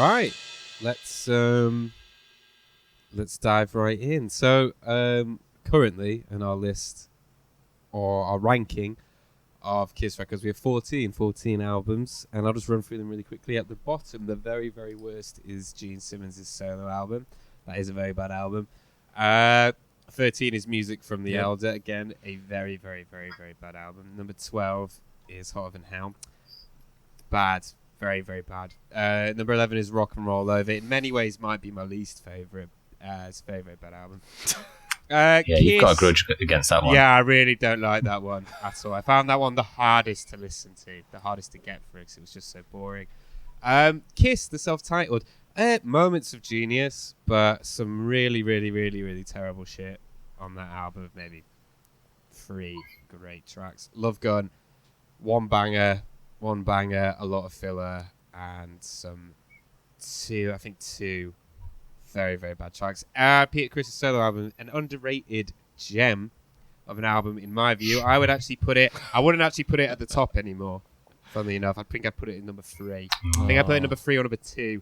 Right. Let's dive right in. So, currently in our list or our ranking of Kiss records, we have 14 albums, and I'll just run through them really quickly. At the bottom, the very, very worst is Gene Simmons' solo album. That is a very bad album. 13 is Music from the Elder. Again, a very, very, very, very bad album. Number 12 is Hotter Than Hell. Bad. Very, very bad. Number 11 is Rock and Roll Over. In many ways, might be my least favourite. It's a very, very bad album. You've got a grudge against that one. Yeah, I really don't like that one at all. I found that one the hardest to listen to, the hardest to get through, because it was just so boring. Kiss, the self-titled. Moments of genius, but some really, really, really, really terrible shit on that album. Maybe 3 great tracks. Love Gun, one banger, a lot of filler, and two very, very bad tracks. Peter Criss' solo album, an underrated gem of an album in my view. I wouldn't actually put it at the top anymore, funnily enough. I think I'd put it in number 3. I think I put it in number 3 or number 2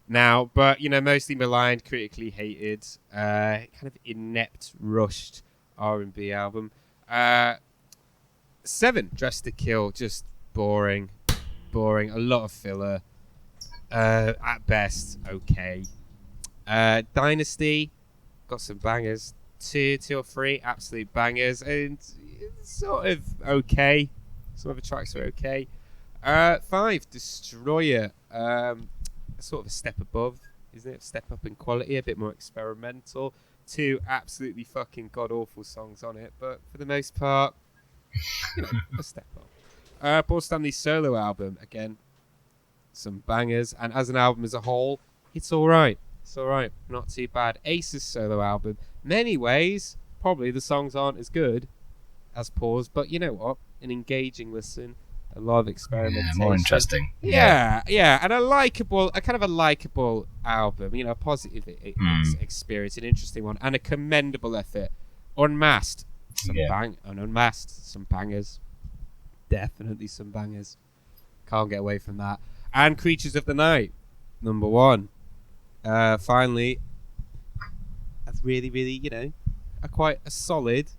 now, but mostly maligned, critically hated, kind of inept, rushed R&B album. 7, Dressed to Kill, just boring, a lot of filler, at best okay. Dynasty, got some bangers, 2 or 3 absolute bangers, and sort of okay, some of the tracks are okay. 5, Destroyer, sort of a step above, isn't it? Step up in quality, a bit more experimental. 2 absolutely fucking god-awful songs on it, but for the most part, a step up. Paul Stanley's solo album, again, some bangers, and as an album as a whole, it's alright. It's alright, not too bad. Ace's solo album, many ways, probably the songs aren't as good as Paul's, but you know what? An engaging listen, a lot of experimentation. Yeah, more interesting. Yeah, and a kind of a likable album, a positive experience, an interesting one, and a commendable effort. Unmasked, unmasked, some bangers. Definitely some bangers. Can't get away from that. And Creatures of the Night, number 1. Finally, that's really, really, quite a solid,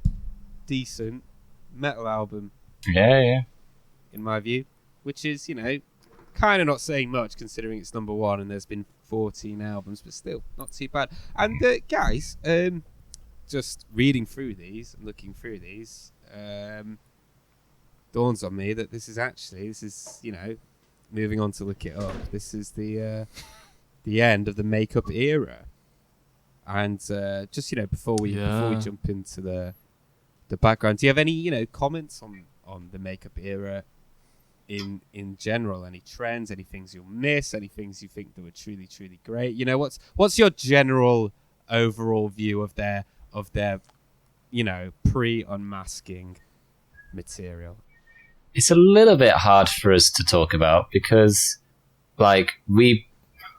decent metal album. Yeah. In my view, which is, kind of not saying much considering it's number 1 and there's been 14 albums, but still not too bad. And guys, just reading through these and looking through these, dawns on me that this is moving on to look it up. This is the end of the makeup era, and just before we jump into the background, do you have any comments on the makeup era in general? Any trends, any things you'll miss, any things you think that were truly, truly great? What's your general overall view of their pre-unmasking material? It's a little bit hard for us to talk about because, I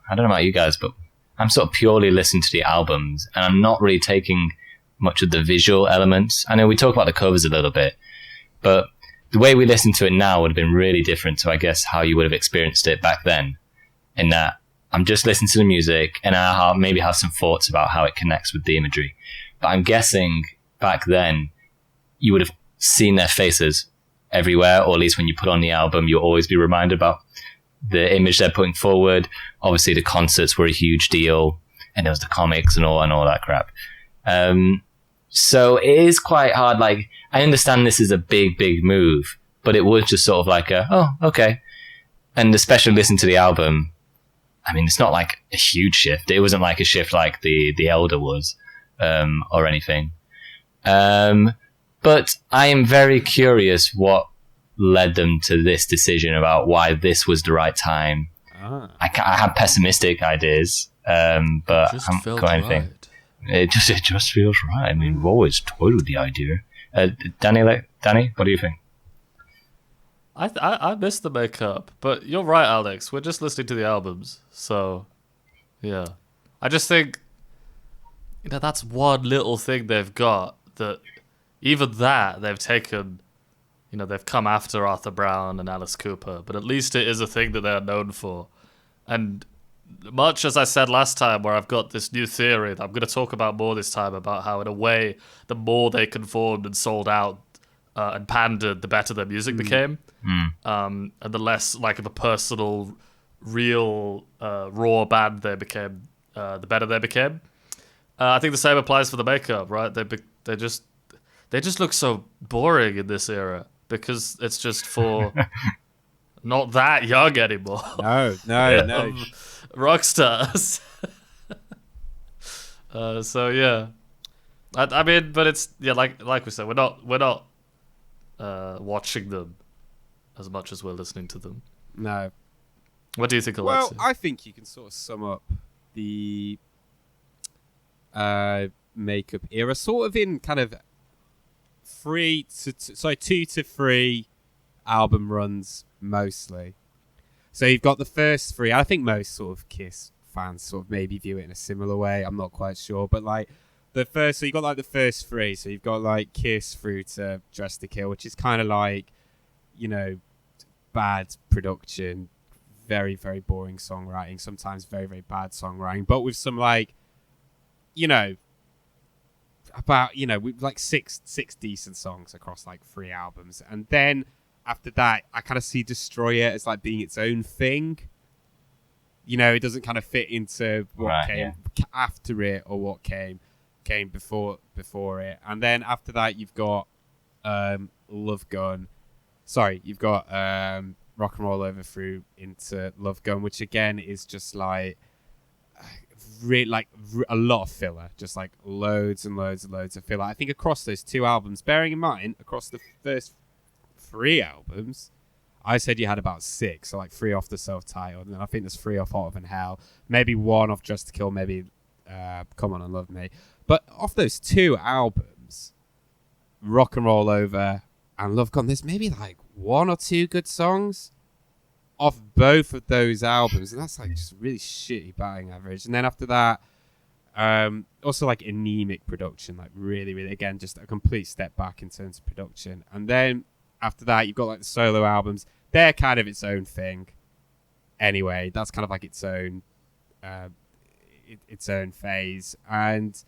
don't know about you guys, but I'm sort of purely listening to the albums, and I'm not really taking much of the visual elements. I know we talk about the covers a little bit, but the way we listen to it now would have been really different to, I guess, how you would have experienced it back then. In that I'm just listening to the music, and I'll maybe have some thoughts about how it connects with the imagery. But I'm guessing back then you would have seen their faces everywhere, or at least when you put on the album, you'll always be reminded about the image they're putting forward. Obviously, the concerts were a huge deal, and there was the comics and all that crap. So it is quite hard. I understand this is a big, big move, but it was just sort of okay. And especially listen to the album. I mean, it's not like a huge shift. It wasn't like a shift like the Elder was, or anything. But I am very curious what led them to this decision about why this was the right time. I have pessimistic ideas, but I haven't got anything. Right. It just feels right. I mean, we've always toyed with the idea. Danny, what do you think? I missed the makeup, but you're right, Alex. We're just listening to the albums, so yeah. I just think that's one little thing they've got that. Even that they've taken, they've come after Arthur Brown and Alice Cooper, but at least it is a thing that they're known for. And much as I said last time, where I've got this new theory that I'm going to talk about more this time, about how, in a way, the more they conformed and sold out and pandered, the better their music became, and the less like of a personal, real, raw band they became, the better they became. I think the same applies for the makeup, right? They just look so boring in this era because it's just for not that young anymore. No. Rock stars. So yeah, I mean, but it's like we said, we're not watching them as much as we're listening to them. No. What do you think, Alexei? Well, I think you can sort of sum up the makeup era sort of in kind of 2 to 3 album runs mostly. So you've got the first 3. I think most sort of Kiss fans sort of maybe view it in a similar way. I'm not quite sure, but like so you've got like the first 3. So you've got like Kiss through to Dress to Kill, which is kind of like, you know, bad production, very, very boring songwriting, sometimes very, very bad songwriting, but with some like, you know, with like six decent songs across like 3 albums. And then after that, I kind of see Destroyer as like being its own thing. You know, it doesn't kind of fit into what came after it or what came before it. And then after that, you've got Love Gun. Sorry, you've got Rock and Roll Over through into Love Gun, which again is just like a lot of filler, just like loads and loads and loads of filler. I think across those 2 albums, bearing in mind across the first 3 albums, I said you had about 6, so like 3 off the self-titled, and I think there's 3 off Hotter Than Hell, maybe 1 off Just to Kill, maybe Come On and Love Me. But off those 2 albums, Rock and Roll Over and Love Gone, there's maybe like 1 or 2 good songs off both of those albums, and that's like just really shitty batting average. And then after that, also like anemic production, like really, really, again, just a complete step back in terms of production. And then after that, you've got like the solo albums. They're kind of its own thing. Anyway, that's kind of like its own phase. And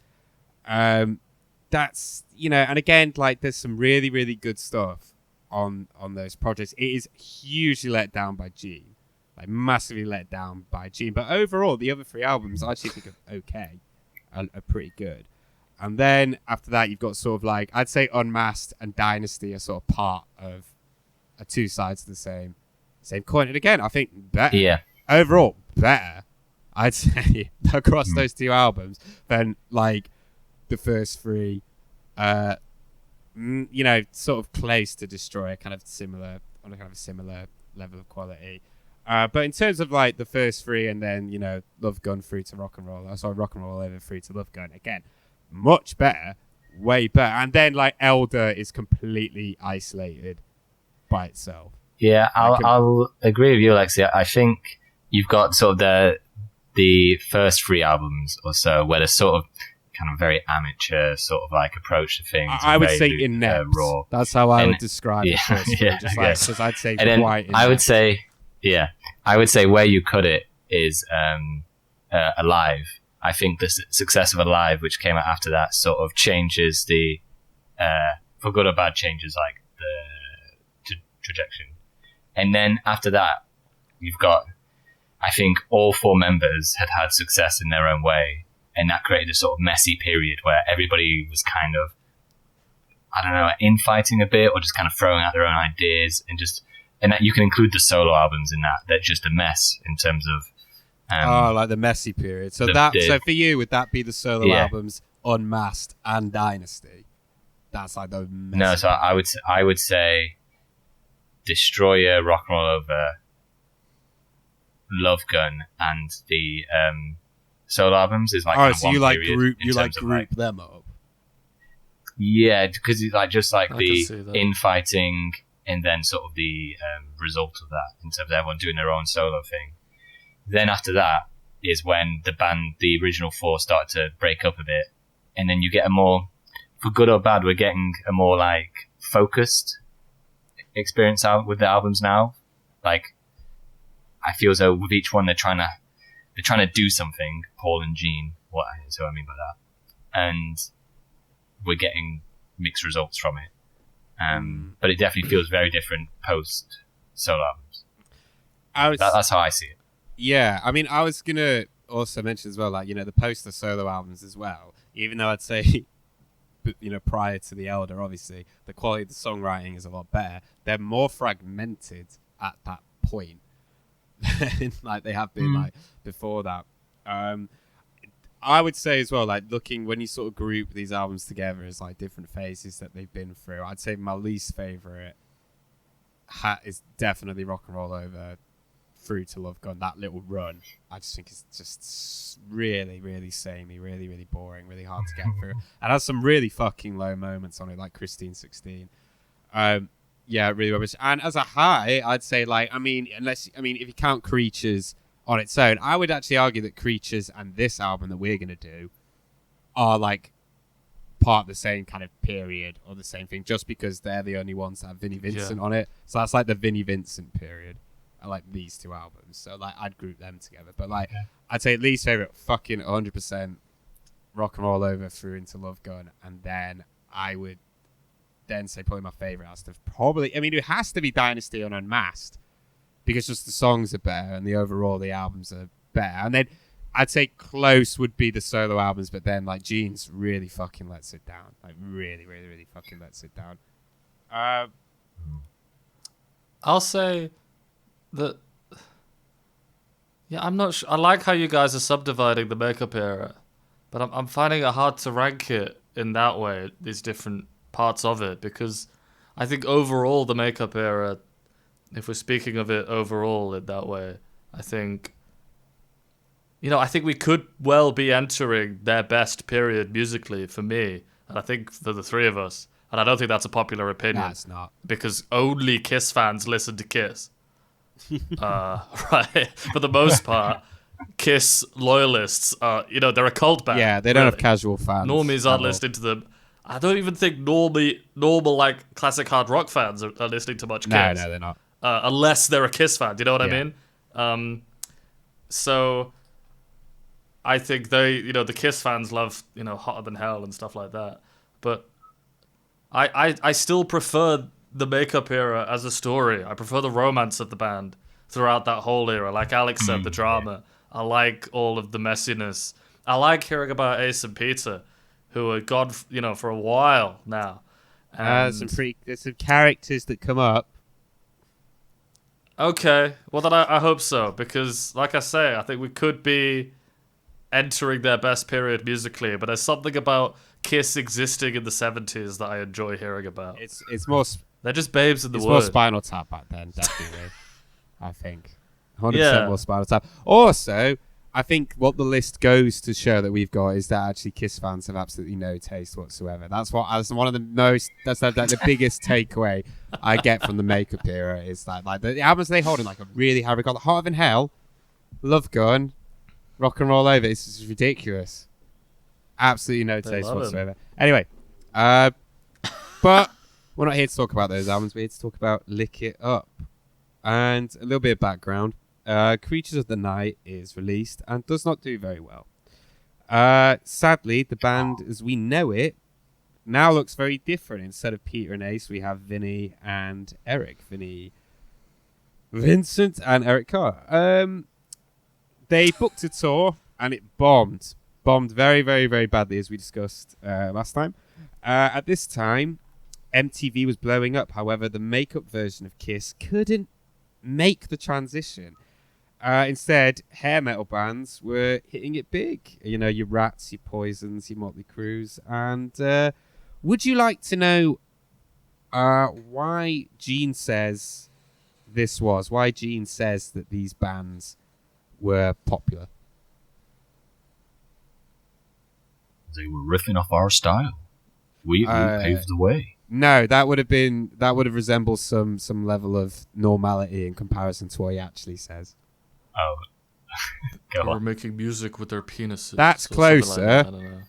that's, you know, and again, like there's some really, really good stuff on those projects. It is hugely let down by Gene, like massively let down by Gene. But overall, the other 3 albums I actually think are okay, are pretty good. And then after that, you've got sort of like, I'd say Unmasked and Dynasty are sort of part of 2 sides of the same coin. And again, I think better. Yeah. Overall, better, I'd say, across those 2 albums than like the first 3. You know, sort of close to Destroyer, kind of similar, on a kind of a similar level of quality. But in terms of like the first 3, and then, you know, Love Gun through to Rock and Roll Over through to Love Gun, again, much better, way better. And then like Elder is completely isolated by itself. Yeah, I'll agree with you, Alexei. I think you've got sort of the first 3 albums or so where there's sort of kind of very amateur sort of like approach to things. I would say inept. Raw. That's how I would describe it. Just like, because I'd say and quite then inept. I would say where you cut it is Alive. I think the success of Alive, which came out after that, sort of changes the for good or bad, changes like the trajectory. And then after that, you've got, I think all 4 members had success in their own way. And that created a sort of messy period where everybody was kind of, I don't know, infighting a bit or just kind of throwing out their own ideas and that you can include the solo albums in that. They're just a mess in terms of. Like the messy period. So so for you, would that be the solo albums, Unmasked and Dynasty? That's like the messy. No, so I would say Destroyer, Rock and Roll Over, Love Gun, and the solo albums is like. Oh, so you like group them up? Yeah, because it's like just like the infighting, and then sort of the result of that in terms of everyone doing their own solo thing. Then after that is when the original 4 start to break up a bit, and then you get a more, for good or bad, we're getting a more like focused experience out with the albums now. Like, I feel as though with each one they're trying to they're trying to do something, Paul and Gene, what is what I mean by that, and we're getting mixed results from it. But it definitely feels very different post solo albums. That's how I see it. Yeah, I mean, I was gonna also mention as well, like, the post the solo albums as well. Even though I'd say, prior to the Elder, obviously the quality of the songwriting is a lot better. They're more fragmented at that point, like they have been like before that. I would say as well, like looking when you sort of group these albums together as like different phases that they've been through, I'd say my least favorite is definitely Rock and Roll Over through to Love Gun. That little run, I just think it's just really, really samey, really, really boring, really hard to get through. And has some really fucking low moments on it, like Christine 16. Yeah, really rubbish. And as a high, I'd say if you count Creatures on its own, I would actually argue that Creatures and this album that we're gonna do are like part of the same kind of period or the same thing, just because they're the only ones that have Vinnie Vincent on it. So that's like the Vinnie Vincent period. I like these two albums, so like I'd group them together. But like I'd say least favorite, fucking 100% Rock and Roll Over through into Love Gun, and then I would then say probably my favorite has to it has to be Dynasty on Unmasked, because just the songs are better and the albums are better. And then I'd say close would be the solo albums, but then like Gene's really fucking lets it down, like really, really, really fucking lets it down. I'll say that, I'm not sure. I like how you guys are subdividing the makeup era, but I'm finding it hard to rank it in that way, these different parts of it, because I think overall the makeup era, if we're speaking of it overall in that way, I think we could well be entering their best period musically for me, and I think for the three of us, and I don't think that's a popular opinion. No, it's not. Because only Kiss fans listen to Kiss. Right, for the most part, Kiss loyalists are, they're a cult band. Yeah, they don't have casual fans. Normies aren't listening to them. I don't even think normal like classic hard rock fans are listening to much Kiss. No, they're not. Unless they're a Kiss fan. Do you know what I mean? So I think the Kiss fans love, Hotter Than Hell and stuff like that. But I still prefer the makeup era as a story. I prefer the romance of the band throughout that whole era. Like Alex said, the drama. I like all of the messiness. I like hearing about Ace and Peter, who are gone, for a while now. There's some characters that come up. Okay, well then I hope so, because like I say, I think we could be entering their best period musically, but there's something about Kiss existing in the 70s that I enjoy hearing about. It's more. They're just babes in the wood. It's more Spinal Tap back then, definitely. I think 100% more Spinal Tap. Also, I think what the list goes to show that we've got is that actually Kiss fans have absolutely no taste whatsoever. That's one of the most. That's the biggest takeaway I get from the makeup era is that like the albums they hold in like a really high regard. Hotter Than Hell, Love Gun, Rock and Roll Over. It's just ridiculous. Absolutely no taste whatsoever. Anyway, but we're not here to talk about those albums. We're here to talk about Lick It Up. And a little bit of background. Creatures of the Night is released and does not do very well. Sadly, the band as we know it now looks very different. Instead of Peter and Ace, we have Vinnie and Eric. Vinnie Vincent and Eric Carr. They booked a tour and it bombed. Bombed very, very, very badly, as we discussed last time. At this time, MTV was blowing up. However, the makeup version of Kiss couldn't make the transition. Instead, hair metal bands were hitting it big. Your Rats, your Poisons, your Motley Crues. And would you like to know why Gene says this was? Why Gene says that these bands were popular? They were riffing off our style. We paved the way. No, that would have resembled some level of normality in comparison to what he actually says. Oh, they were making music with their penises. That's closer. Like that. I don't know.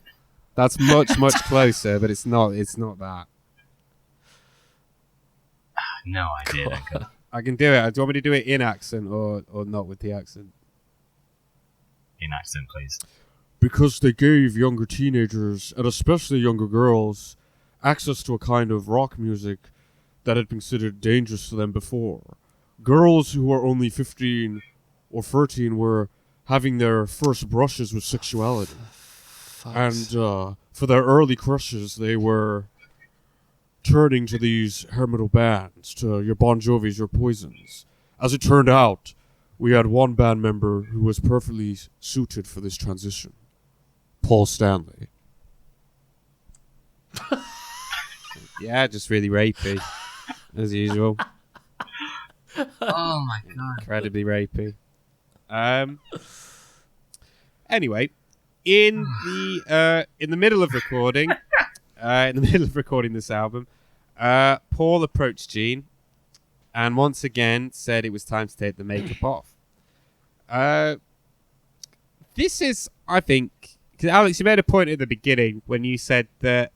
That's much closer, but it's not that. No idea. I can do it. Do you want me to do it in accent or not with the accent? in accent, please. Because they gave younger teenagers, and especially younger girls, access to a kind of rock music that had been considered dangerous to them before. Girls who were only 15 or 13 were having their first brushes with sexuality. And for their early crushes, they were turning to these hair metal bands, to your Bon Jovis, your Poisons. As it turned out, we had one band member who was perfectly suited for this transition. Paul Stanley. Yeah, just really rapey, as usual. Oh my god. Incredibly rapey. Anyway, in the middle of recording, this album, Paul approached Gene, and once again said it was time to take the makeup off. This is, I think, because Alex, you made a point at the beginning when you said that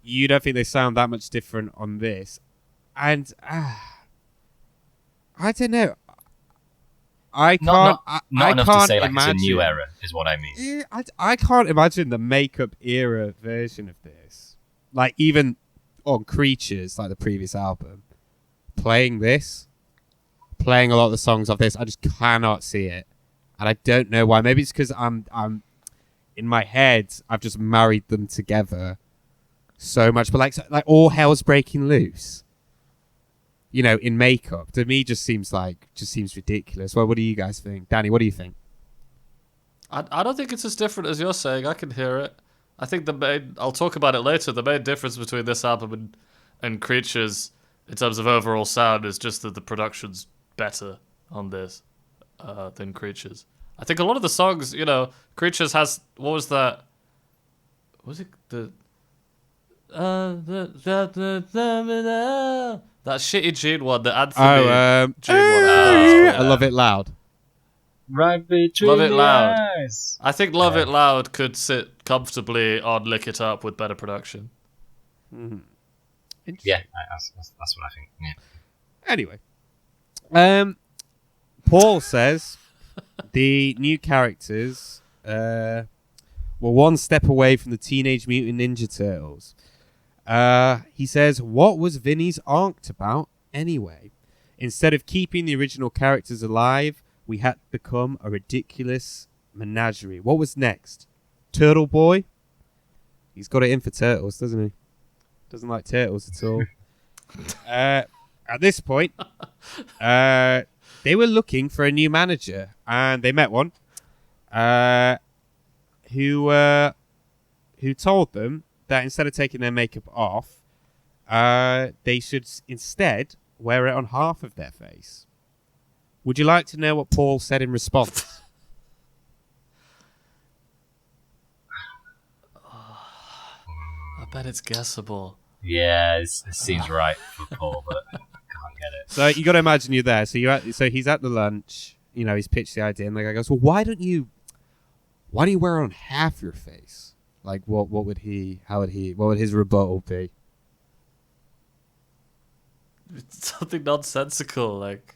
you don't think they sound that much different on this, and I don't know. I can't. Not enough can't to say like imagine, it's a new era, is what I mean. Yeah, I can't imagine the makeup era version of this, like even on Creatures, like the previous album, playing a lot of the songs of this. I just cannot see it, and I don't know why. Maybe it's because I'm in my head, I've just married them together so much. But like all hell's breaking loose, you know, in makeup, to me just seems ridiculous. Well, what do you guys think? Danny, what do you think? I don't think it's as different as you're saying. I can hear it. I think I'll talk about it later, the main difference between this album and Creatures in terms of overall sound is just that the production's better on this than Creatures. I think a lot of the songs, you know, Creatures has, what was that? Was it that shitty Gene one, the anthem Gene one. I Love It Loud. Right between Love It the Loud. eyes. I think Love It Loud could sit comfortably on Lick It Up with better production. Mm-hmm. Yeah, that's what I think. Yeah. Anyway, Paul says the new characters were one step away from the Teenage Mutant Ninja Turtles. He says, what was Vinny's arc about anyway? Instead of keeping the original characters alive, we had to become a ridiculous menagerie. What was next? Turtle Boy? He's got it in for turtles, doesn't he? Doesn't like turtles at all. At this point, they were looking for a new manager, and they met one who told them that instead of taking their makeup off, they should instead wear it on half of their face. Would you like to know what Paul said in response? I bet it's guessable. Yeah, it seems right for Paul, but I can't get it. So you got to imagine you're there. So he's at the lunch. You know, he's pitched the idea, and the guy goes, "Well, why don't you wear it on half your face?" Like, what would his rebuttal be? It's something nonsensical, like,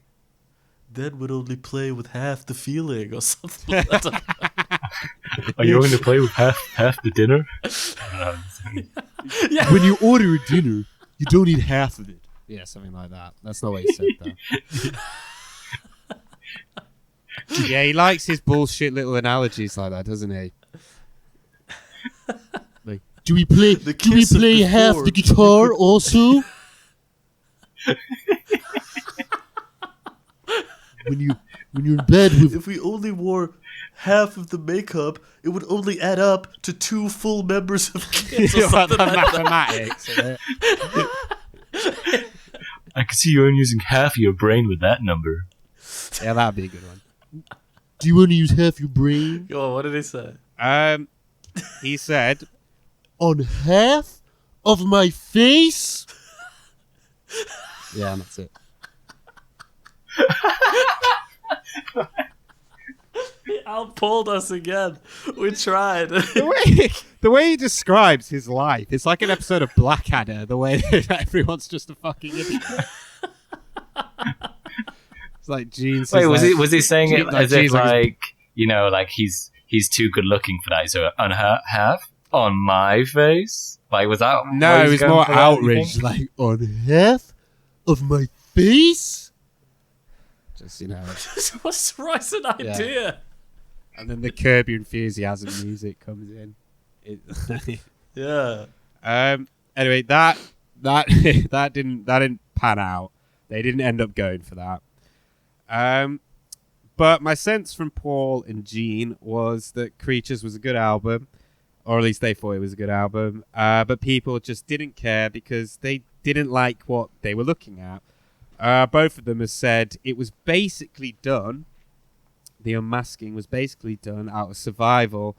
then would only play with half the feeling or something. Are you going to play with half the dinner? Yeah. When you order a dinner, you don't eat half of it. Yeah, something like that. That's not what he said, though. Yeah, he likes his bullshit little analogies like that, doesn't he? Like, do we play half the guitar also? when you're in bed with... If we only wore half of the makeup, it would only add up to 2 full members of Kiss or something like mathematics. I can see you only using half of your brain with that number. Yeah, that'd be a good one. Do you want to use half your brain? Go on, what did he say? He said, on half of my face? Yeah, that's it. He outpulled us again. We tried. The way he describes his life, it's like an episode of Blackadder, the way that everyone's just a fucking idiot. It's like Gene says... Wait, was he saying it as if, like, you know, like he's too good looking for that. He's a half on my face. Like, was that? No, what it he's was going more for there, you outrage, think? like on half of my face. Just What's the right idea? and then the Curb Your Enthusiasm music comes in. Yeah. Anyway, that that didn't pan out. They didn't end up going for that. But my sense from Paul and Gene was that Creatures was a good album, or at least they thought it was a good album. But people just didn't care because they didn't like what they were looking at. Both of them have said it was basically done. The unmasking was basically done out of survival,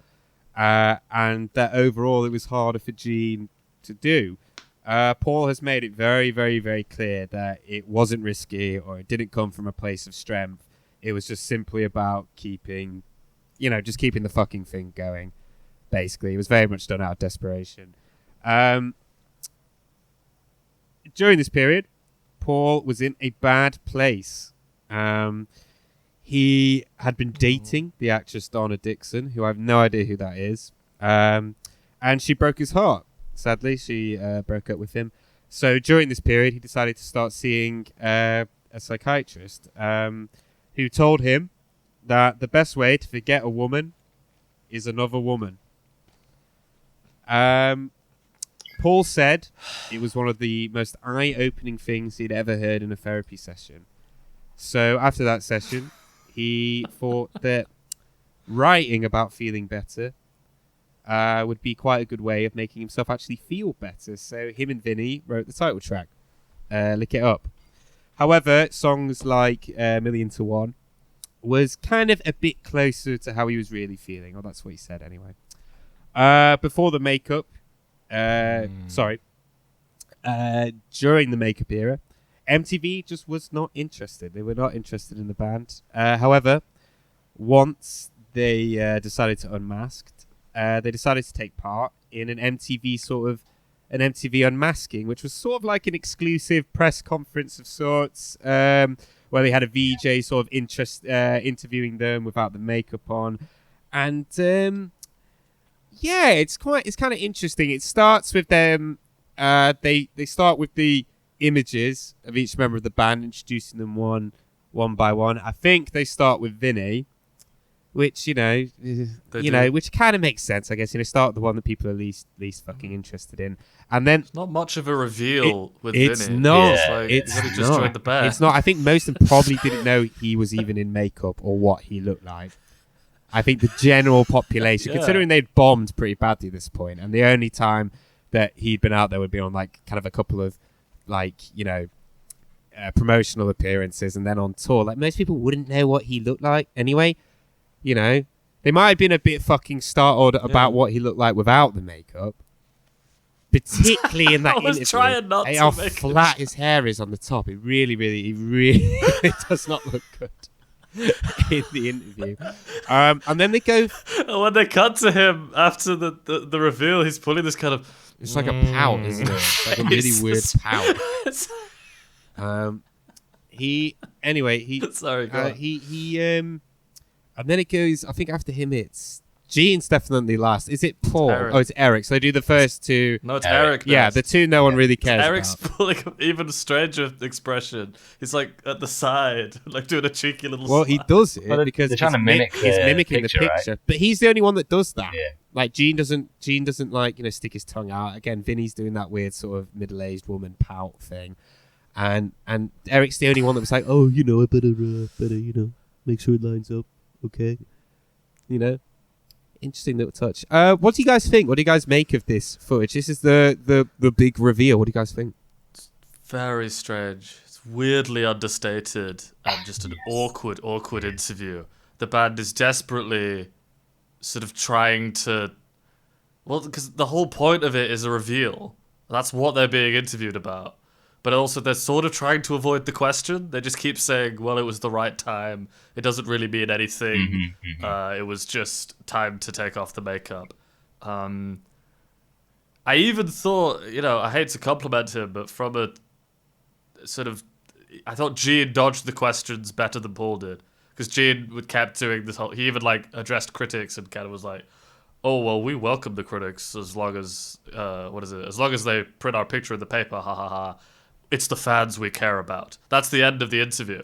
and that overall it was harder for Gene to do. Paul has made it very, very, very clear that it wasn't risky or it didn't come from a place of strength. It was just simply about keeping the fucking thing going. Basically, it was very much done out of desperation. During this period, Paul was in a bad place. He had been dating the actress Donna Dixon, who I have no idea who that is. And she broke his heart. Sadly, she broke up with him. So during this period, he decided to start seeing a psychiatrist who told him that the best way to forget a woman is another woman. Paul said it was one of the most eye-opening things he'd ever heard in a therapy session. So after that session, he thought that writing about feeling better would be quite a good way of making himself actually feel better. So him and Vinny wrote the title track, Lick It Up. However, songs like Million to One was kind of a bit closer to how he was really feeling, or that's what he said anyway. Before the makeup, during the makeup era, MTV just was not interested. They were not interested in the band. However, once they decided to unmask, they decided to take part in an MTV unmasking, which was sort of like an exclusive press conference of sorts, where they had a VJ sort of interviewing them without the makeup on, and it's kind of interesting. It starts with them. They start with the images of each member of the band, introducing them one by one. I think they start with Vinny, which which kind of makes sense, I guess. Start with the one that people are least fucking interested in, and then It's not much of a reveal with it's Vinny. not. It's like, It's you just not. joined the band. It's not. I think most of them probably didn't know he was even in makeup or what he looked like. I think the general population, considering they'd bombed pretty badly at this point, and the only time that he'd been out there would be on like kind of a couple of promotional appearances and then on tour. Like, most people wouldn't know what he looked like anyway. They might have been a bit fucking startled about what he looked like without the makeup. Particularly in that I was interview. trying not to how make flat his hair is on the top. It really it does not look good in the interview. And then they go... When they cut to him after the reveal, he's pulling this kind of... It's like a pout, isn't it? It's like a really weird pout. Sorry, go on. And then it goes, I think after him it's Gene's definitely last. Is it Paul? Eric. Oh, it's Eric. So they do the first two. No, it's Eric. Yeah, next. the two no one really cares Eric's about. pulling an even stranger expression. He's like at the side, like doing a cheeky little Well, he slide. does it Well, because they're trying to mimic he's the mimicking picture, the right? picture. But he's the only one that does that. Yeah. Like Gene doesn't stick his tongue out. Again, Vinny's doing that weird sort of middle-aged woman pout thing. And Eric's the only one that was like, oh, I better make sure it lines up. Okay. Interesting little touch. What do you guys think? What do you guys make of this footage? This is the big reveal. What do you guys think? Very strange. It's weirdly understated and just an awkward interview. The band is desperately sort of trying to... Well, because the whole point of it is a reveal. That's what they're being interviewed about. But also they're sort of trying to avoid the question. They just keep saying, well, it was the right time. It doesn't really mean anything. It was just time to take off the makeup. I even thought, I hate to compliment him, but from a sort of... I thought Gene dodged the questions better than Paul did. because Gene would kept doing this whole. He even like addressed critics and kind of was like, "Oh well, we welcome the critics as long as as long as they print our picture in the paper, ha ha ha. It's the fans we care about." That's the end of the interview.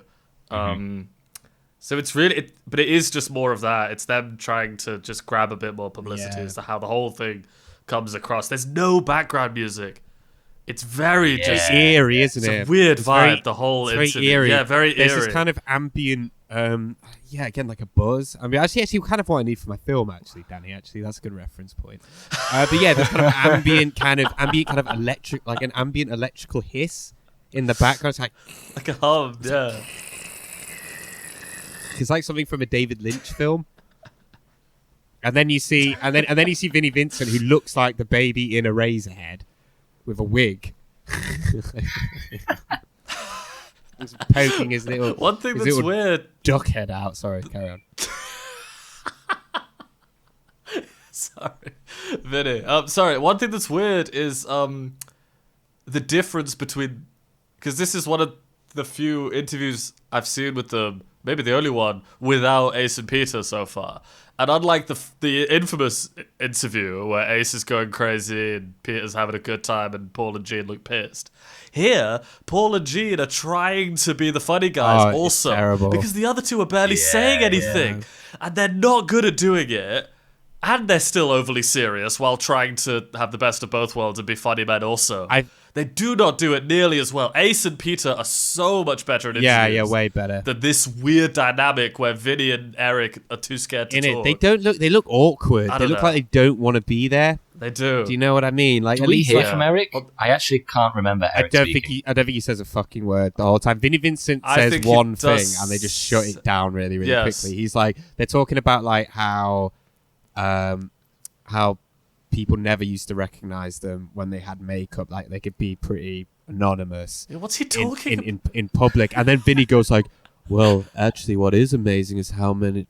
So it's really, but it is just more of that. It's them trying to just grab a bit more publicity as to how the whole thing comes across. There's no background music. It's very just eerie, isn't it? It's a weird It's vibe. very, the whole it's very interview. eerie. Yeah, very There's eerie. this kind of ambient, again, like a buzz. I mean, actually, kind of what I need for my film, actually, Danny. Actually, that's a good reference point. But yeah, there's kind of ambient kind of electric, like an ambient electrical hiss in the background. It's like a hum, yeah. It's like something from a David Lynch film. And then you see, and then you see Vinnie Vincent, who looks like the baby in a Razorhead with a wig. He's poking his little. One thing that's weird. Duck head out. Sorry, carry on. Sorry, Vinny. Sorry. One thing that's weird is the difference between, because this is one of the few interviews I've seen with them, maybe the only one without Ace and Peter so far. And unlike the infamous interview where Ace is going crazy and Peter's having a good time and Paul and Gene look pissed, here Paul and Gene are trying to be the funny guys also, terrible. Because the other two are barely saying anything, and they're not good at doing it. And they're still overly serious while trying to have the best of both worlds and be funny men also. They do not do it nearly as well. Ace and Peter are so much better at interviews. Yeah, way better. Than this weird dynamic where Vinny and Eric are too scared to talk. They look awkward. They look like they don't want to be there. They do. Do you know what I mean? Like, do at we least hear from Eric? I actually can't remember Eric I don't think he says a fucking word the whole time. Vinnie Vincent says one thing and they just shut it down really, really quickly. He's like, they're talking about like how people never used to recognize them when they had makeup. Like they could be pretty anonymous. Yeah, what's he talking in public? And then Vinny goes like, "Well, actually, what is amazing is how many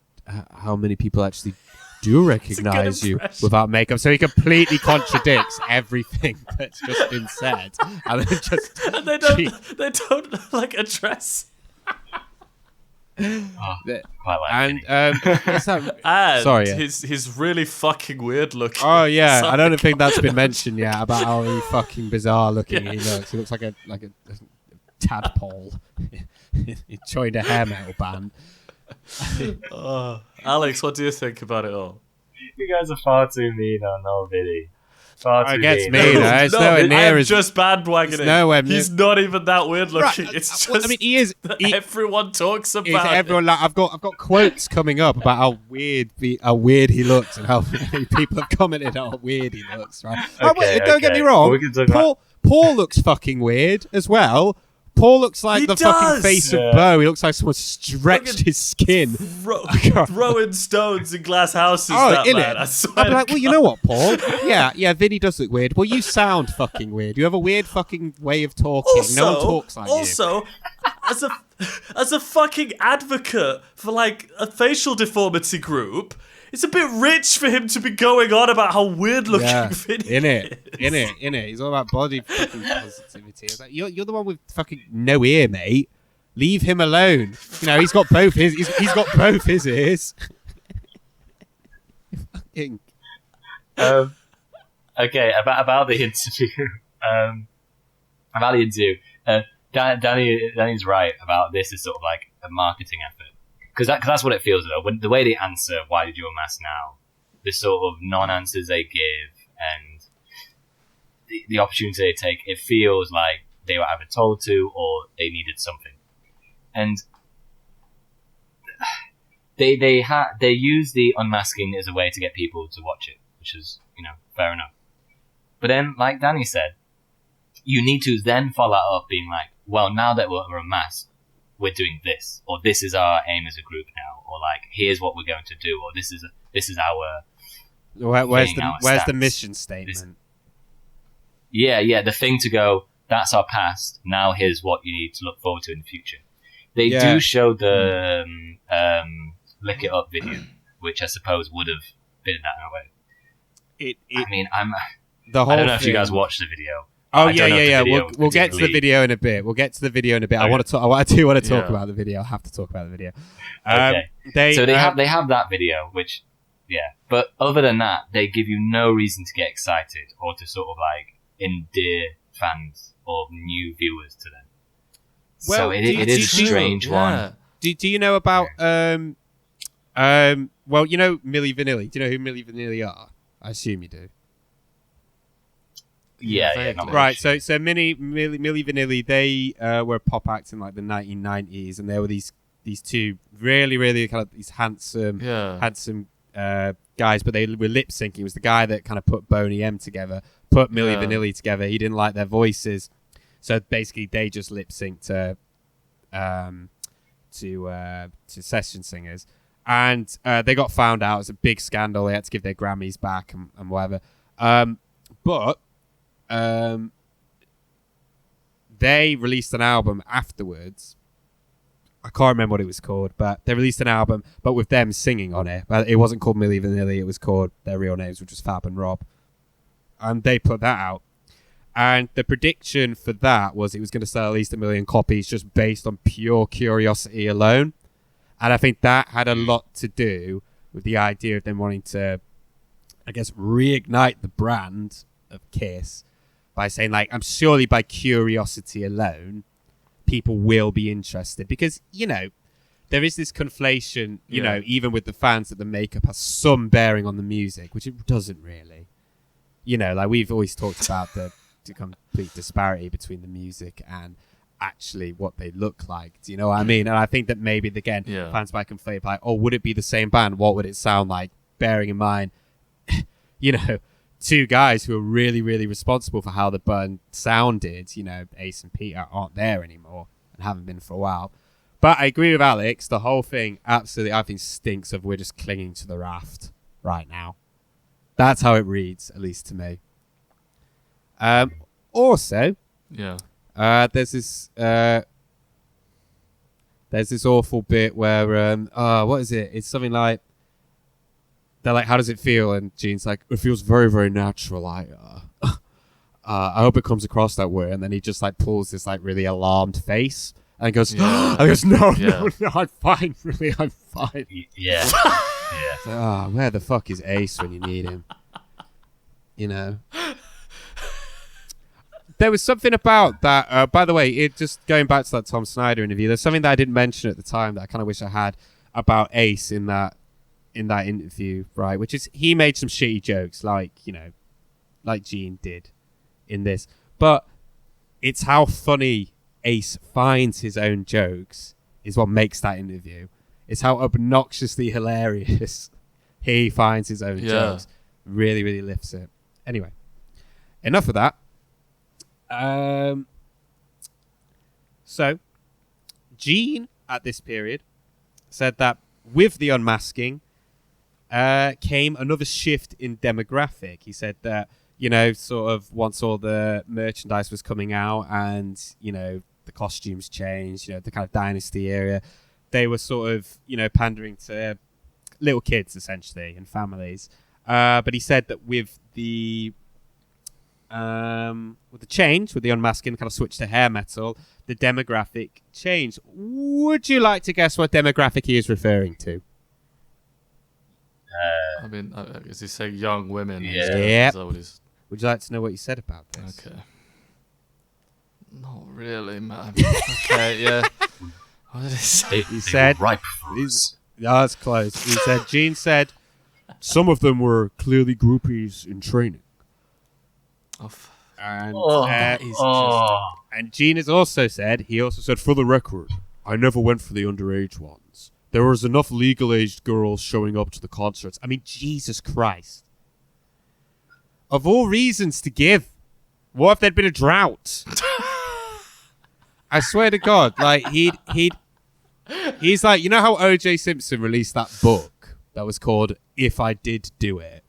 people actually do recognize you without makeup." So he completely contradicts everything that's just been said, and then just and they don't like address. And sorry, he's really fucking weird looking. Oh yeah, I don't think that's been mentioned yet about how fucking bizarre looking he looks. He looks like a tadpole. He joined a hair metal band. Alex, what do you think about it all? You guys are far too mean on Vinny. I guess me. It's nowhere near as just bandwagoning. He's not even that weird looking. Right. It's just. I mean, he is. Everyone talks about. Everyone. I've got quotes coming up about how weird he looks and how many people have commented how weird he looks. Right. Don't get me wrong. Paul looks fucking weird as well. Paul looks like fucking face of Bo. He looks like someone stretched his skin. Throwing stones in glass houses, that man. I'd be like, well, you know what, Paul? Yeah, Vinny does look weird. Well, you sound fucking weird. You have a weird fucking way of talking. No one talks like you. As a fucking advocate for, like, a facial deformity group, it's a bit rich for him to be going on about how weird looking Vinny is. In it. He's all about body fucking positivity. Like, you're the one with fucking no ear, mate. Leave him alone. You know, he's got both his ears. Fucking. Okay, about the interview. Danny's right about this is sort of like a marketing effort. Because that's what it feels though. When the way they answer, why did you unmask now? The sort of non-answers they give and the opportunity they take, it feels like they were either told to or they needed something. And they use the unmasking as a way to get people to watch it, which is, fair enough. But then, like Danny said, you need to then follow up being like, well, now that we're unmasked, we're doing this, or this is our aim as a group now, or like here's what we're going to do, or this is our where's the mission statement? The thing to go, that's our past, now here's what you need to look forward to in the future. They do show the lick it up video, which I suppose would have been that way. I don't know if you guys watched the video. Oh I don't know if the yeah. video We'll get to the particularly- video in a bit. Okay. I want to talk. I do want to talk Yeah. about the video. I have to talk about the video. Okay. So they have that video, which But other than that, they give you no reason to get excited or to sort of like endear fans or new viewers to them. Well, so it is a strange one. Do you know about well, you know Milli Vanilli. Do you know who Milli Vanilli are? I assume you do. Yeah, Vaguely. not Right, much. so Milli Vanilli, they were a pop act in like the 1990s, and they were these two really kind of these handsome guys, but they were lip syncing. It was the guy that kind of put Boney M together, put Milli Vanilli together. He didn't like their voices, so basically they just lip synced to session singers, and they got found out. It was a big scandal. They had to give their Grammys back and whatever. But they released an album afterwards. I can't remember what it was called, but they released an album, but with them singing on it. But it wasn't called Milli Vanilli. It was called their real names, which was Fab and Rob. And they put that out. And the prediction for that was it was going to sell at least 1 million copies just based on pure curiosity alone. And I think that had a lot to do with the idea of them wanting to, I guess, reignite the brand of Kiss by saying, like, I'm surely by curiosity alone, people will be interested. Because, you know, there is this conflation, you know, even with the fans, that the makeup has some bearing on the music, which it doesn't really. You know, like we've always talked about the complete disparity between the music and actually what they look like. Do you know what I mean? And I think that maybe, again, fans might conflate, like, oh, would it be the same band? What would it sound like? Bearing in mind, you know, two guys who are really, really responsible for how the band sounded, you know, Ace and Peter aren't there anymore and haven't been for a while. But I agree with Alex. The whole thing absolutely, I think, stinks of we're just clinging to the raft right now. That's how it reads, at least to me. Also, there's this awful bit where what is it? It's something like they're like, "How does it feel?" And Gene's like, "It feels very, very natural. I hope it comes across that way." And then he just like pulls this like really alarmed face and goes, "No, I'm fine. Really, I'm fine." Yeah. Like, where the fuck is Ace when you need him? You know. There was something about that. By the way, it just going back to that Tom Snyder interview. There's something that I didn't mention at the time that I kind of wish I had about Ace in that interview, right? Which is he made some shitty jokes, like, you know, like Gene did in this. But it's how funny Ace finds his own jokes is what makes that interview. It's how obnoxiously hilarious he finds his own jokes. Really, really lifts it. Anyway, enough of that. So, Gene, at this period, said that with the unmasking came another shift in demographic. He said that, you know, sort of once all the merchandise was coming out and, you know, the costumes changed, you know, the kind of Dynasty area, they were sort of, you know, pandering to little kids, essentially, and families. But he said that with the change, with the unmasking, kind of switch to hair metal, the demographic changed. Would you like to guess what demographic he is referring to? I mean, is he saying young women? Yeah. Is that what he's... Would you like to know what he said about this? Okay. Not really, man. Okay, yeah. What did he say? He said, ripe. That's close. He said, Gene said, some of them were clearly groupies in training. And and Gene has also said, for the record, I never went for the underage ones. There was enough legal-aged girls showing up to the concerts. I mean, Jesus Christ. Of all reasons to give, what if there'd been a drought? I swear to God, like he's like, you know how O.J. Simpson released that book that was called If I Did Do It?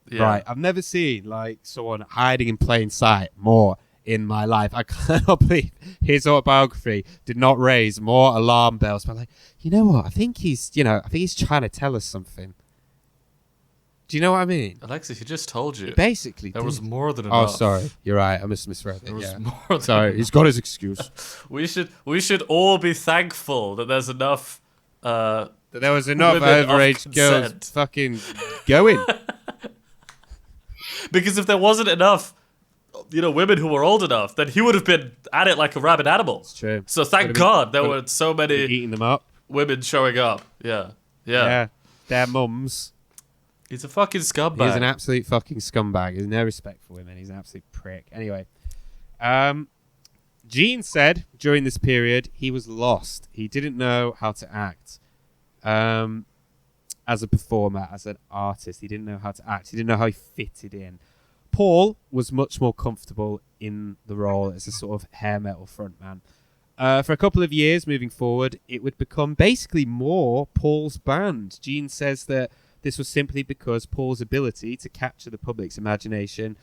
Yeah. Right, I've never seen like someone hiding in plain sight more in my life. I cannot believe his autobiography did not raise more alarm bells. But like, you know what? I think he's trying to tell us something. Do you know what I mean? Alexei, he just told you. Basically, There was more than Oh, enough. sorry. You're right. I misread it. There was Yeah. more than Sorry. He's got his excuse. We should all be thankful that there's enough. That there was enough Women of overage girls consent. fucking going. Because if there wasn't enough, women who were old enough, then he would have been at it like a rabid animal. It's true. So thank God there were so many Eating them up. women showing up. Yeah. Yeah. Their mums. He's a fucking scumbag. He's an absolute fucking scumbag. He's no respect for women. He's an absolute prick. Anyway, Gene said during this period he was lost. He didn't know how to act as a performer, as an artist. He didn't know how to act. He didn't know how he fitted in. Paul was much more comfortable in the role as a sort of hair metal frontman. For a couple of years moving forward, it would become basically more Paul's band. Gene says that this was simply because Paul's ability to capture the public's imagination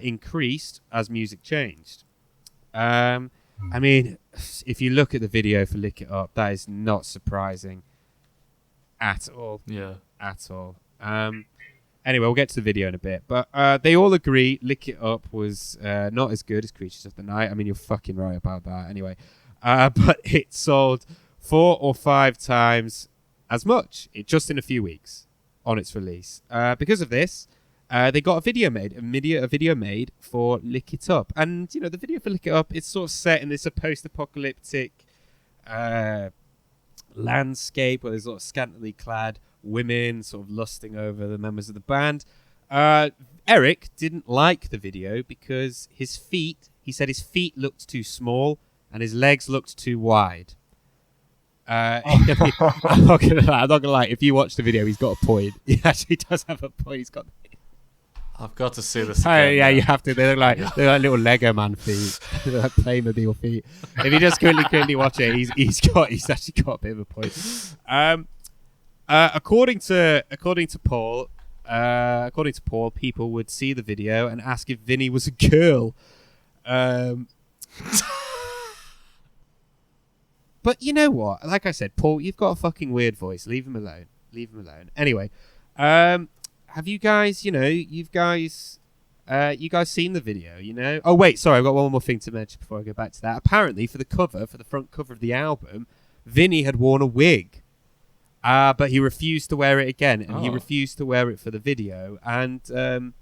increased as music changed. I mean, if you look at the video for Lick It Up, that is not surprising at all. Yeah. At all. Anyway, we'll get to the video in a bit. But they all agree Lick It Up was not as good as Creatures of the Night. I mean, you're fucking right about that. Anyway. But it sold 4 or 5 times as much just in a few weeks on its release. Because of this, they got a video made for Lick It Up. And, the video for Lick It Up, it's sort of set in this post-apocalyptic landscape where there's sort of scantily clad women sort of lusting over the members of the band. Eric didn't like the video because he said his feet looked too small and his legs looked too wide. I'm not gonna lie. If you watch the video, he's got a point. He actually does have a point. He's got. I've got to see this. Oh Again, yeah, man. you have to. They're like little Lego man feet, they're like Playmobil feet. If you just quickly watch it, he's actually got a bit of a point. According to Paul, people would see the video and ask if Vinny was a girl. But you know what? Like I said, Paul, you've got a fucking weird voice. Leave him alone. Anyway, have you guys, you guys seen the video, Oh, wait, sorry, I've got one more thing to mention before I go back to that. Apparently, for the front cover of the album, Vinny had worn a wig. But he refused to wear it again, and he refused to wear it for the video. And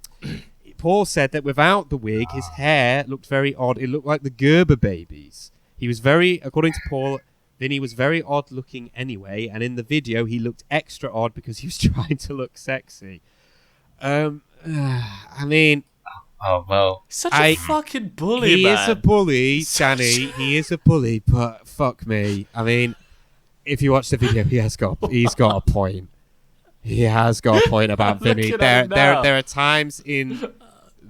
Paul said that without the wig, his hair looked very odd. It looked like the Gerber babies. He was according to Paul, Vinny was very odd looking anyway, and in the video he looked extra odd because he was trying to look sexy. I mean... Oh, well. Such a fucking bully, He man. is a bully, Danny. He is a bully, but fuck me. I mean, if you watch the video, he's got a point. He has got a point about Vinny. Looking at him now. There are times in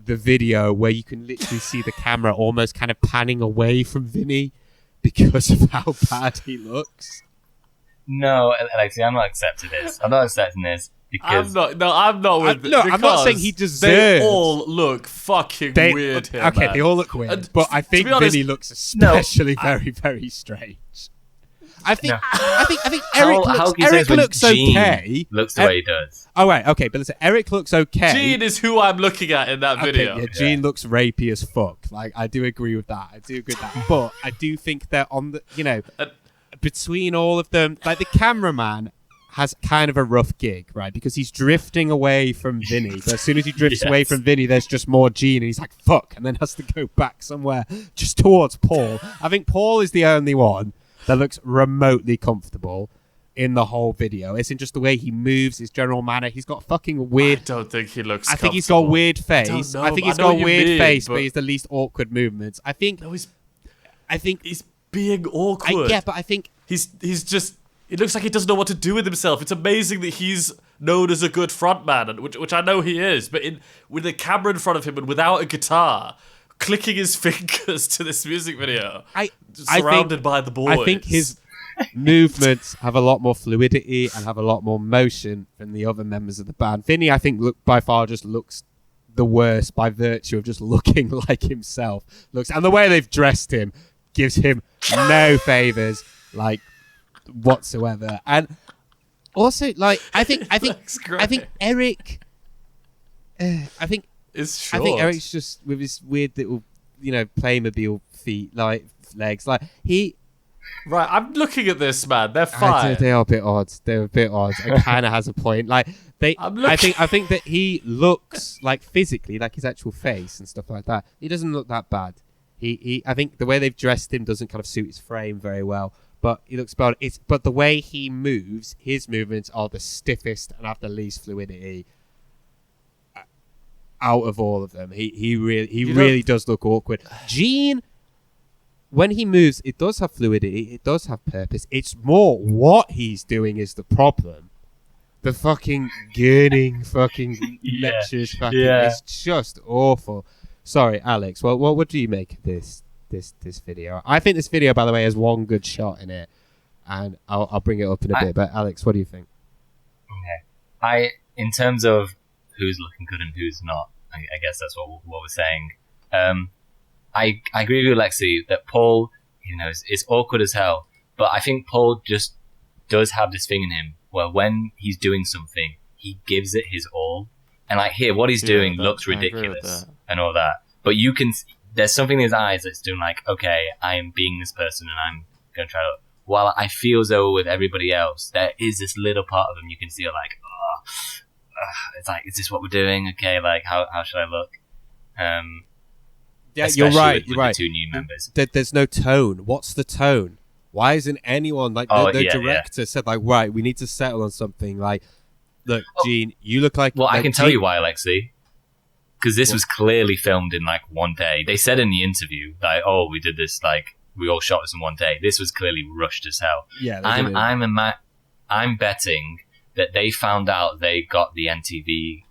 the video where you can literally see the camera almost kind of panning away from Vinny because of how bad he looks. No, Alexei, I'm not accepting this. I'm not accepting this because... I'm not with No, I'm not saying he because deserves... They all look fucking weird here, Okay, man. they all look weird, And but I to think be honest, Vinny looks especially very, very strange. I think Eric How can you say this when looks Gene okay. looks the way he does? Oh, right, okay, but listen, Eric looks okay. Gene is who I'm looking at in that video. Yeah, Gene looks rapey as fuck. Like, I do agree with that. But I do think they're on the, between all of them, like the cameraman has kind of a rough gig, right? Because he's drifting away from Vinny. But as soon as he drifts away from Vinny, there's just more Gene, and he's like, fuck, and then has to go back somewhere just towards Paul. I think Paul is the only one that looks remotely comfortable in the whole video. It's in just the way he moves, his general manner. He's got fucking weird... I don't think he looks I think he's got a weird face. don't know, I think but he's I know got what a you weird mean, face, but- but he's the least awkward movements. I think he's being awkward. but I think... He's just... It looks like he doesn't know what to do with himself. It's amazing that he's known as a good frontman, and which I know he is, but with a camera in front of him and without a guitar, clicking his fingers to this music video, surrounded by the boys. I think his movements have a lot more fluidity and have a lot more motion than the other members of the band. Vinny, I think, by far just looks the worst by virtue of just looking like himself. And the way they've dressed him gives him no favors, like, whatsoever. And also, like, I think Eric I think It's short. I think Eric's just with his weird little, Playmobil feet, like legs, like he. Right, I'm looking at this, man. They're fine. They are a bit odd. They're a bit odd. It kind of has a point. Like I think that he looks like physically, like his actual face and stuff like that. He doesn't look that bad. I think the way they've dressed him doesn't kind of suit his frame very well. But he looks bad. But the way he moves, his movements are the stiffest and have the least fluidity out of all of them. He really does look awkward. Gene, when he moves, it does have fluidity. It does have purpose. It's more what he's doing is the problem. The fucking gurning fucking lectures fucking it's just awful. Sorry, Alex. Well, what do you make of this video? I think this video, by the way, has one good shot in it, and I'll bring it up in a bit. But Alex, what do you think? Okay. In terms of who's looking good and who's not, I guess that's what we're saying. I agree with Alexei that Paul, is awkward as hell. But I think Paul just does have this thing in him where when he's doing something, he gives it his all. And like here, what he's doing looks ridiculous and all that. But there's something in his eyes that's doing like, okay, I am being this person and I'm going to try to... While I feel as though with everybody else, there is this little part of him you can see like, it's like, is this what we're doing? Okay, like, how should I look? Yeah, you're right. With the two new members. There's no tone. What's the tone? Why isn't anyone like the director said like, right, we need to settle on something like, look, Gene, you look like. Well, like I can tell you why, Alexei. Because this was clearly filmed in like one day. They said in the interview like, oh, we did this like we all shot this in one day. This was clearly rushed as hell. Yeah, I'm betting that they found out they got the NTV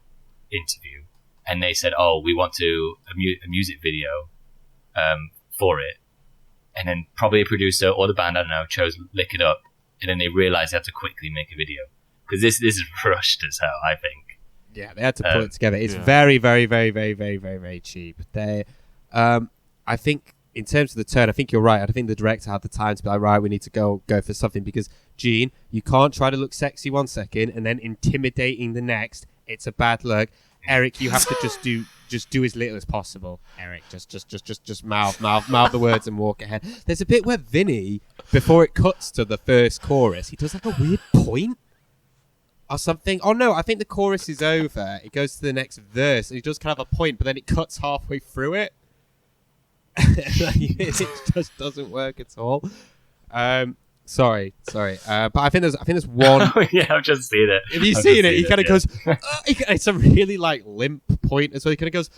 interview, and they said, oh, we want to a music video for it. And then probably a producer or the band, I don't know, chose Lick It Up. And then they realized they had to quickly make a video. Because this is rushed as hell, I think. Yeah, they had to pull it together. It's very, very, very, very, very, very, very cheap. I think in terms of the turn, I think you're right. I think the director had the time to be like, right, we need to go for something. Because, Gene, you can't try to look sexy 1 second and then intimidating the next. It's a bad look. Eric, you have to just do as little as possible. Eric, just mouth the words and walk ahead. There's a bit where Vinny, before it cuts to the first chorus, he does like a weird point or something. Oh no, I think the chorus is over. It goes to the next verse and he does kind of a point, but then it cuts halfway through it. It just doesn't work at all. Sorry. But I think there's one. Oh, yeah, I've just seen it. Have you seen it? He kind of goes. It's a really like limp point as well. He kind of goes,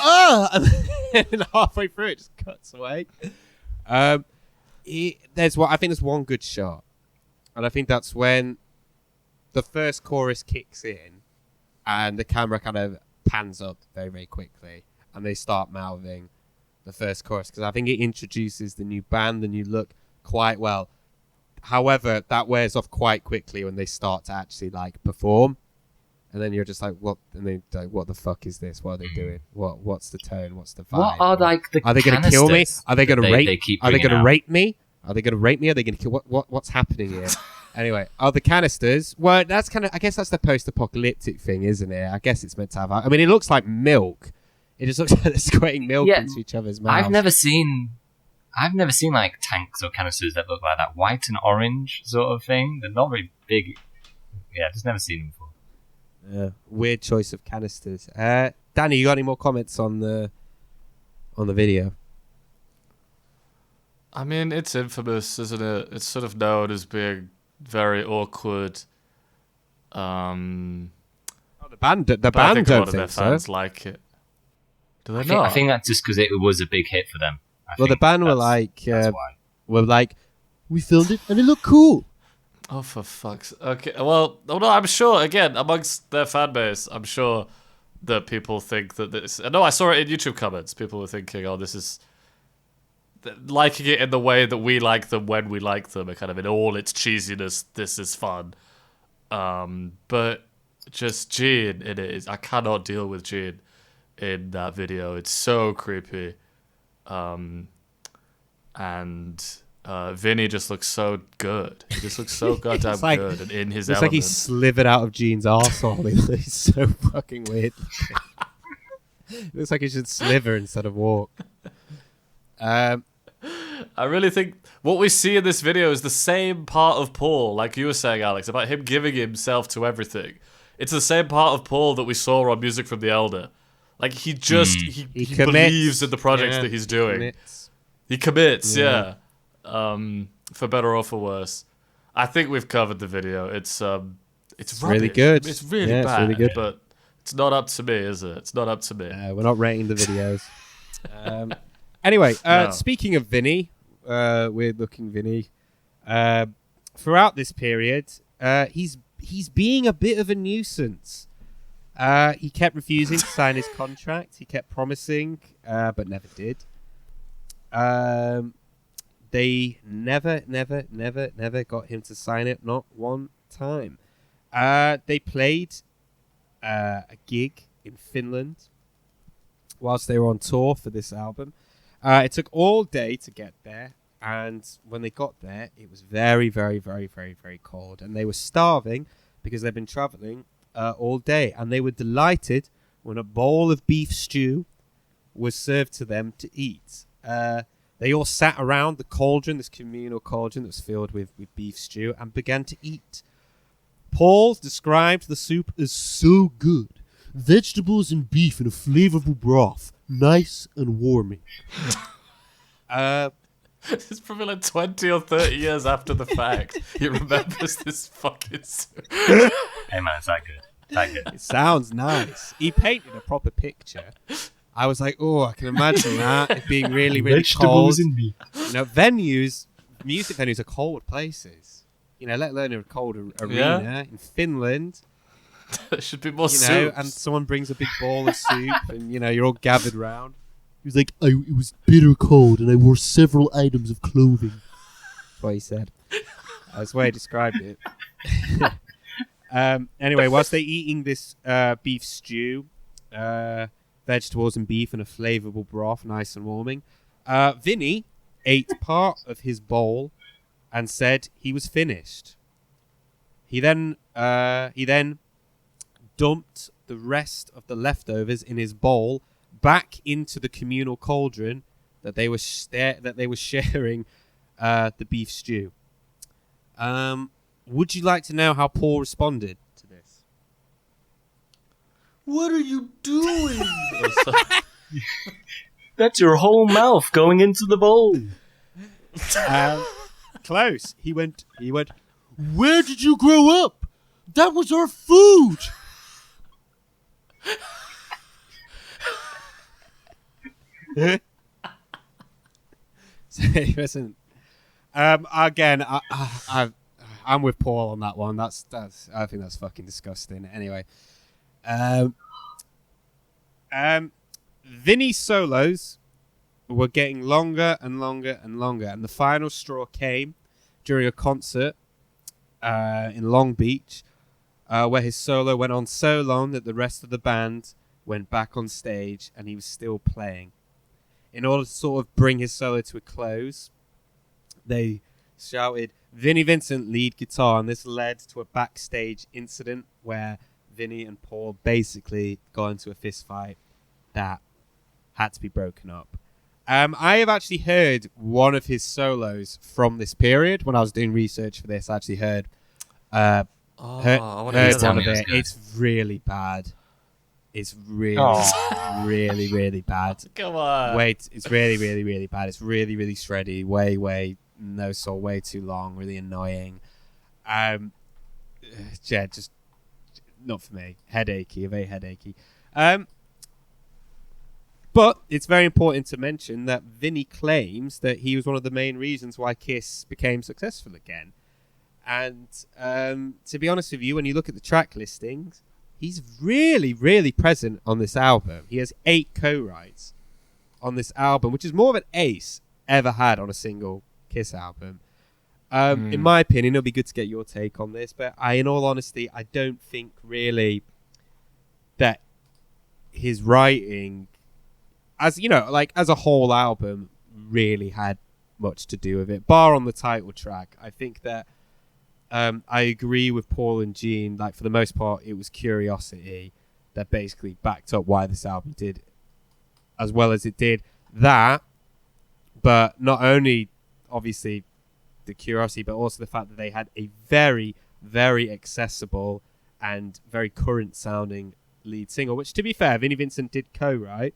and then halfway through it just cuts away. I think there's one good shot, and I think that's when the first chorus kicks in, and the camera kind of pans up very, very quickly, and they start mouthing the first chorus because I think it introduces the new band, the new look quite well. However, that wears off quite quickly when they start to actually like perform, and then you're just like, "What?" And they like, "What the fuck is this? What are they doing? What's the tone? What's the vibe? What are like the? Are they going to kill me? Are they going to rape? Are they going to rape me? Are they going to rape me? Are they going to kill? What's happening here? Anyway, the canisters? Well, that's kind of. I guess that's the post-apocalyptic thing, isn't it? I guess it's meant to have. I mean, it looks like milk. It just looks like they're squirting milk into each other's mouths. I've never seen like tanks or canisters that look like that white and orange sort of thing. They're not very big. Yeah, I've just never seen them before. Yeah, weird choice of canisters. Danny, you got any more comments on the video? I mean, it's infamous, isn't it? It's sort of known as being very awkward. The band don't a lot of their think fans so. like it. Do they not? I think that's just because it was a big hit for them. The band were like, we filmed it and it looked cool. Oh, for fuck's... Okay, well, no, I'm sure, again, amongst their fan base, I'm sure that people think that this... No, I saw it in YouTube comments. People were thinking, oh, this is... Liking it in the way that we like them when we like them, and kind of in all its cheesiness, this is fun. But just Gene in it is... I cannot deal with Gene in that video. It's so creepy. And Vinny just looks so good. He just looks so goddamn like- good and in his Looks element. like he slithered out of Gene's arsehole. He's so fucking weird. Looks like he should slither instead of walk. I really think what we see in this video is the same part of Paul, like you were saying, Alex, about him giving himself to everything. It's the same part of Paul that we saw on Music from the Elder. Like, he just, he commits. believes in the projects that he's doing. Commits. He commits, yeah. For better or for worse. I think we've covered the video. It's really rubbish. good. It's really Yeah, bad, it's really good. but it's not up to me, is it? It's not up to me. We're not rating the videos. Anyway, No. speaking of Vinny, weird-looking Vinny, throughout this period, he's being a bit of a nuisance. He kept refusing to sign his contract. He kept promising, but never did. They never got him to sign it. Not one time. They played a gig in Finland whilst they were on tour for this album. It took all day to get there, and when they got there, it was very, very, very, very, very cold, and they were starving because they've been traveling all day, and they were delighted when a bowl of beef stew was served to them to eat. They all sat around the cauldron, this communal cauldron that was filled with beef stew, and began to eat. Paul described the soup as so good. Vegetables and beef in a flavorful broth. Nice and warming. It's probably like 20 or 30 years after the fact. He remembers this fucking soup. Hey man, it's that good. That good. It sounds nice. He painted a proper picture. I was like, oh, I can imagine that. It being really, really cold. Vegetables and beef. You know, music venues are cold places. You know, let alone a cold arena in Finland. There should be more You know, soups. and someone brings a big bowl of soup, and you know, you're all gathered round. He was like, it was bitter cold, and I wore several items of clothing. That's what he said. That's the way he described it. Anyway, whilst they're eating this beef stew, vegetables and beef in a flavorful broth, nice and warming, Vinny ate part of his bowl and said he was finished. He then dumped the rest of the leftovers in his bowl back into the communal cauldron that they were sharing the beef stew. Would you like to know how Paul responded to this? What are you doing? That's your whole mouth going into the bowl. Close. He went, where did you grow up? That was our food. So he wasn't. Again, I'm with Paul on that one. That's. I think that's fucking disgusting. Anyway, Vinny's solos were getting longer and longer and longer, and the final straw came during a concert in Long Beach, where his solo went on so long that the rest of the band went back on stage, and he was still playing. In order to sort of bring his solo to a close, they shouted, "Vinny Vincent, lead guitar," and this led to a backstage incident where Vinny and Paul basically got into a fist fight that had to be broken up. I have actually heard one of his solos from this period. When I was doing research for this, I actually heard I want to hear heard that. one of It's it. good. It's really bad. It's really, really, really bad. Come on. Wait, it's really, really, really bad. It's really, really shreddy. Way, no soul, way too long. Really annoying. Yeah, just not for me. Headachy, very headachy. But it's very important to mention that Vinny claims that he was one of the main reasons why Kiss became successful again. And to be honest with you, when you look at the track listings, he's really, really present on this album. He has 8 co-writes on this album, which is more of an ace ever had on a single Kiss album. In my opinion, it'll be good to get your take on this, but in all honesty, I don't think really that his writing, as you know, like as a whole album, really had much to do with it, bar on the title track. I think that I agree with Paul and Gene. Like, for the most part, it was curiosity that basically backed up why this album did as well as it did. That, but not only, obviously, the curiosity, but also the fact that they had a very, very accessible and very current-sounding lead single, which, to be fair, Vinnie Vincent did co-write.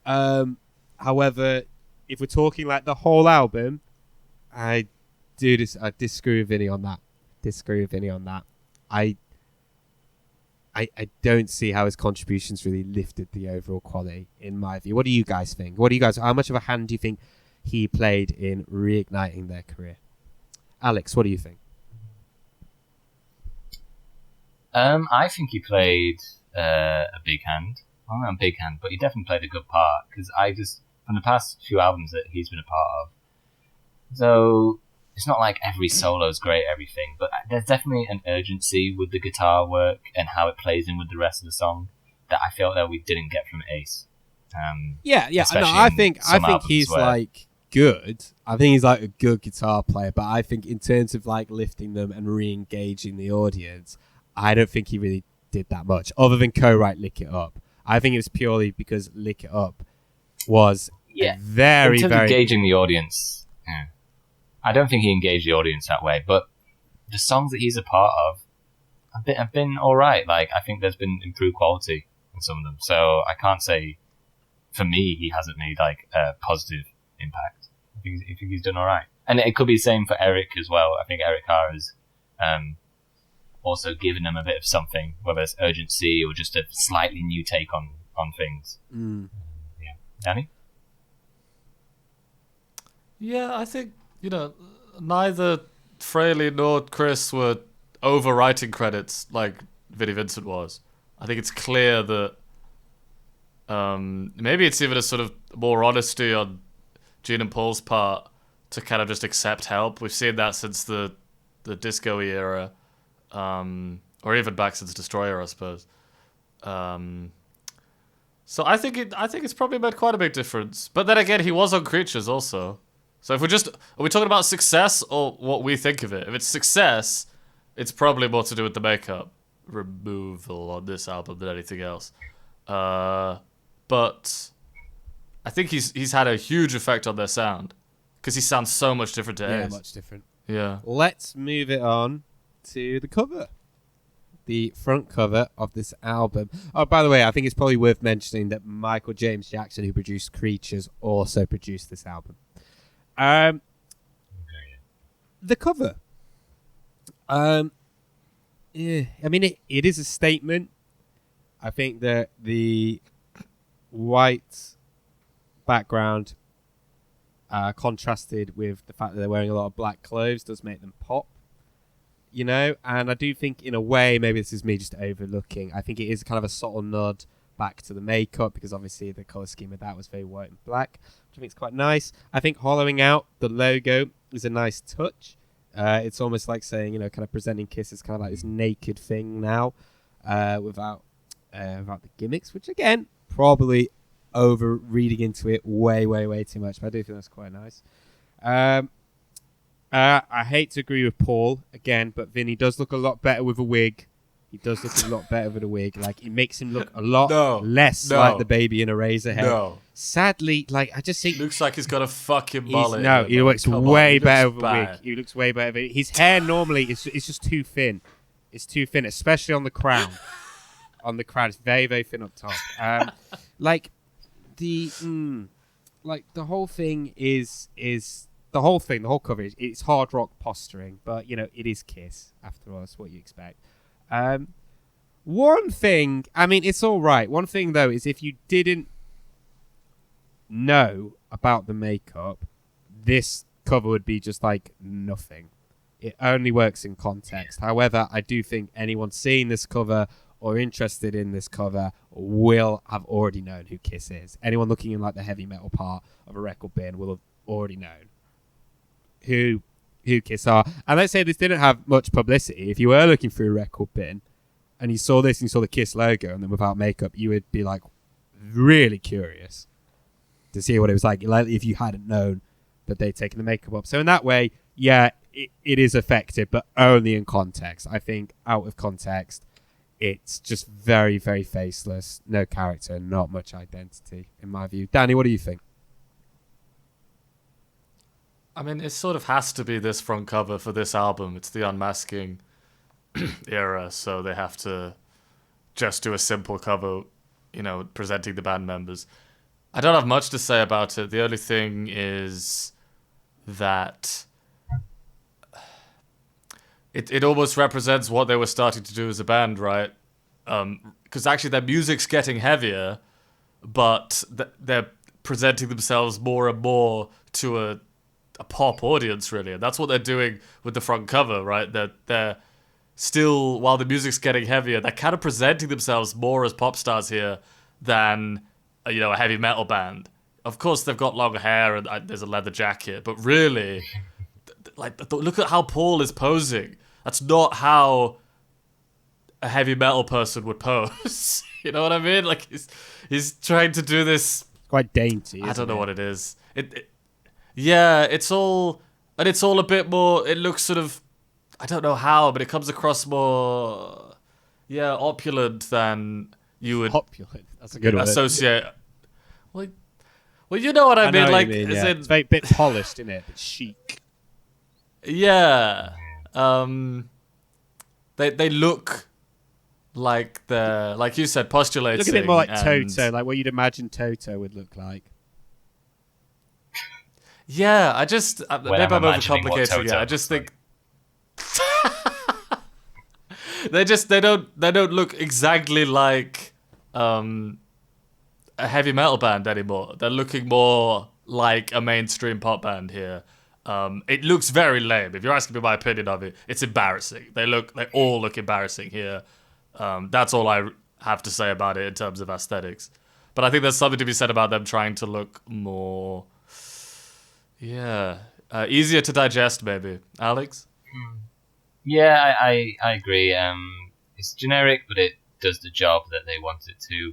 However, if we're talking like the whole album, I disagree with Vinny on that. I don't see how his contributions really lifted the overall quality, in my view. What do you guys think? How much of a hand do you think he played in reigniting their career? Alex, what do you think? I think he played a big hand. Well, not a big hand, but he definitely played a good part, because from the past few albums that he's been a part of, so it's not like every solo is great, everything, but there's definitely an urgency with the guitar work and how it plays in with the rest of the song that I felt that we didn't get from Ace. Yeah. No, I think he's like good. I think he's like a good guitar player, but I think in terms of like lifting them and re-engaging the audience, I don't think he really did that much, other than co-write Lick It Up. I think it was purely because Lick It Up was very, in terms of very... engaging the audience, yeah. I don't think he engaged the audience that way, but the songs that he's a part of have been all right. Like, I think there's been improved quality in some of them, so I can't say, for me, he hasn't made like a positive impact. I think he's done all right. And it could be the same for Eric as well. I think Eric Carr has also given them a bit of something, whether it's urgency or just a slightly new take on things. Yeah. Danny? Yeah, I think, neither Fraley nor Chris were overwriting credits like Vinnie Vincent was. I think it's clear that maybe it's even a sort of more honesty on Gene and Paul's part to kind of just accept help. We've seen that since the disco era, or even back since Destroyer, I suppose. So I think it's probably made quite a big difference. But then again, he was on Creatures also. So if are we talking about success or what we think of it? If it's success, it's probably more to do with the makeup removal on this album than anything else. But I think he's had a huge effect on their sound, because he sounds so much different to Ace. Yeah, much different. Yeah. Let's move it on to the cover. The front cover of this album. Oh, by the way, I think it's probably worth mentioning that Michael James Jackson, who produced Creatures, also produced this album. The cover. Yeah, I mean, it is a statement. I think that the white background contrasted with the fact that they're wearing a lot of black clothes does make them pop. And I do think, in a way, maybe this is me just overlooking, I think it is kind of a subtle nod back to the makeup, because obviously the colour scheme of that was very white and black, which I think is quite nice. I think hollowing out the logo is a nice touch. It's almost like saying, kind of presenting Kiss as kind of like this naked thing now, without the gimmicks, which, again, probably over reading into it way, way, way too much, but I do think that's quite nice. I hate to agree with Paul again, but Vinny does look a lot better with a wig. He does look a lot better with a wig. Like, it makes him look a lot less like the baby in a razor head. No. Sadly, like, I just think... Looks like he's got a fucking mullet. No, he looks way better with a wig. He looks way better. His hair normally is just too thin. It's too thin, especially on the crown. On the crown, it's very, very thin up top. The whole thing is... The whole cover it's hard rock posturing, but it is Kiss after all. That's what you expect. One thing, I mean, it's all right. One thing though is, if you didn't know about the makeup, this cover would be just like nothing. It only works in context. However, I do think anyone seeing this cover or interested in this cover will have already known who Kiss is. Anyone looking in like the heavy metal part of a record bin will have already known who Kiss are. And let's say this didn't have much publicity. If you were looking through a record bin and you saw this and you saw the Kiss logo and then without makeup, you would be like really curious to see what it was like if you hadn't known that they've taken the makeup up. So in that way, yeah, it is effective, but only in context. I think out of context, it's just very, very faceless. No character, not much identity, in my view. Danny, what do you think? I mean, it sort of has to be this front cover for this album. It's the unmasking era, so they have to just do a simple cover, presenting the band members. I don't have much to say about it. The only thing is that it almost represents what they were starting to do as a band, right? Because actually their music's getting heavier, but they're presenting themselves more and more to a pop audience, really. And that's what they're doing with the front cover, right? They're still, while the music's getting heavier, they're kind of presenting themselves more as pop stars here than a heavy metal band. Of course, they've got long hair and there's a leather jacket, but really, look at how Paul is posing. That's not how a heavy metal person would pose. You know what I mean? Like he's trying to do this. Quite dainty. I don't know what it is. Yeah, it's all a bit more. It looks sort of, I don't know how, but it comes across more, opulent than you would. Opulent. That's a good word. Associate. Well, you know what I mean. Know like, what you mean, as yeah. in, It's a bit polished, isn't it? But chic. Yeah. They look like they're, like you said, postulating. Look a bit more like Toto, like what you'd imagine Toto would look like. Yeah, I just maybe I'm overcomplicating it. I just think they don't look exactly like a heavy metal band anymore. They're looking more like a mainstream pop band here. It looks very lame. If you're asking me my opinion of it, it's embarrassing. They all look embarrassing here. That's all I have to say about it in terms of aesthetics. But I think there's something to be said about them trying to look more, easier to digest, maybe. Alex? Yeah, I agree. It's generic, but it does the job that they want it to.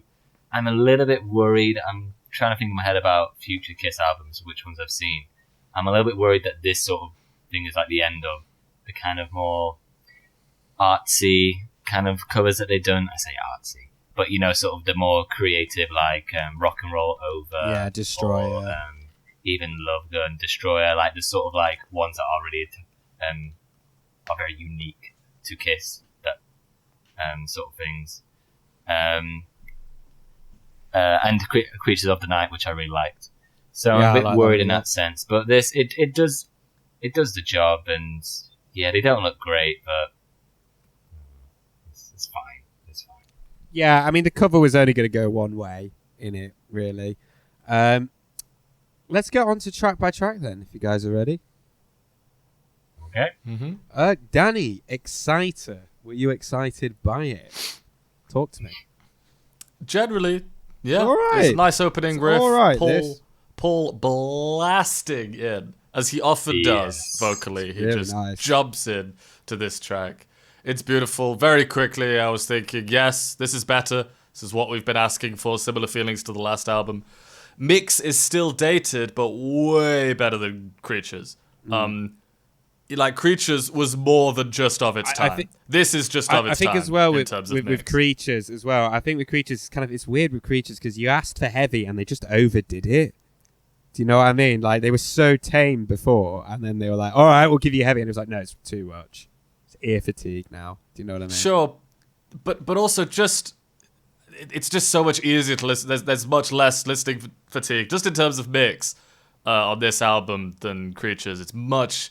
I'm a little bit worried. I'm trying to think in my head about future Kiss albums, which ones I've seen. I'm a little bit worried that this sort of thing is like the end of the kind of more artsy kind of covers that they've done. I say artsy, but sort of the more creative, like Rock and Roll Over. Yeah, Destroyer. Or, even Love Gun, Destroyer, like the sort of like ones that are really are very unique to Kiss, that sort of things. And Creatures of the Night, which I really liked. So I'm a bit worried in that sense. But this, it does the job, and yeah, they don't look great, but it's fine. It's fine. Yeah, I mean, the cover was only going to go one way in it, really. Let's get on to track by track then, if you guys are ready. Okay. Mm-hmm. Danny, Exciter. Were you excited by it? Talk to me. Generally, yeah. All right. It's a nice opening riff. All right, Paul blasting in, as he often does vocally. He really just nice. jumps in to this track. It's beautiful. Very quickly, I was thinking, yes, this is better. This is what we've been asking for. Similar feelings to the last album. Mix is still dated, but way better than Creatures. Like Creatures was more than just of its time. This is just of its time. I think as well with Creatures as well. I think with Creatures, it's weird with Creatures because you asked for heavy and they just overdid it. Do you know what I mean? Like they were so tame before, and then they were like, "All right, we'll give you heavy," and it was like, "No, it's too much. It's ear fatigue now." Do you know what I mean? Sure, but also just it's just so much easier to listen. There's much less listening fatigue just in terms of mix on this album than Creatures. It's much.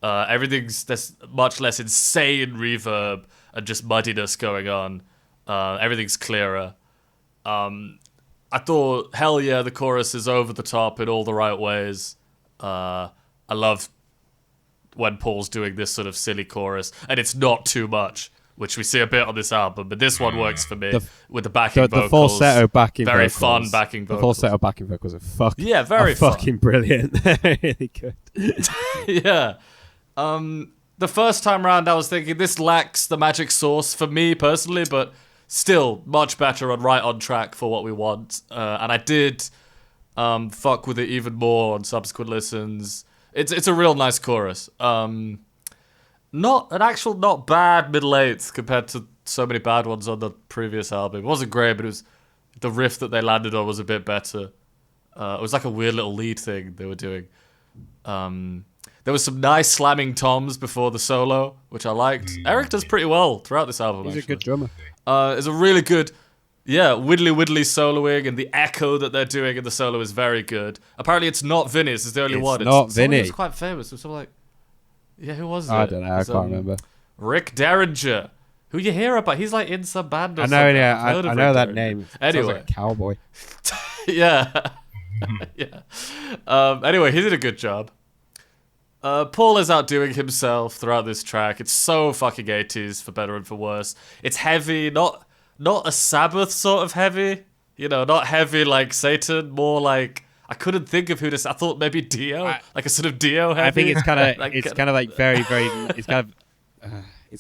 There's much less insane reverb and just muddiness going on. Everything's clearer. I thought, hell yeah, the chorus is over the top in all the right ways. I love when Paul's doing this sort of silly chorus, and it's not too much, which we see a bit on this album, but this one works for me with the backing vocals. The falsetto backing very vocals. Very fun backing vocals. The falsetto backing vocals are very fun. Fucking brilliant. Really good. Yeah. The first time round, I was thinking this lacks the magic sauce for me personally, but still much better and right on track for what we want. And I did fuck with it even more on subsequent listens. It's a real nice chorus. Not bad middle eighth compared to so many bad ones on the previous album. It wasn't great, but it was the riff that they landed on was a bit better. It was like a weird little lead thing they were doing. There was some nice slamming toms before the solo, which I liked. Eric does pretty well throughout this album. He's a good drummer. It's a really good, widdly soloing, and the echo that they're doing in the solo is very good. Apparently, it's not Vinny's. It's the only one. It's not Vinny. Vinny. It's quite famous. It was sort of like, who was it? I don't know. I can't remember. Rick Derringer, who you hear about. He's like in some band or I know. something. Yeah, I've heard I of know Rick that Derringer. name. Anyway, Sounds like a cowboy. yeah. Anyway, he did a good job. Paul is outdoing himself throughout this track. It's so fucking 80s, for better and for worse. It's heavy, not a Sabbath sort of heavy. Not heavy like Satan, more like, I couldn't think of who to say. I thought maybe Dio, like a sort of Dio heavy. I think it's kind of Like, it's kind of like very very it's kind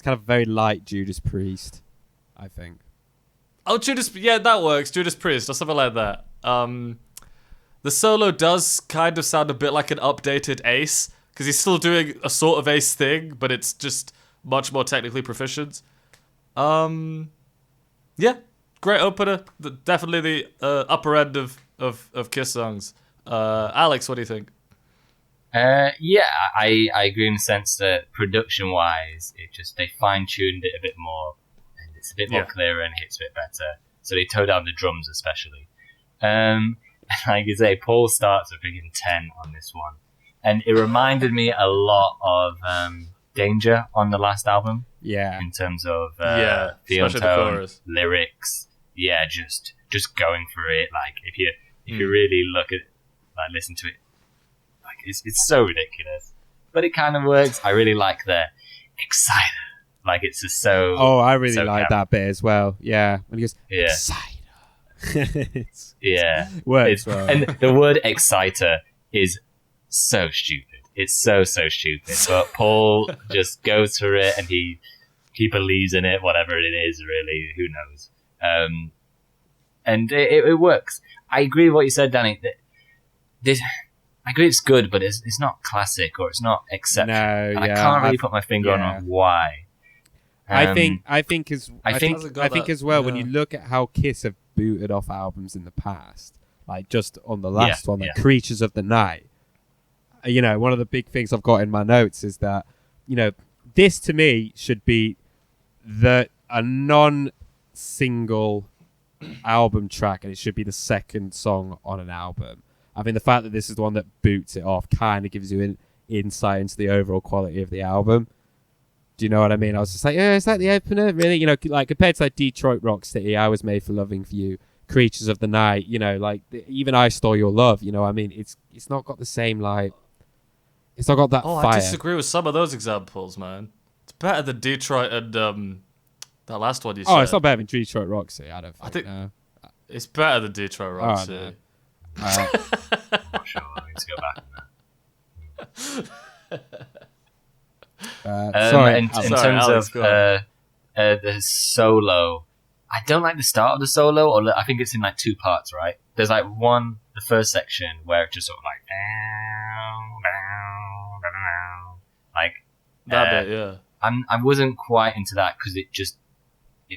of very light Judas Priest, I think. Oh, Judas, yeah, that works. Judas Priest or something like that. The solo does kind of sound a bit like an updated Ace, because he's still doing a sort of Ace thing, but it's just much more technically proficient. Yeah, great opener. Definitely the upper end of Kiss songs. Alex, what do you think? Yeah, I agree in the sense that production-wise, they fine-tuned it a bit more, and it's a bit more clearer and hits a bit better. So they tone down the drums especially. Like you say, Paul starts with freaking 10 on this one. And it reminded me a lot of Danger on the last album. Yeah. In terms of feel tone, lyrics. Yeah, just going for it. Like if you really look at, like, listen to it, like it's so ridiculous, but it kind of works. I really like the Exciter. Like it's just so. Oh, I really like that bit as well. Yeah, when he goes Exciter. Works well. And the word Exciter is so stupid. It's so stupid. But Paul just goes for it, and he believes in it, whatever it is. Really, who knows? And it works. I agree with what you said, Danny. I agree it's good, but it's not classic, or it's not exceptional. No, I can't really put my finger on why. I think as well, when you look at how Kiss have booted off albums in the past, like just on the last one, like Creatures of the Night. One of the big things I've got in my notes is that, this to me should be a non-single album track, and it should be the second song on an album. I mean, the fact that this is the one that boots it off kind of gives you an insight into the overall quality of the album. Do you know what I mean? I was just like, is that the opener? Really? Like compared to like Detroit Rock City, I Was Made for Loving You, Creatures of the Night, like even I Stole Your Love, I mean, it's not got the same, like, it's not got that fire. I disagree with some of those examples, man. It's better than Detroit and that last one you said. Oh, it's not better than Detroit Rock City, I think no. It's better than Detroit Rock City. No. Not sure. I need to go back. Sorry. In terms of the solo, I don't like the start of the solo, or I think it's in like two parts, right? There's like the first section where it's just sort of like that bit, yeah. I wasn't quite into that because it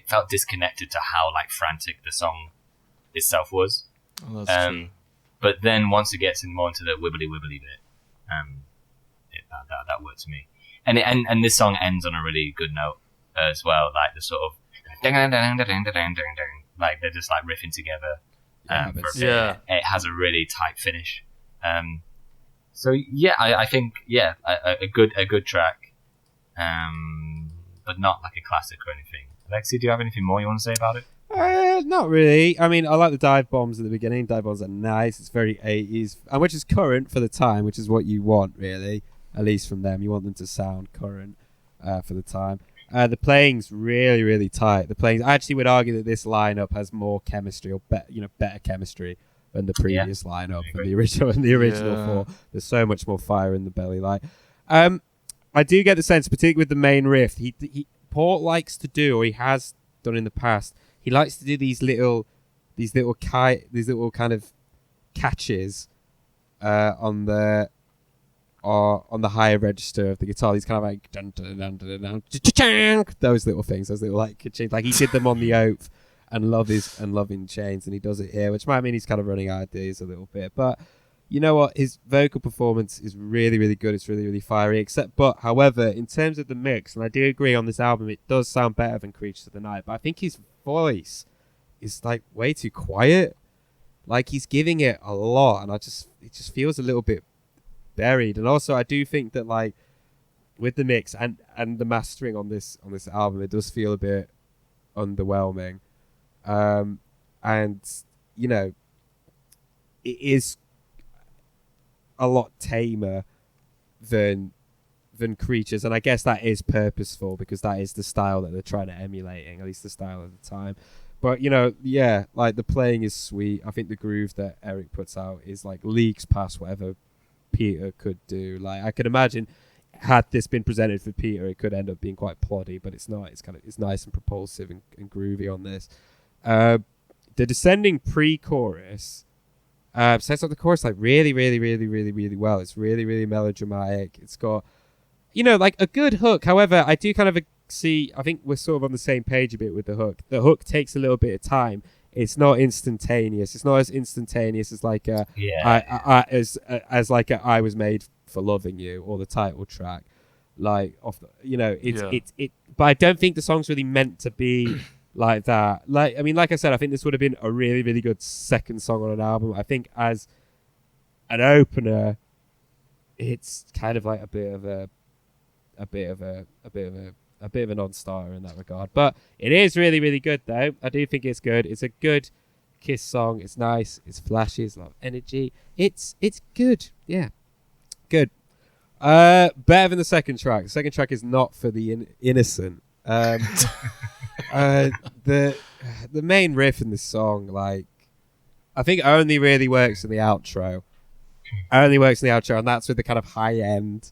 felt disconnected to how like frantic the song itself was. Oh, that's true. But then once it gets more into the wibbly bit, that worked for me. And this song ends on a really good note as well, like the sort of like they're just like riffing together. It has a really tight finish. So yeah, I think a good track, but not like a classic or anything. Alexei, do you have anything more you want to say about it? Not really. I mean, I like the dive bombs at the beginning. Dive bombs are nice. It's very 80s, and which is current for the time, which is what you want, really. At least from them, you want them to sound current for the time. The playing's really, really tight. The playing, I actually would argue that this lineup has more chemistry, or better chemistry than the previous lineup, than the original four. There's so much more fire in the belly light. I do get the sense, particularly with the main riff, Paul likes to do, or he has done in the past. He likes to do these little kind of catches on the higher register of the guitar. He's kind of like dun, dun, dun, dun, dun, dun, those little things, those little like chains. Like he did them on the Oath and Loving Chains, and he does it here, which might mean he's kind of running out of ideas a little bit. But you know what? His vocal performance is really, really good. It's really, really fiery. However, in terms of the mix, and I do agree on this album, it does sound better than Creatures of the Night. But I think his voice is like way too quiet. Like he's giving it a lot, and it just feels a little bit buried. And also, I do think that like with the mix and the mastering on this album, it does feel a bit underwhelming. And you know, it is a lot tamer than Creatures, and I guess that is purposeful because that is the style that they're trying to emulating, at least the style of the time. But you know, yeah, like the playing is sweet. I think the groove that Eric puts out is like leagues past whatever Peter could do. Like I could imagine, had this been presented for Peter, it could end up being quite ploddy, but it's not. It's nice and propulsive and groovy on this. The descending pre-chorus sets up the chorus like really, really, really, really, really well. It's really, really melodramatic. It's got, you know, like a good hook. However, I do kind of I think we're sort of on the same page a bit with the hook. The hook takes a little bit of time. It's not instantaneous. It's not as instantaneous as like as like I Was Made for Loving You or the title track. Like but I don't think the song's really meant to be like that. Like I mean, like I said, I think this would have been a really, really good second song on an album. I think as an opener, it's kind of like a bit of a non-starter in that regard. But it is really, really good though. I do think it's good. It's a good Kiss song. It's nice. It's flashy. It's a lot of energy. It's good. Yeah, good. Better than the second track. The second track is not for the innocent. The main riff in this song, like, I think only really works in the outro. And that's with the kind of high end,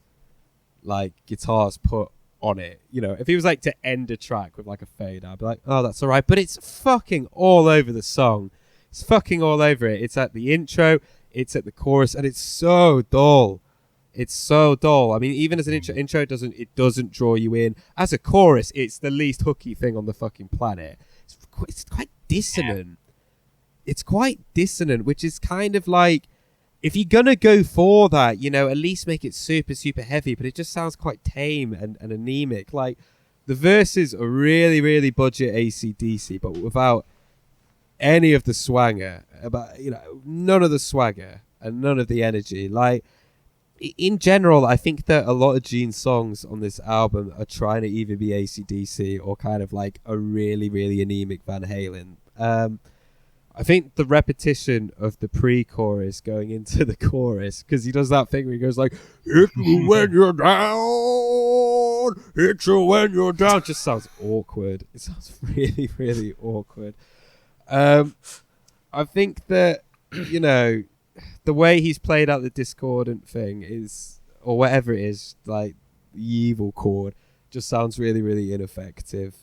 like, guitars put on it. You know, if he was like to end a track with like a fade, I'd be like, oh, that's all right. But it's fucking all over the song. It's fucking all over it. It's at the intro, it's at the chorus, and it's so dull. It's so dull. I mean, even as an intro, it doesn't draw you in. As a chorus, it's the least hooky thing on the fucking planet. It's quite dissonant. It's quite dissonant, which is kind of like, if you're gonna go for that, you know, at least make it super, super heavy. But it just sounds quite tame and anemic. Like the verses are really, really budget AC/DC, but without any of the swanger. None of the swagger and none of the energy. Like, in general, I think that a lot of Gene's songs on this album are trying to either be AC/DC or kind of like a really, really anemic Van Halen. I think the repetition of the pre-chorus going into the chorus, because he does that thing where he goes like, "Hit you when you're down, hit you when you're down," just sounds awkward. It sounds really, really awkward. I think that, you know, the way he's played out the discordant thing is, or whatever it is, like the evil chord, just sounds really, really ineffective.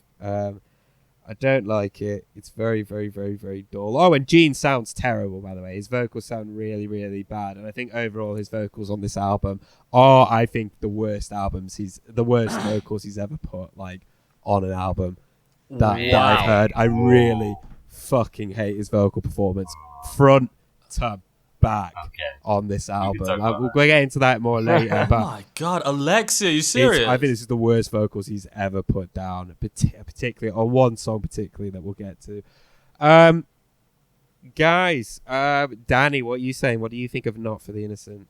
I don't like it. It's very, very, very, very dull. Oh, and Gene sounds terrible, by the way. His vocals sound really, really bad. And I think overall his vocals on this album are, I think, the worst vocals he's ever put like on an album that I've heard. I really fucking hate his vocal performance front to back on this album. We'll get into that more later. But oh my god, Alexei, are you serious? I think this is the worst vocals he's ever put down, particularly on one song, particularly that we'll get to. Guys, Danny, what are you saying? What do you think of Not for the Innocent?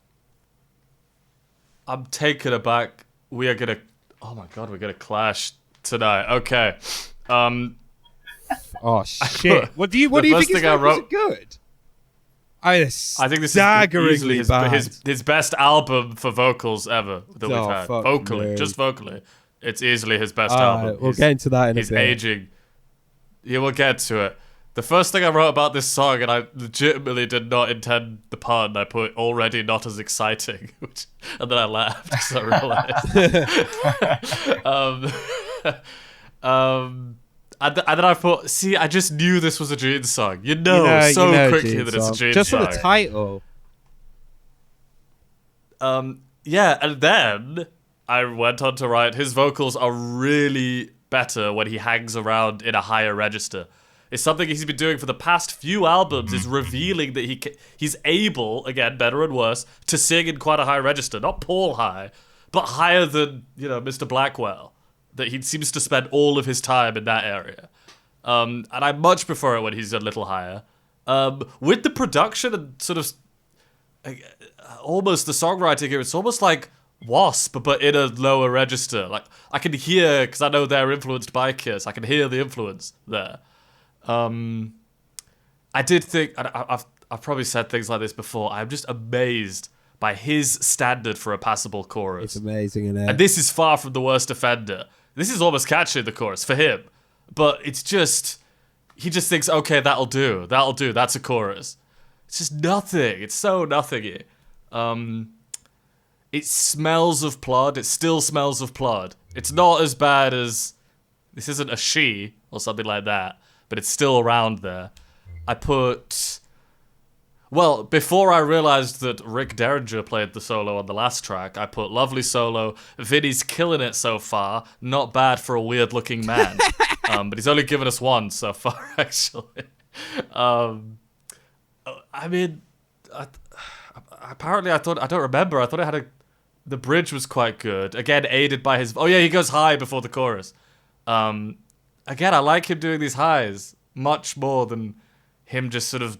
I'm taken aback. We're gonna clash tonight. Okay. Oh shit! What do you think his vocals are good? I think this is easily his best album for vocals ever that we've had. Vocally, it's easily his best album. We'll get into that in a bit. He's aging. Yeah, we'll get to it. The first thing I wrote about this song, and I legitimately did not intend the pun, I put already not as exciting, and then I laughed because I realized. And then I thought, see, I just knew this was a Jeans song. You know quickly Jeans that it's a song. Jeans Just song. for the title. Yeah, and then I went on to write, his vocals are really better when he hangs around in a higher register. It's something he's been doing for the past few albums, is revealing that he's able, again, better and worse, to sing in quite a high register. Not Paul high, but higher than, Mr. Blackwell. That he seems to spend all of his time in that area. And I much prefer it when he's a little higher. With the production and sort of almost the songwriting here, it's almost like Wasp, but in a lower register. Like, I can hear, because I know they're influenced by Kiss, I can hear the influence there. I did think, I've probably said things like this before, I'm just amazed by his standard for a passable chorus. It's amazing, isn't it? And this is far from the worst offender. This is almost catchy, the chorus, for him. But it's just, he just thinks, okay, that'll do, that's a chorus. It's just nothing. It's so nothingy. It smells of plod. It still smells of plod. It's not as bad as, this isn't a she or something like that, but it's still around there. I put, well, before I realized that Rick Derringer played the solo on the last track, I put lovely solo. Vinny's killing it so far. Not bad for a weird looking man. But he's only given us one so far, actually. I mean, apparently I don't remember. I thought it had the bridge was quite good. Again, aided by his, oh yeah, he goes high before the chorus. Again, I like him doing these highs much more than him just sort of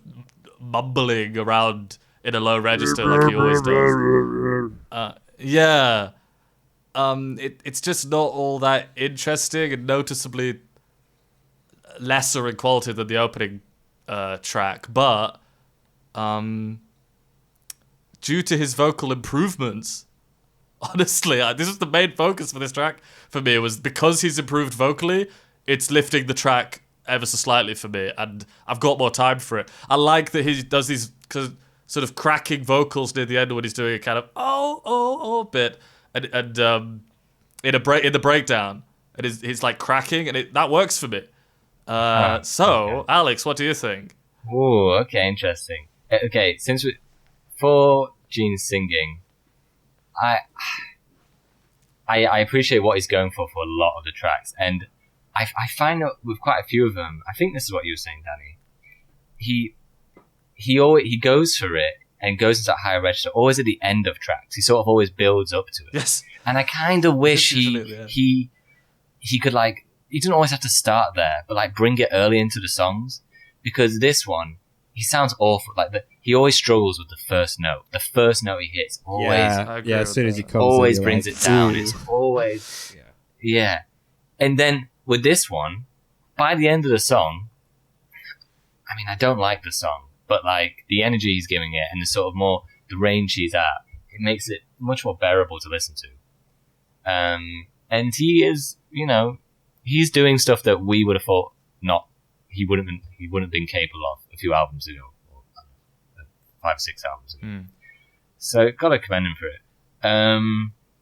mumbling around in a low register like he always does. Yeah. It's just not all that interesting and noticeably lesser in quality than the opening track, but due to his vocal improvements, honestly, this is the main focus for this track for me, was because he's improved vocally, it's lifting the track ever so slightly for me, and I've got more time for it. I like that he does these sort of cracking vocals near the end when he's doing a kind of oh bit, and in the breakdown, and he's like cracking, and that works for me. Okay. Alex, what do you think? Oh, okay, interesting. Okay, for Gene's singing, I appreciate what he's going for a lot of the tracks, and I find that with quite a few of them, I think this is what you were saying, Danny. He goes for it and goes into that higher register always at the end of tracks. He sort of always builds up to it. Yes. And I kind of wish he could, like, he doesn't always have to start there, but like bring it early into the songs, because this one, he sounds awful. Like he always struggles with the first note. The first note he hits always, as soon as he comes, always brings it down. It's always, yeah. And then with this one, by the end of the song, I mean, I don't like the song, but like the energy he's giving it and the range he's at, it makes it much more bearable to listen to. And he is, he's doing stuff that we would have thought he wouldn't have been capable of a few albums ago, or 5 or 6 albums ago. So gotta commend him for it.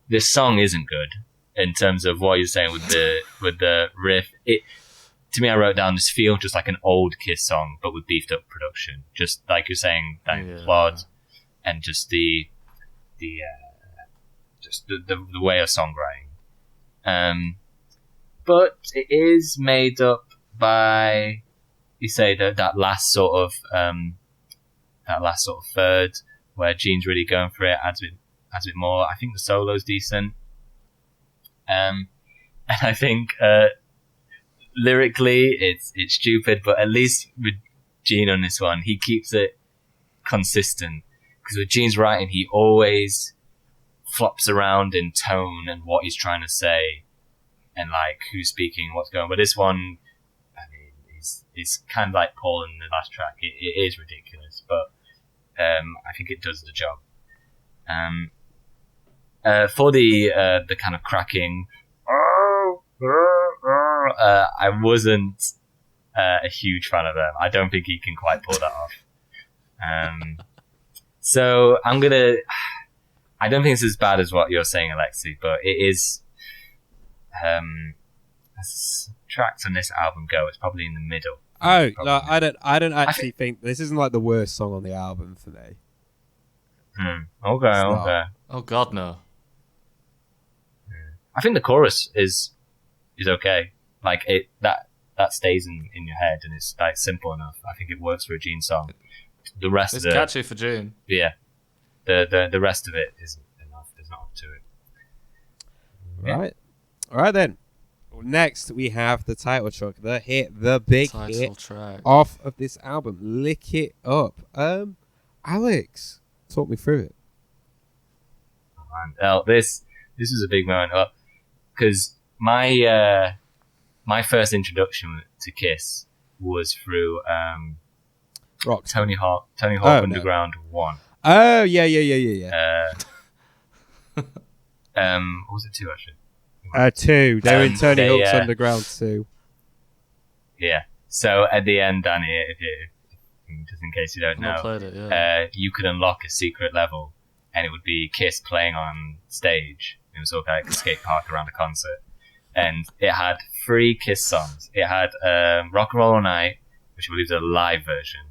This song isn't good in terms of what you're saying with the riff. To me, I wrote down, this feels just like an old Kiss song, but with beefed up production. Just like you're saying, plod, and just the way of songwriting. But it is made up by, you say, that last sort of third where Gene's really going for it, adds a bit more. I think the solo's decent. And I think lyrically it's stupid, but at least with Gene on this one, he keeps it consistent. Because with Gene's writing, he always flops around in tone and what he's trying to say, and like who's speaking, what's going on. But this one, I mean, it's kind of like Paul in the last track. It is ridiculous, but I think it does the job. For the kind of cracking, I wasn't a huge fan of them. I don't think he can quite pull that off. So I don't think it's as bad as what you're saying, Alexei, but it is. tracks on this album go, it's probably in the middle. Oh, Probably. no, I don't actually think this isn't like the worst song on the album for me. Okay, It's not. okay. Oh God, no. I think the chorus is okay. Like that stays in your head and it's like simple enough. I think it works for a Gene song. The rest It's of the catchy for June. yeah, the rest of it isn't enough. There's not up to it. Yeah. Right. All right then. Next we have the title track, the hit, the big Title hit track. off of this album, Lick It Up. Alex, talk me through it. Oh, this was a big moment because my first introduction to Kiss was through Rock. Tony Hawk no. Underground 1. Oh yeah. What was it 2 actually? 2. They were in Tony they, Hawk's Underground 2. Yeah. So at the end, Danny, just in case you don't I've not know, played it, yeah. you could unlock a secret level, and it would be Kiss playing on stage. It was sort of like a skate park around a concert, and it had 3 Kiss songs. It had Rock and Roll All Night, which I believe is a live version.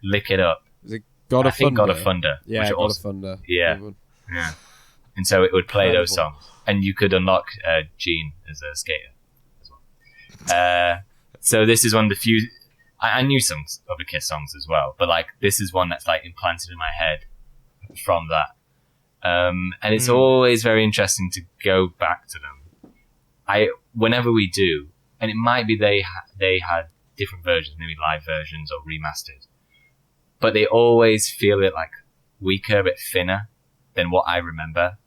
Lick It Up. Is it God of Thunder? God of Thunder. Yeah, which God also, of Thunder. Yeah. Yeah. And so it would play those Incredible. songs, and you could unlock Gene as a skater as well. So this is one of the few. I knew some other Kiss songs as well, but like this is one that's like implanted in my head from that. And it's always very interesting to go back to them. Whenever we do, and it might be they had different versions, maybe live versions or remastered, but they always feel it like weaker, a bit thinner than what I remember.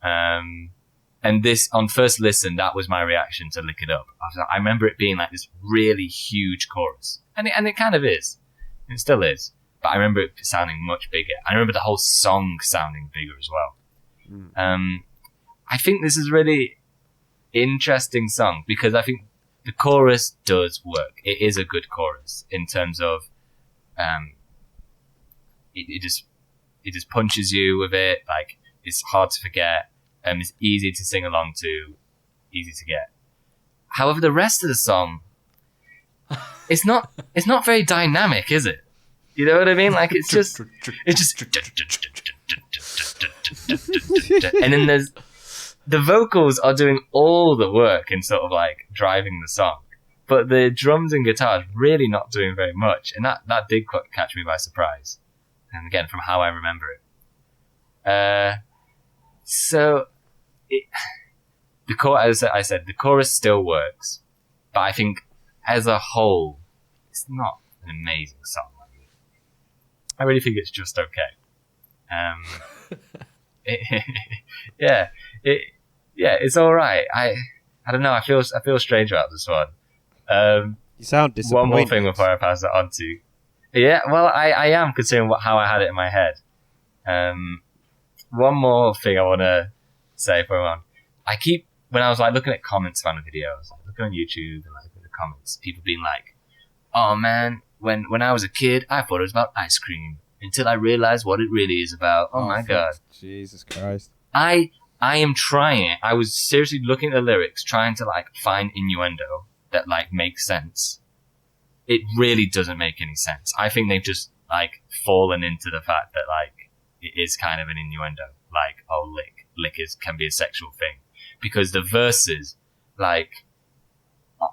And this, on first listen, that was my reaction to Lick It Up. I remember it being like this really huge chorus, and it kind of is, it still is. But I remember it sounding much bigger. I remember the whole song sounding bigger as well. I think this is a really interesting song because I think the chorus does work. It is a good chorus in terms of it just punches you with it. Like it's hard to forget. It's easy to sing along to, easy to get. However, the rest of the song, it's not very dynamic, is it? You know what I mean? Like it's just, and then there's the vocals are doing all the work in sort of like driving the song, but the drums and guitars really not doing very much, and that did catch me by surprise. And again, from how I remember it. So, as I said, the chorus still works, but I think as a whole, it's not an amazing song. I really think it's just okay. It's all right. I don't know. I feel strange about this one. You sound disappointed. One more thing before I pass it on to. Yeah, well, I am considering how I had it in my head. One more thing I want to say for everyone. When I was like looking at comments on the videos, like looking on YouTube and like looking at the comments, people being like, "Oh man, when I was a kid, I thought it was about ice cream until I realized what it really is about." Oh my god, Jesus Christ! I am trying. I was seriously looking at the lyrics, trying to like find innuendo that like makes sense. It really doesn't make any sense. I think they've just like fallen into the fact that like it is kind of an innuendo. Like, oh, lick can be a sexual thing, because the verses, like,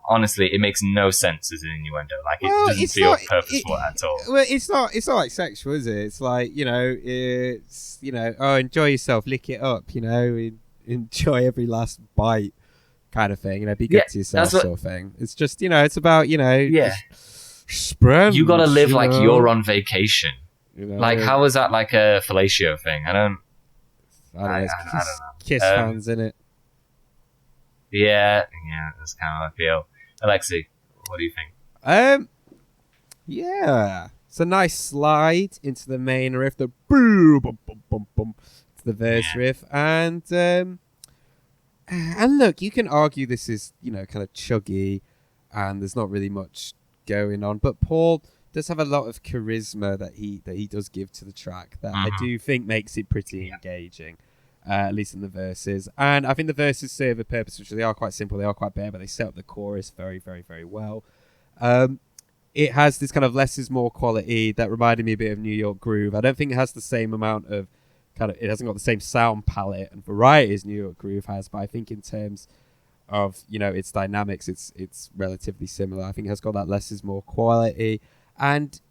honestly, it makes no sense as an innuendo. Like, it doesn't feel purposeful at all. Well, it's not like sexual, is it? It's like, oh, enjoy yourself, lick it up, enjoy every last bite, kind of thing. Be good to yourself, sort of thing. It's just, it's about, spread. You gotta live like you're on vacation. Like, how is that like a fellatio thing? I don't know. Kiss fans, innit? Yeah, that's kind of how I feel. Alexei, what do you think? Yeah, it's a nice slide into the main riff, the boom, bum, bum, bum, bum, to the verse riff, and look, you can argue this is kind of chuggy, and there's not really much going on, but Paul does have a lot of charisma that he does give to the track that I do think makes it pretty engaging. at least in the verses. And I think the verses serve a purpose, which they are quite simple, they are quite bare, but they set up the chorus very, very, very well. It has this kind of less is more quality that reminded me a bit of New York Groove. I don't think it has the same amount of it hasn't got the same sound palette and variety as New York Groove has, but I think in terms of, its dynamics, it's relatively similar. I think it has got that less is more quality. And,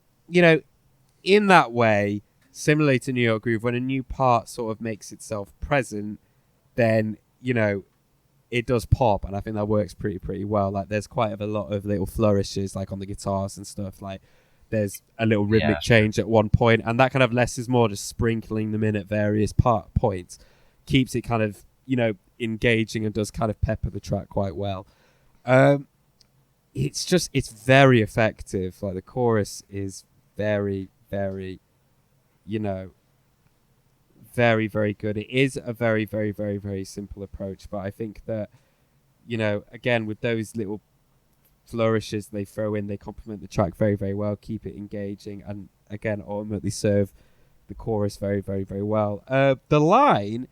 in that way, similarly to New York Groove, when a new part sort of makes itself present, then, it does pop, and I think that works pretty well. Like, there's quite a lot of little flourishes, like on the guitars and stuff. Like, there's a little rhythmic change at one point, and that kind of less is more, just sprinkling them in at various points, keeps it kind of, engaging and does kind of pepper the track quite well. It's very effective. Like, the chorus is very, very, very, very good. It is a very, very, very, very simple approach, but I think that, again, with those little flourishes they throw in, they complement the track very, very well, keep it engaging, and again, ultimately serve the chorus very, very, very well. The line,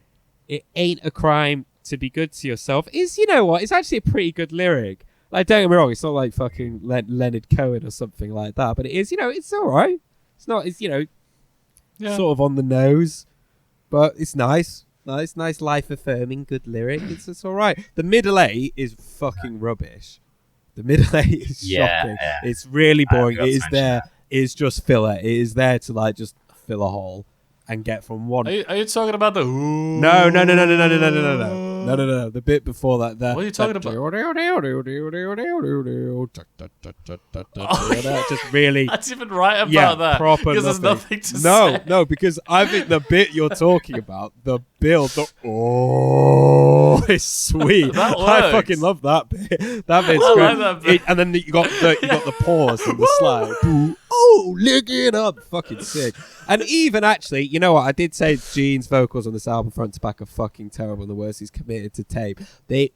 "It ain't a crime to be good to yourself," is, it's actually a pretty good lyric. Like, don't get me wrong, it's not like fucking Leonard Cohen or something like that, but it is, it's all right. It's not, it's, sort of on the nose, but it's nice, life-affirming, good lyric. It's all right. The middle eight is fucking rubbish. The middle eight is shocking. Yeah. It's really boring. It is there. It is just filler. It is there to, like, just fill a hole and get from one. Are you talking about the? No. The bit before that. What are you talking about? Just really. That's even right about that. Proper. Because there's nothing to say. No, because I think the bit you're talking about, the build, it's sweet. That works. I fucking love that bit. That bit's I good. like that bit. And then you got the pause and the slide. Oh, lick it up. Fucking sick. And even actually, you know what? I did say Gene's vocals on this album front to back are fucking terrible and the worst he's committed to tape. The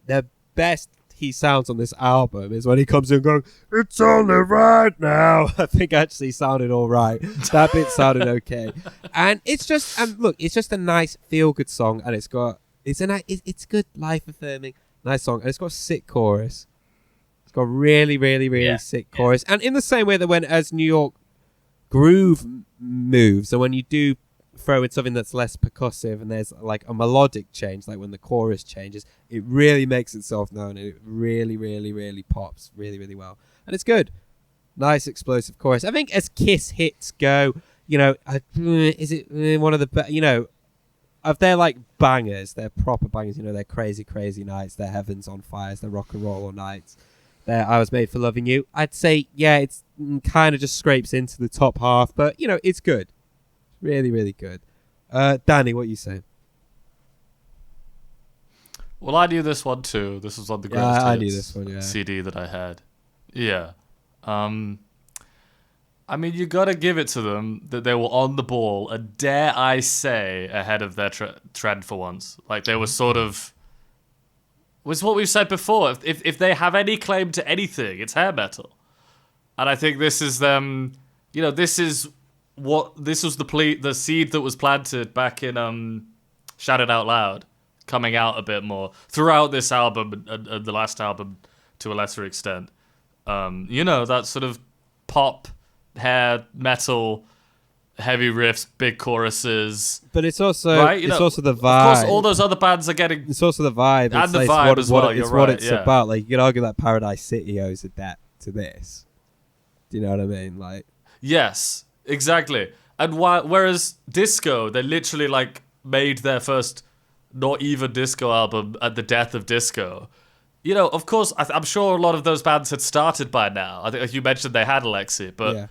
best he sounds on this album is when he comes in going, "It's only right now." I think actually sounded all right. That bit sounded okay. And it's just, look, it's just a nice feel-good song, and it's good, life-affirming, nice song, and it's got a sick chorus. It's got really, really, really sick chorus. And in the same way that when as New York Groove moves, and when you do throw in something that's less percussive and there's like a melodic change, like when the chorus changes, it really makes itself known, and it really, really, really pops really, really well. And it's good. Nice explosive chorus. I think as Kiss hits go, is it one of the, of their like bangers, they're proper bangers, they're Crazy, Crazy Nights, they're Heaven's on Fires, they're Rock and Roll All Nights, they're I Was Made for Loving You. I'd say, it's kind of just scrapes into the top half, but, it's good. Really, really good. Danny, what are you saying? Well, I knew this one too. This was on the greatest I knew this one, CD that I had. Yeah. I mean, you got to give it to them that they were on the ball, and dare I say, ahead of their trend for once. Like, they were sort of... was what we've said before. If they have any claim to anything, it's hair metal. And I think this is them... this is this was the seed that was planted back in Shout It Out Loud, coming out a bit more throughout this album and the last album to a lesser extent. That sort of pop, hair metal, heavy riffs, big choruses. But it's also right? it's also the vibe. Of course, all those other bands are getting. It's also the vibe. And the vibe as well. It's what it's about. Like, you could argue that Paradise City owes a debt to this. Do you know what I mean? Like, yes. Exactly. And whereas disco, they literally like made their first not even disco album at the death of disco. Of course, I'm sure a lot of those bands had started by now. I think you mentioned they had Alexei, but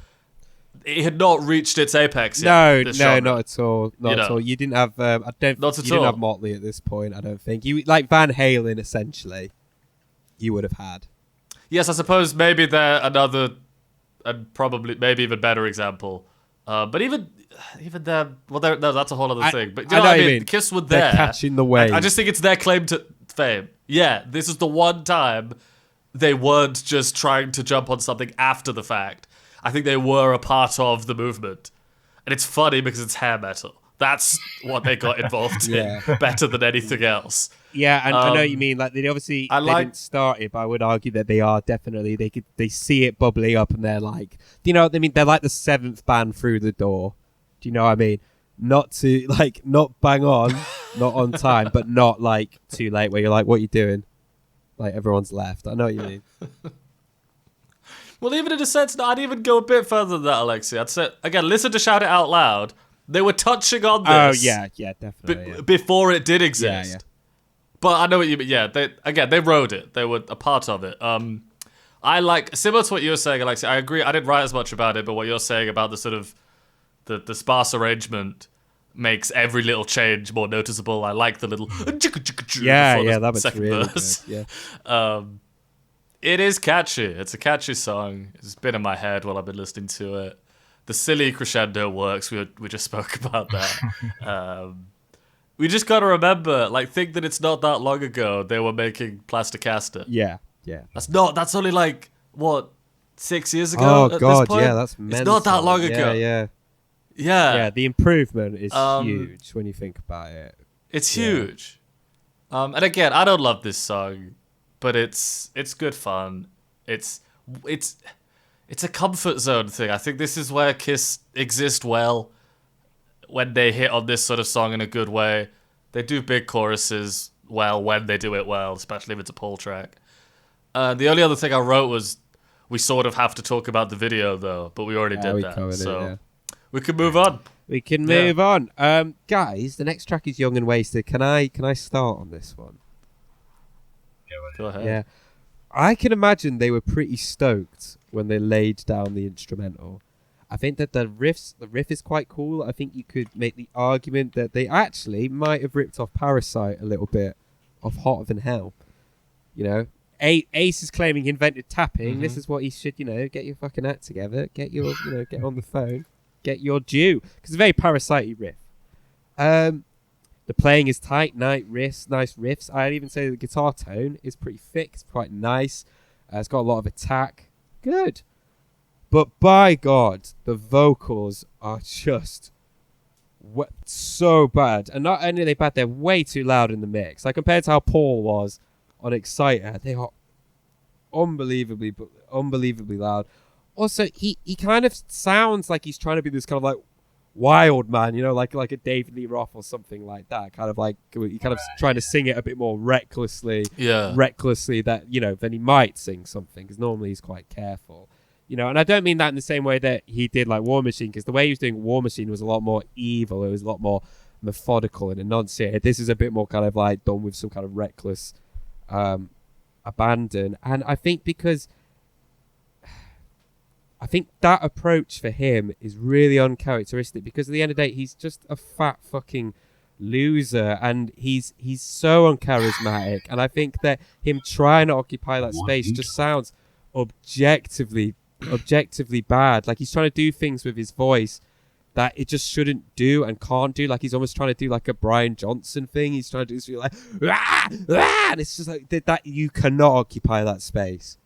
it had not reached its apex yet. No, not at all. Not at all. You didn't have. Didn't have Motley at this point. I don't think you like Van Halen. Essentially, you would have had. Yes, I suppose maybe they're another. And probably maybe even better example. But even their... Well, no, that's a whole other thing. But you know what I mean? Kiss were there. They're catching the wave. I just think it's their claim to fame. Yeah, this is the one time they weren't just trying to jump on something after the fact. I think they were a part of the movement. And it's funny because it's hair metal. That's what they got involved Yeah. in better than anything else. Yeah, and I know what you mean. Like they obviously they didn't start it, but I would argue that they are definitely they see it bubbling up and they're like, do you know what I mean? They're like the 7th band through the door. Do you know what I mean? Not bang on, not on time, but not like too late where you're like, what are you doing? Like everyone's left. I know what you mean. Well, even in a sense, I'd even go a bit further than that, Alexei. I'd say, again, listen to Shout It Out Loud. They were touching on this. Oh, yeah, definitely. Before it did exist. Yeah. But I know what you mean. Yeah, they wrote it. They were a part of it. I like, similar to what you were saying, Alexei, I agree. I didn't write as much about it, but what you're saying about the sort of the sparse arrangement makes every little change more noticeable. I like the little that was really verse. good. Yeah. It is catchy. It's a catchy song. It's been in my head while I've been listening to it. The silly crescendo works. We just spoke about that. We just gotta remember, think that it's not that long ago they were making Plasticaster. Yeah. That's only 6 years ago. Oh at God, this point? yeah, that's mental. It's not that long ago. Yeah. Yeah. The improvement is huge when you think about it. It's huge. And again, I don't love this song, but it's good fun. It's a comfort zone thing. I think this is where Kiss exist well when they hit on this sort of song in a good way. They do big choruses well when they do it well, especially if it's a pull track. The only other thing I wrote was we sort of have to talk about the video though, but we already did that. So we can move on. We can move on. Guys, the next track is Young and Wasted. Can I start on this one? Go ahead. Yeah. I can imagine they were pretty stoked when they laid down the instrumental. I think that the riff is quite cool. I think you could make the argument that they actually might have ripped off Parasite a little bit of Hotter Than Hell. You know, Ace is claiming he invented tapping. Mm-hmm. This is what he should, get your fucking act together. Get your, get on the phone. Get your due. Because it's a very Parasite-y riff. The playing is tight, nice riffs. I'd even say the guitar tone is pretty thick. It's quite nice. It's got a lot of attack. Good. But by God, the vocals are just so bad. And not only are they bad, they're way too loud in the mix. Like compared to how Paul was on Exciter, they are unbelievably loud. Also, he kind of sounds like he's trying to be this kind of wild man, like a David Lee Roth or something like that. Kind of he kind of trying to sing it a bit more recklessly. Yeah. Recklessly that, than he might sing something, because normally he's quite careful. And I don't mean that in the same way that he did War Machine, because the way he was doing War Machine was a lot more evil. It was a lot more methodical and enunciated. This is a bit more kind of done with some kind of reckless abandon. And I think that approach for him is really uncharacteristic, because at the end of the day, he's just a fat fucking loser, and he's so uncharismatic. And I think that him trying to occupy that space just sounds objectively bad. He's trying to do things with his voice that it just shouldn't do and can't do. He's almost trying to do a Brian Johnson thing. He's trying to do something and it's just that you cannot occupy that space.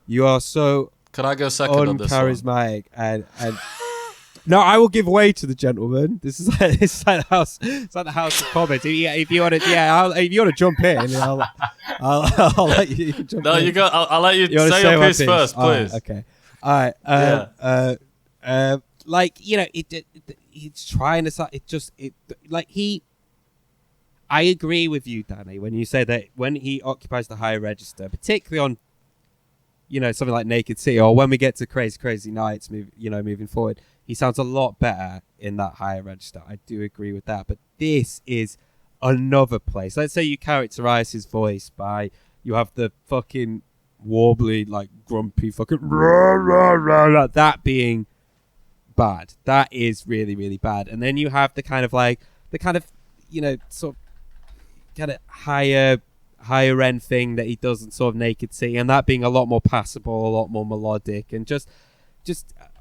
You are so Can I go second on this one? Uncharismatic and no, I will give way to the gentleman. This is like the house. It's like the house of comments. If you want to jump in, I'll let you jump in. No, you go. I'll let you say your piece first, please. Okay. All right. He's trying to. I agree with you, Danny, when you say that when he occupies the higher register, particularly on, something like Naked City, or when we get to Crazy Crazy Nights, moving forward, he sounds a lot better in that higher register. I do agree with that. But this is another place. Let's say you characterize his voice by, you have the fucking warbly, grumpy fucking rah, rah, rah, rah, that being bad. That is really, really bad. And then you have the kind of sort of kind of higher end thing that he does in sort of Naked City, and that being a lot more passable, a lot more melodic, and just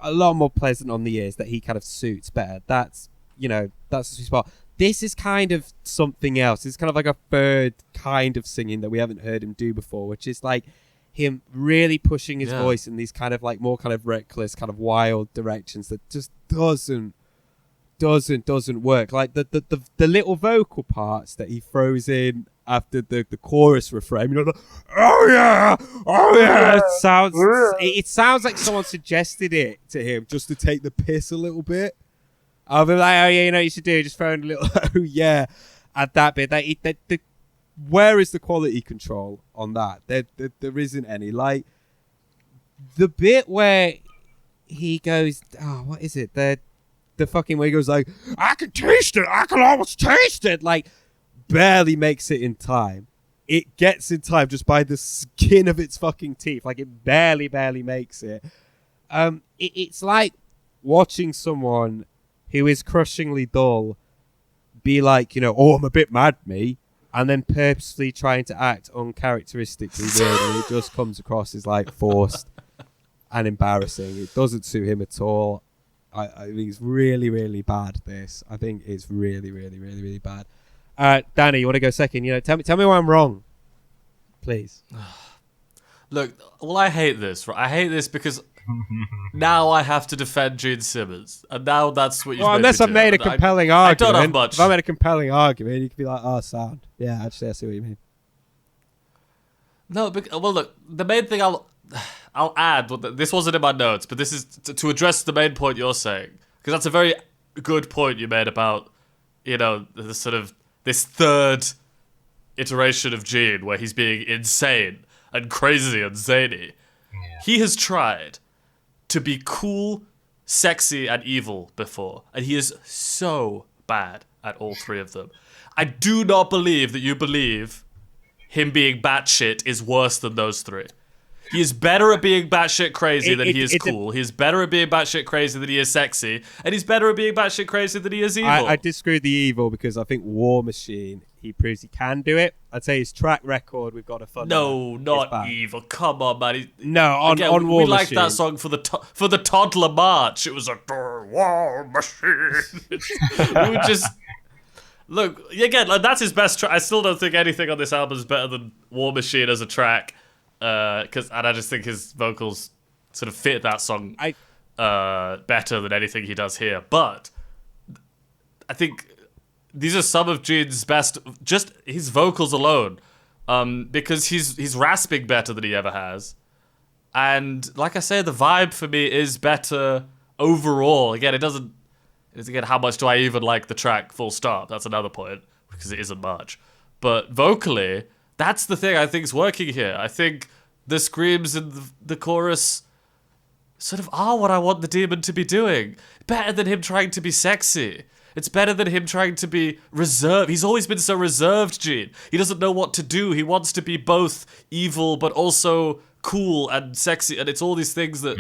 a lot more pleasant on the ears, that he kind of suits better. That's the sweet spot. This is kind of something else. It's kind of a third kind of singing that we haven't heard him do before, which is him really pushing his voice in these kind of more kind of reckless, kind of wild directions that just doesn't work. Like the little vocal parts that he throws in after the chorus refrain, you know, like, oh yeah, it sounds like someone suggested it to him just to take the piss a little bit. I'll be like, oh yeah, you know what you should do, just throw in a little oh yeah at that bit. Where is the quality control on that? There isn't any. Like the bit where he goes, oh, what is it? The fucking where he goes like, I can taste it, I can almost taste it. Like, barely makes it in time. It gets in time just by the skin of its fucking teeth. Like, it barely makes it. It's like watching someone who is crushingly dull be like, you know, oh, I'm a bit mad, me, and then purposely trying to act uncharacteristically weird, and it just comes across as like forced and embarrassing. It doesn't suit him at all. I think it's really bad, this. I think it's really bad. Danny, you want to go second? You know, tell me why I'm wrong, please. Look, well, I hate this. Right? I hate this because now I have to defend Gene Simmons, and now that's what you've made unless me I've do. made a compelling argument. I don't have much. If I made a compelling argument, you could be like, oh, sound. Yeah, actually, I see what you mean. No, well, look, the main thing I'll add, this wasn't in my notes, but this is to address the main point you're saying, because that's a very good point you made about, you know, the sort of this third iteration of Gene where he's being insane and crazy and zany. Yeah. He has tried to be cool, sexy, and evil before, and he is so bad at all three of them. I do not believe that you believe him being batshit is worse than those three. He is better at being batshit crazy than he is cool. He's better at being batshit crazy than he is sexy. And he's better at being batshit crazy than he is evil. I disagree with the evil because I think War Machine, he proves he can do it. I'd say his track record, we've got to fund. No, not evil. Come on, man. On War Machine. We liked that song for the toddler march. It was a War Machine. We would just... Look, again, like, that's his best track. I still don't think anything on this album is better than War Machine as a track. And I just think his vocals sort of fit that song better than anything he does here. But I think these are some of Gene's best, just his vocals alone, because he's rasping better than he ever has. And like I say, the vibe for me is better overall. Again, how much do I even like the track, full stop? That's another point, because it isn't much. But vocally, that's the thing I think is working here. I think the screams in the chorus sort of are what I want the demon to be doing. Better than him trying to be sexy. It's better than him trying to be reserved. He's always been so reserved, Gene. He doesn't know what to do. He wants to be both evil but also cool and sexy, and it's all these things that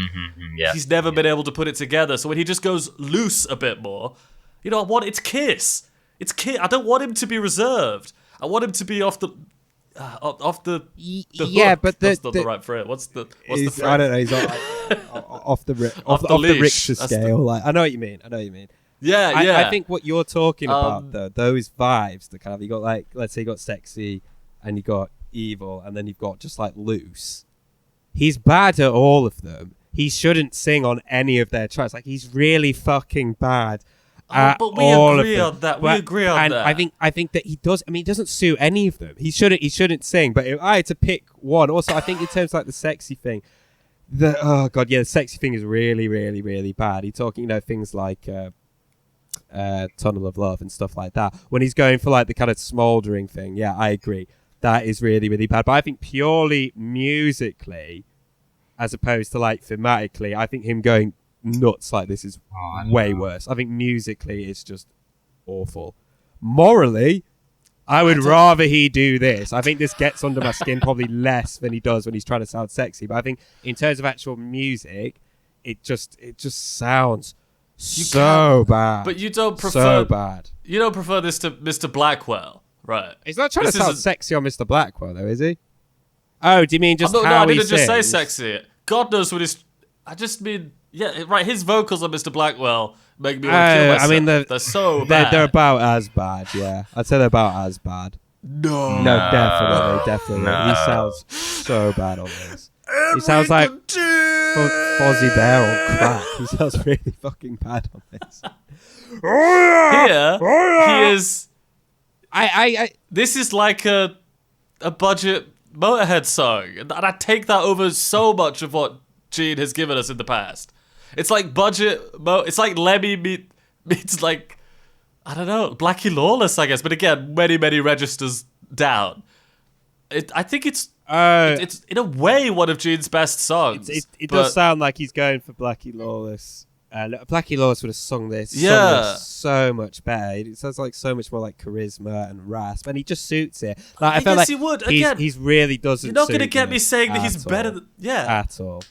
he's never been able to put it together. So when he just goes loose a bit more, you know, it's Kiss. It's Kiss. I don't want him to be reserved. I want him to be off the yeah, hook. but that's not the right phrase. What's the phrase? I don't know. He's off the Richter scale. Like, I know what you mean. Yeah. I think what you're talking about, though, those vibes, the kind of, you got like, let's say you got sexy, and you got evil, and then you've got just like loose. He's bad at all of them. He shouldn't sing on any of their tracks. Like, he's really fucking bad. But we agree on that. We agree on that. I think that he does. I mean, he doesn't sue any of them. He shouldn't sing. But if I had to pick one, also, I think in terms of like the sexy thing, the sexy thing is really bad. He's talking, you know, things like Tunnel of Love and stuff like that. When he's going for like the kind of smouldering thing, yeah, I agree. That is really bad. But I think purely musically, as opposed to like thematically, I think him going nuts like this is way worse. I think musically it's just awful. Morally, I would rather he do this. I think this gets under my skin probably less than he does when he's trying to sound sexy. But I think in terms of actual music, it just sounds so bad. But you don't prefer so bad. You don't prefer this to Mr. Blackwell. Right. He's not trying to sound sexy on Mr. Blackwell, though, is he? Oh, do you mean just how he sings? No, I didn't just say sexy. God knows what his... I just mean... Yeah, right, his vocals on Mr. Blackwell make me want to kill myself. I mean, they're so bad. They're about as bad, yeah. I'd say they're about as bad. No, definitely. No. He sounds so bad on this. He sounds like... Fozzie Bear on crack. He sounds really fucking bad on this. Here, he is. I This is like a budget Motorhead song, and I take that over so much of what Gene has given us in the past. It's like it's like Lemmy meets like, I don't know, Blackie Lawless, I guess. But again, many registers down. I think it's in a way one of Gene's best songs. It does sound like he's going for Blackie Lawless. Blackie Lawless would have sung this so much better. It sounds like so much more like charisma and rasp, and he just suits it. Like, I felt like he would. Again, he's really doesn't. You're not going to suit get me this saying that he's at better all. than At all.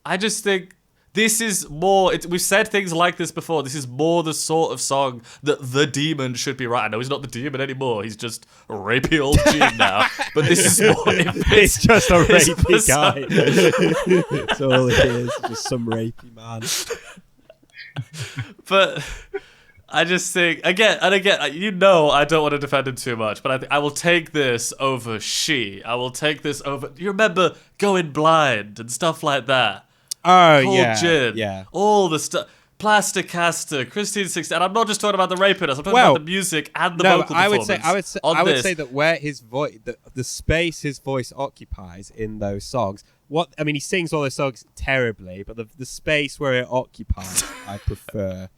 I just think this is more. We've said things like this before. This is more the sort of song that the demon should be writing. No, he's not the demon anymore. He's just a rapey old Gene now. But this is more. It's just a rapey guy. That's all it is. Just some rapey man. But I just think again, I don't want to defend him too much, but I will take this over She. I will take this over. You remember Going Blind and stuff like that? Oh, Cold Gin, yeah. all the stuff. Plasticaster, Christine 16. And I'm not just talking about the rapiness. I'm talking about the music and the vocal performance. I would say that where his voice, the space his voice occupies in those songs. He sings all those songs terribly, but the space where it occupies, I prefer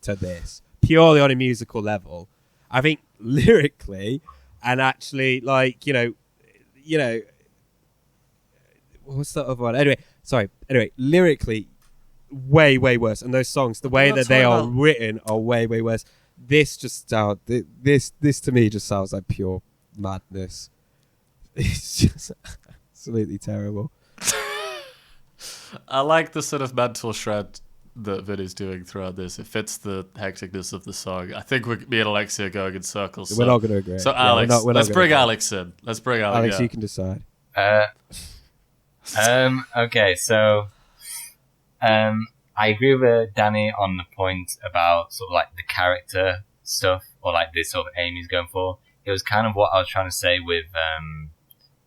to this purely on a musical level. I think lyrically, and actually, like what's the other one? Anyway, lyrically, way worse. And those songs, the way that they are written, are way worse. This just sounds. This to me just sounds like pure madness. It's just absolutely terrible. I like the sort of mental shred that Vinny's doing throughout this. It fits the hecticness of the song. I think me and Alexei are going in circles. We're not going to agree. So Alex, let's bring Alex in. Alex, you can decide. Okay, so I agree with Danny on the point about sort of like the character stuff, or like this sort of aim he's going for. It was kind of what I was trying to say with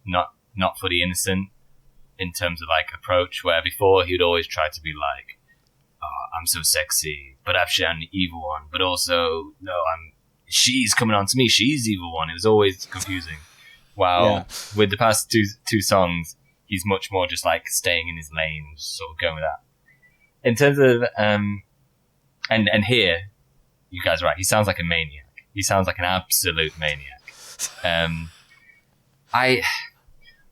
not for the innocent, in terms of like approach, where before he would always try to be like, oh, I'm so sexy, but actually I'm the evil one, but also no, she's coming on to me, she's the evil one. It was always confusing. While with the past two songs, he's much more just like staying in his lane, just sort of going with that. In terms of and here, you guys are right. He sounds like a maniac. He sounds like an absolute maniac.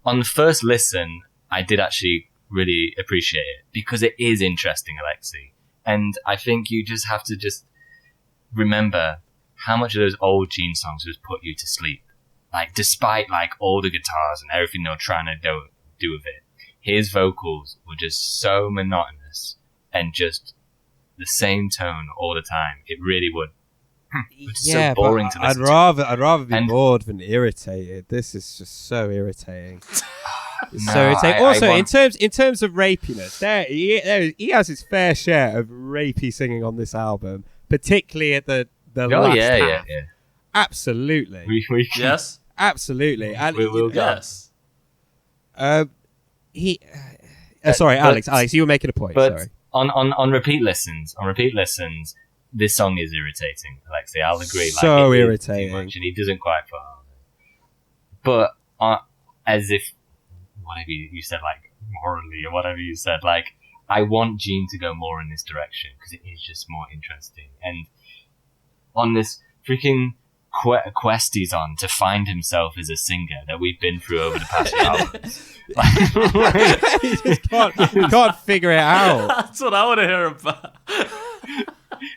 On the first listen, I did actually really appreciate it because it is interesting, Alexei. And I think you just have to just remember how much of those old Gene songs would put you to sleep. Like, despite like all the guitars and everything they were trying to do with it, his vocals were just so monotonous and just the same tone all the time. It really would. It's so boring to listen I'd rather be bored than irritated. This is just so irritating. So irritating. Also, in terms of rapiness, he has his fair share of rapey singing on this album, particularly at the last half. Yeah. Absolutely. Yes. Absolutely. And we'll yes. Sorry, Alex, you were making a point. But sorry. On repeat listens, this song is irritating, Alexei. I'll agree. So irritating. Too much, and he doesn't quite put on it. But as if whatever you said, like morally or whatever you said, like I want Gene to go more in this direction because it is just more interesting. And on this freaking quest he's on to find himself as a singer that we've been through over the past hours. He can't figure it out. That's what I want to hear about.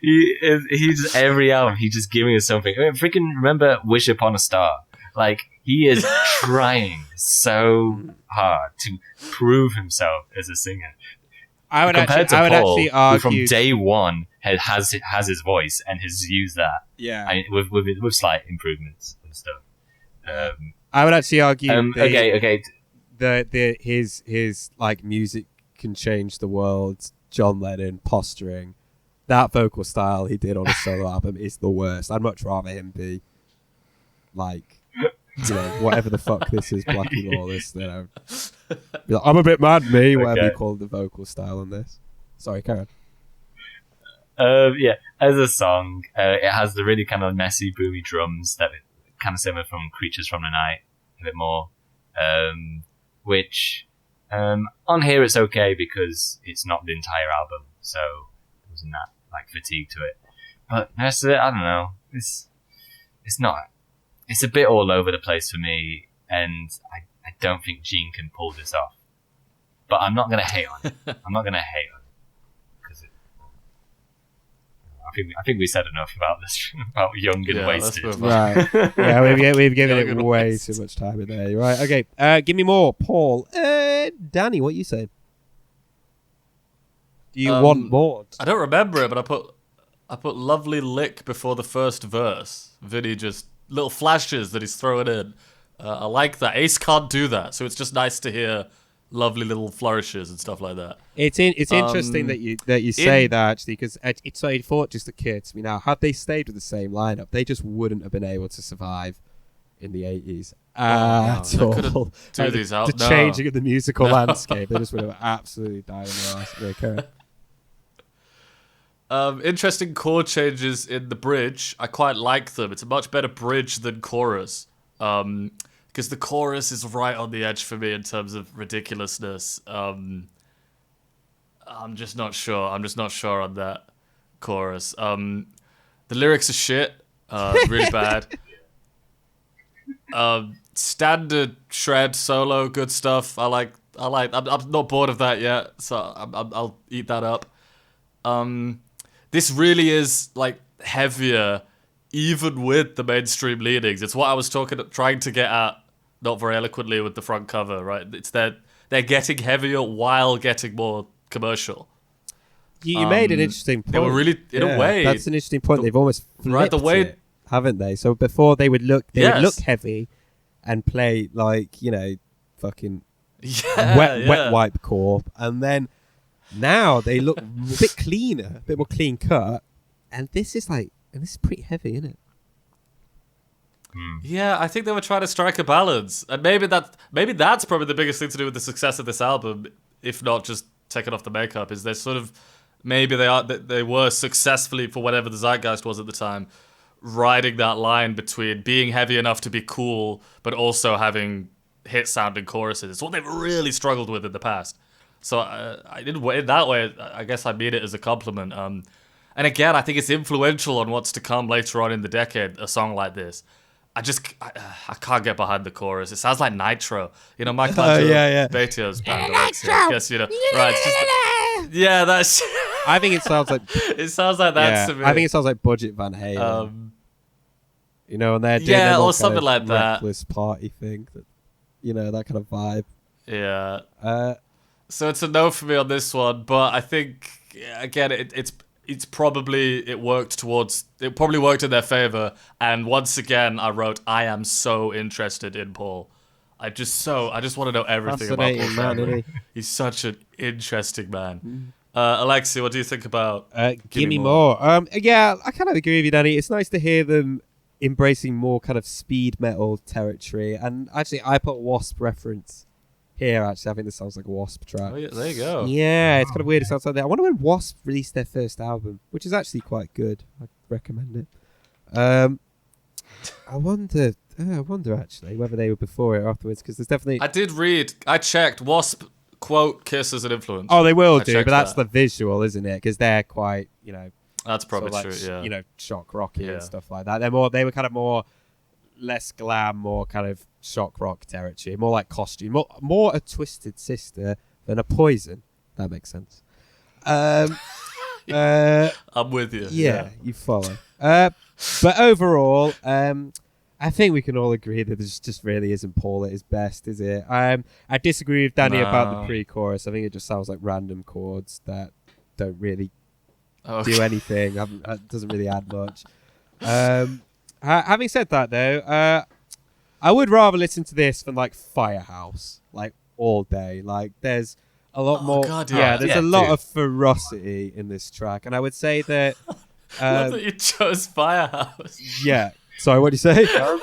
He's every album he's just giving us something. I mean, freaking remember Wish Upon a Star. Like, he is trying so hard to prove himself as a singer. I would actually argue from day one has his voice and has used that. Yeah, with slight improvements and stuff. I would actually argue. Okay. His like music can change the world. John Lennon posturing. That vocal style he did on a solo album is the worst. I'd much rather him be like, whatever the fuck this is, Blackie Lawless. Be like, I'm a bit mad, me. Whatever you Okay. call the vocal style on this. Sorry, Karen. Yeah, as a song, it has the really kind of messy, boomy drums that kind of similar from Creatures from the Night, a bit more. Which on here it's okay because it's not the entire album, so there wasn't that like fatigue to it. But the rest of it, I don't know. It's not. It's a bit all over the place for me, and I don't think Gene can pull this off. But I'm not gonna hate on it. I'm not gonna hate on it because I think we said enough about this about Young and Yeah, let's Wasted. move on. Right. Yeah, we've given Young it and way wasted. too much time in there. Right. Okay. Give me more, Paul. Danny, what you saying? Do you want more? I don't remember it, but I put lovely lick before the first verse. Vinny just little flashes that he's throwing in. I like that. Ace can't do that, so it's just nice to hear lovely little flourishes and stuff like that. It's interesting that you say that actually, because it's a thought just occurred to me now. Had they stayed with the same lineup, they just wouldn't have been able to survive in the 80s at They couldn't all. do these out. The No. changing of the musical landscape, they just would have absolutely died in their ass. Okay. Interesting chord changes in the bridge. I quite like them. It's a much better bridge than chorus. Because the chorus is right on the edge for me in terms of ridiculousness. I'm just not sure. I'm just not sure on that chorus. The lyrics are shit. Really bad. Standard shred solo, good stuff. I like. I'm not bored of that yet, so I'll eat that up. This really is like heavier, even with the mainstream leanings. It's what I was trying to get at, not very eloquently with the front cover, right? It's that they're getting heavier while getting more commercial. You made an interesting point. They were really, in a way, That's an interesting point. They've almost flipped right, the way- it, haven't they? So before they would look Yes. heavy and play like, fucking yeah, wet wipe corp, and then now they look a bit cleaner, a bit more clean cut, and this is pretty heavy, isn't it? Yeah, I think they were trying to strike a balance, and maybe that's probably the biggest thing to do with the success of this album, if not just taking off the makeup. Is they sort of maybe they were successfully, for whatever the zeitgeist was at the time, riding that line between being heavy enough to be cool, but also having hit sounding choruses. It's what they've really struggled with in the past. So I didn't in that way. I guess I mean it as a compliment. And again, I think it's influential on what's to come later on in the decade. A song like this, I can't get behind the chorus. It sounds like Nitro. Michelangelo Batio's band. Alexei. I guess right. It's just yeah, that's. I think it sounds like it sounds like that to me. I think it sounds like Budget Van Halen. And they're doing yeah, their or little something kind of like that. reckless party thing. That kind of vibe. Yeah. So it's a no for me on this one, but I think again it's probably it probably worked in their favor. And once again, I wrote, I am so interested in Paul. I just want to know everything about Paul Fascinating man, Stanley. isn't he? He's such an interesting man. Alexei, what do you think about Give me more. Yeah, I kind of agree with you, Danny. It's nice to hear them embracing more kind of speed metal territory. And actually, I put Wasp reference here. Actually, I think this sounds like a Wasp track. Oh, yeah, there you go. Yeah, it's kind of weird. It sounds like that. I wonder when Wasp released their first album, which is actually quite good. I'd recommend it. I wonder actually whether they were before it or afterwards, because there's definitely. I checked. Wasp quote Kiss as an influence. Oh, they will I do, checked but that's that. the visual, isn't it? Because they're quite, That's probably sort of true. Yeah. shock rocky Yeah. and stuff like that. They were kind of more less glam, more kind of shock rock territory, more like Costume, more a Twisted Sister than a Poison. That makes sense. I'm with you. Yeah, you follow. But overall, I think we can all agree that this just really isn't Paul at his best, is it? I disagree with Danny about the pre-chorus. I think it just sounds like random chords that don't really do anything. Doesn't really add much. Having said that, though, I would rather listen to this than like Firehouse, like all day. Like there's a lot more. God, there's a lot of ferocity in this track, and I would say that. I love that you chose Firehouse. Yeah, Sorry, what did you say? I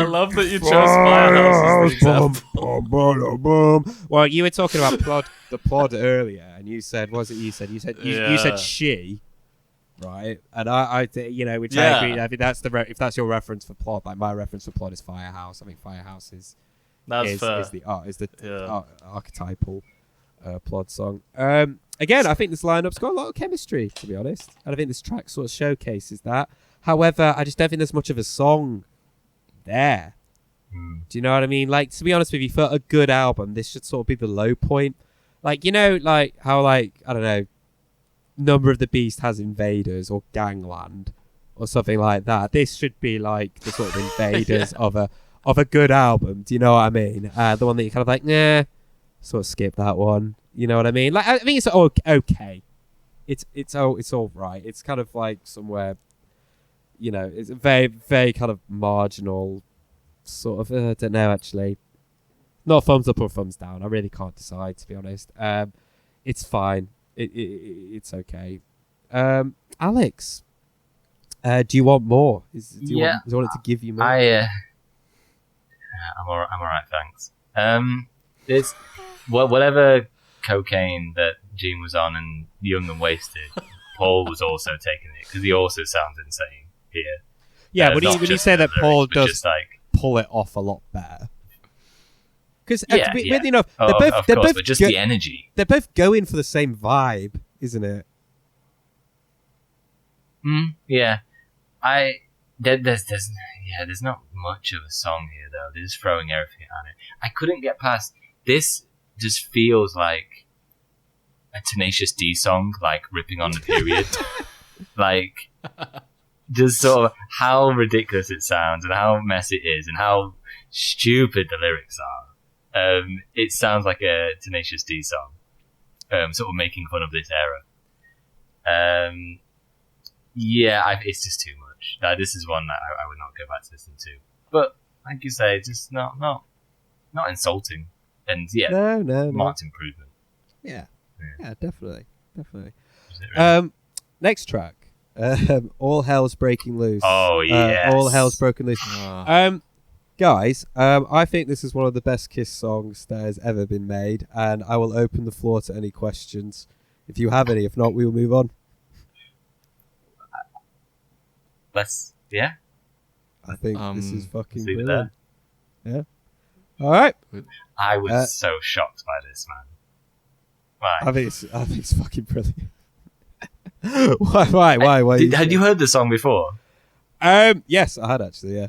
love that you chose Firehouse as the example. Well, you were talking about the plod earlier, and you said, what was it you said? You said she, right? And I which I agree. I think that's if that's your reference for plod. Like my reference for plod is Firehouse. I think Firehouse is the archetypal plod song. Again, I think this lineup's got a lot of chemistry, to be honest, and I think this track sort of showcases that. However, I just don't think there's much of a song there. Do you know what I mean? Like, to be honest with you, for a good album, this should sort of be the low point. Like, like how, like, I don't know, Number of the Beast has Invaders or Gangland or something like that. This should be like the sort of Invaders of a good album. Do you know what I mean? The one that you're kind of like, nah, sort of skip that one. You know what I mean? Like, I think it's okay. It's all right. It's kind of like somewhere, it's a very, very kind of marginal sort of, I don't know, actually. Not thumbs up or thumbs down. I really can't decide, to be honest. It's fine. It's okay. Alex, do you want more? Do you want it to give you more? I'm alright, thanks. It's whatever cocaine that Gene was on and Young and Wasted, Paul was also taking it, because he also sounds insane here. Yeah, when you say that Paul does just like pull it off a lot better. Because weirdly enough, they're both but just the energy. They're both going for the same vibe, isn't it? Yeah. There's not much of a song here though. They're just throwing everything on it. I couldn't get past this. Just feels like a Tenacious D song, like ripping on the period. Like, just sort of how ridiculous it sounds and how messy it is and how stupid the lyrics are. It sounds like a Tenacious D song, sort of making fun of this era. It's just too much. This is one that I would not go back to listen to. But like you say, just not insulting. And no, marked improvement. Yeah, definitely. Next track, All Hell's Breaking Loose. Oh yes, All Hell's Broken Loose. Guys, I think this is one of the best Kiss songs that has ever been made, and I will open the floor to any questions if you have any. If not, we will move on. I think this is fucking brilliant. brilliant. Yeah. All right. I was so shocked by this, man. Why? I think it's fucking brilliant. Why? Had you heard the song before? Yes, I had actually. Yeah.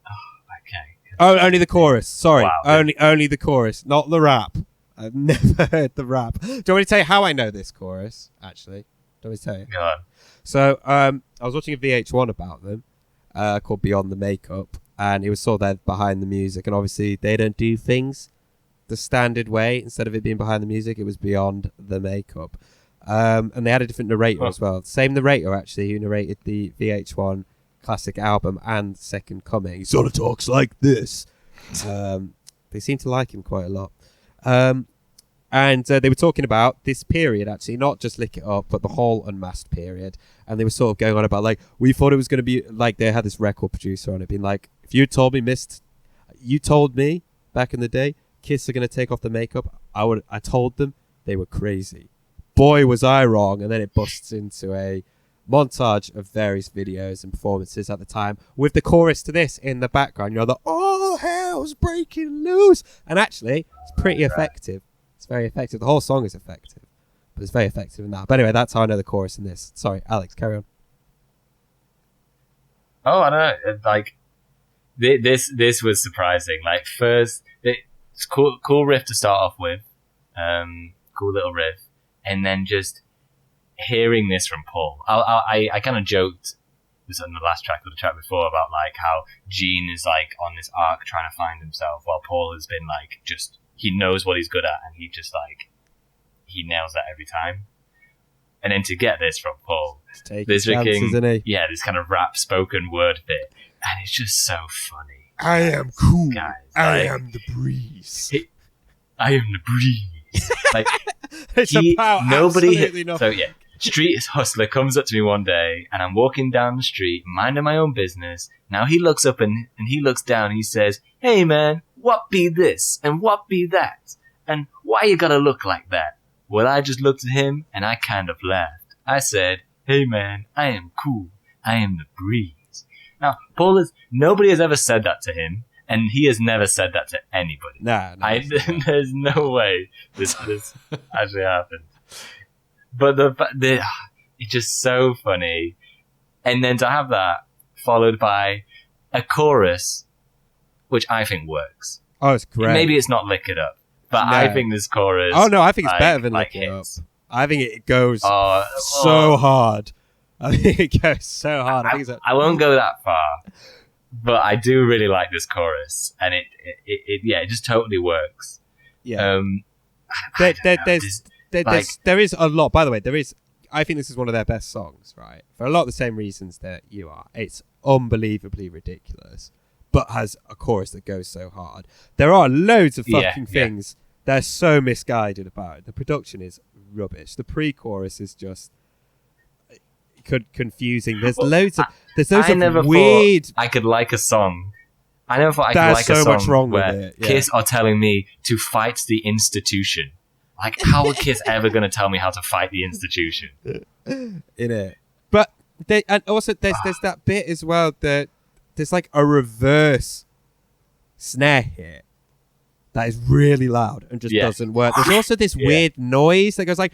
Oh, okay. Oh, only the chorus. Sorry, Wow. only the chorus, not the rap. I've never heard the rap. Do you want me to tell you how I know this chorus? Actually, do you want me to tell you? Go on. So, I was watching a VH1 about them, called Beyond the Makeup. And it was sort of there behind the music. And obviously, they don't do things the standard way. Instead of it being behind the music, it was beyond the makeup. And they had a different narrator as well. Same narrator, actually, who narrated the VH1 classic album and Second Coming. He sort of talks like this. They seem to like him quite a lot. And they were talking about this period, actually, not just Lick It Up, but the whole Unmasked period. And they were sort of going on about, like, we thought it was going to be, like, they had this record producer on it being like, if you told me back in the day, Kiss are going to take off the makeup, I told them they were crazy. Boy, was I wrong. And then it busts into a montage of various videos and performances at the time with the chorus to this in the background. The all hell's breaking loose. And actually, it's pretty effective. It's very effective. The whole song is effective, but it's very effective in that. But anyway, that's how I know the chorus in this. Sorry, Alex, carry on. Oh, I don't know. Like, this was surprising. Like, first, it's cool riff to start off with. Cool little riff. And then just hearing this from Paul. I kind of joked, this on the last track or the track before, about like how Gene is like on this arc trying to find himself, while Paul has been like, just, he knows what he's good at, and he just like, he nails that every time. And then to get this from Paul, this kind of rap spoken word bit, and it's just so funny. I am cool. Guys, I am the breeze. I am the breeze. Like, it's about nobody. absolutely nothing. So yeah, street hustler comes up to me one day, and I'm walking down the street, minding my own business. Now he looks up and he looks down, and he says, "Hey man, what be this and what be that? And why you gotta look like that?" Well, I just looked at him and I kind of laughed. I said, "Hey man, I am cool. I am the breeze." Now, nobody has ever said that to him, and he has never said that to anybody. Nah, there's no way this actually happened. But it's just so funny. And then to have that followed by a chorus, which I think works. Oh, it's great. Maybe it's not Lick It Up, but No. I think this chorus. Oh no, I think it's better than like Lick It Up. hits. I think it goes so hard. I think it goes so hard. I won't go that far, but I do really like this chorus, and it just totally works. Yeah. There is a lot. By the way, I think this is one of their best songs, right? For a lot of the same reasons that you are. It's unbelievably ridiculous, but has a chorus that goes so hard. There are loads of fucking things they're so misguided about it. The production is rubbish. The pre-chorus is just confusing. There's loads of weird. I could like a song. I never thought I could like so a song much wrong where with it. Yeah. Kiss are telling me to fight the institution. Like, how are Kiss ever going to tell me how to fight the institution? In it, but and also there's that bit as well that there's like a reverse snare hit that is really loud and just doesn't work. There's also this weird noise that goes like,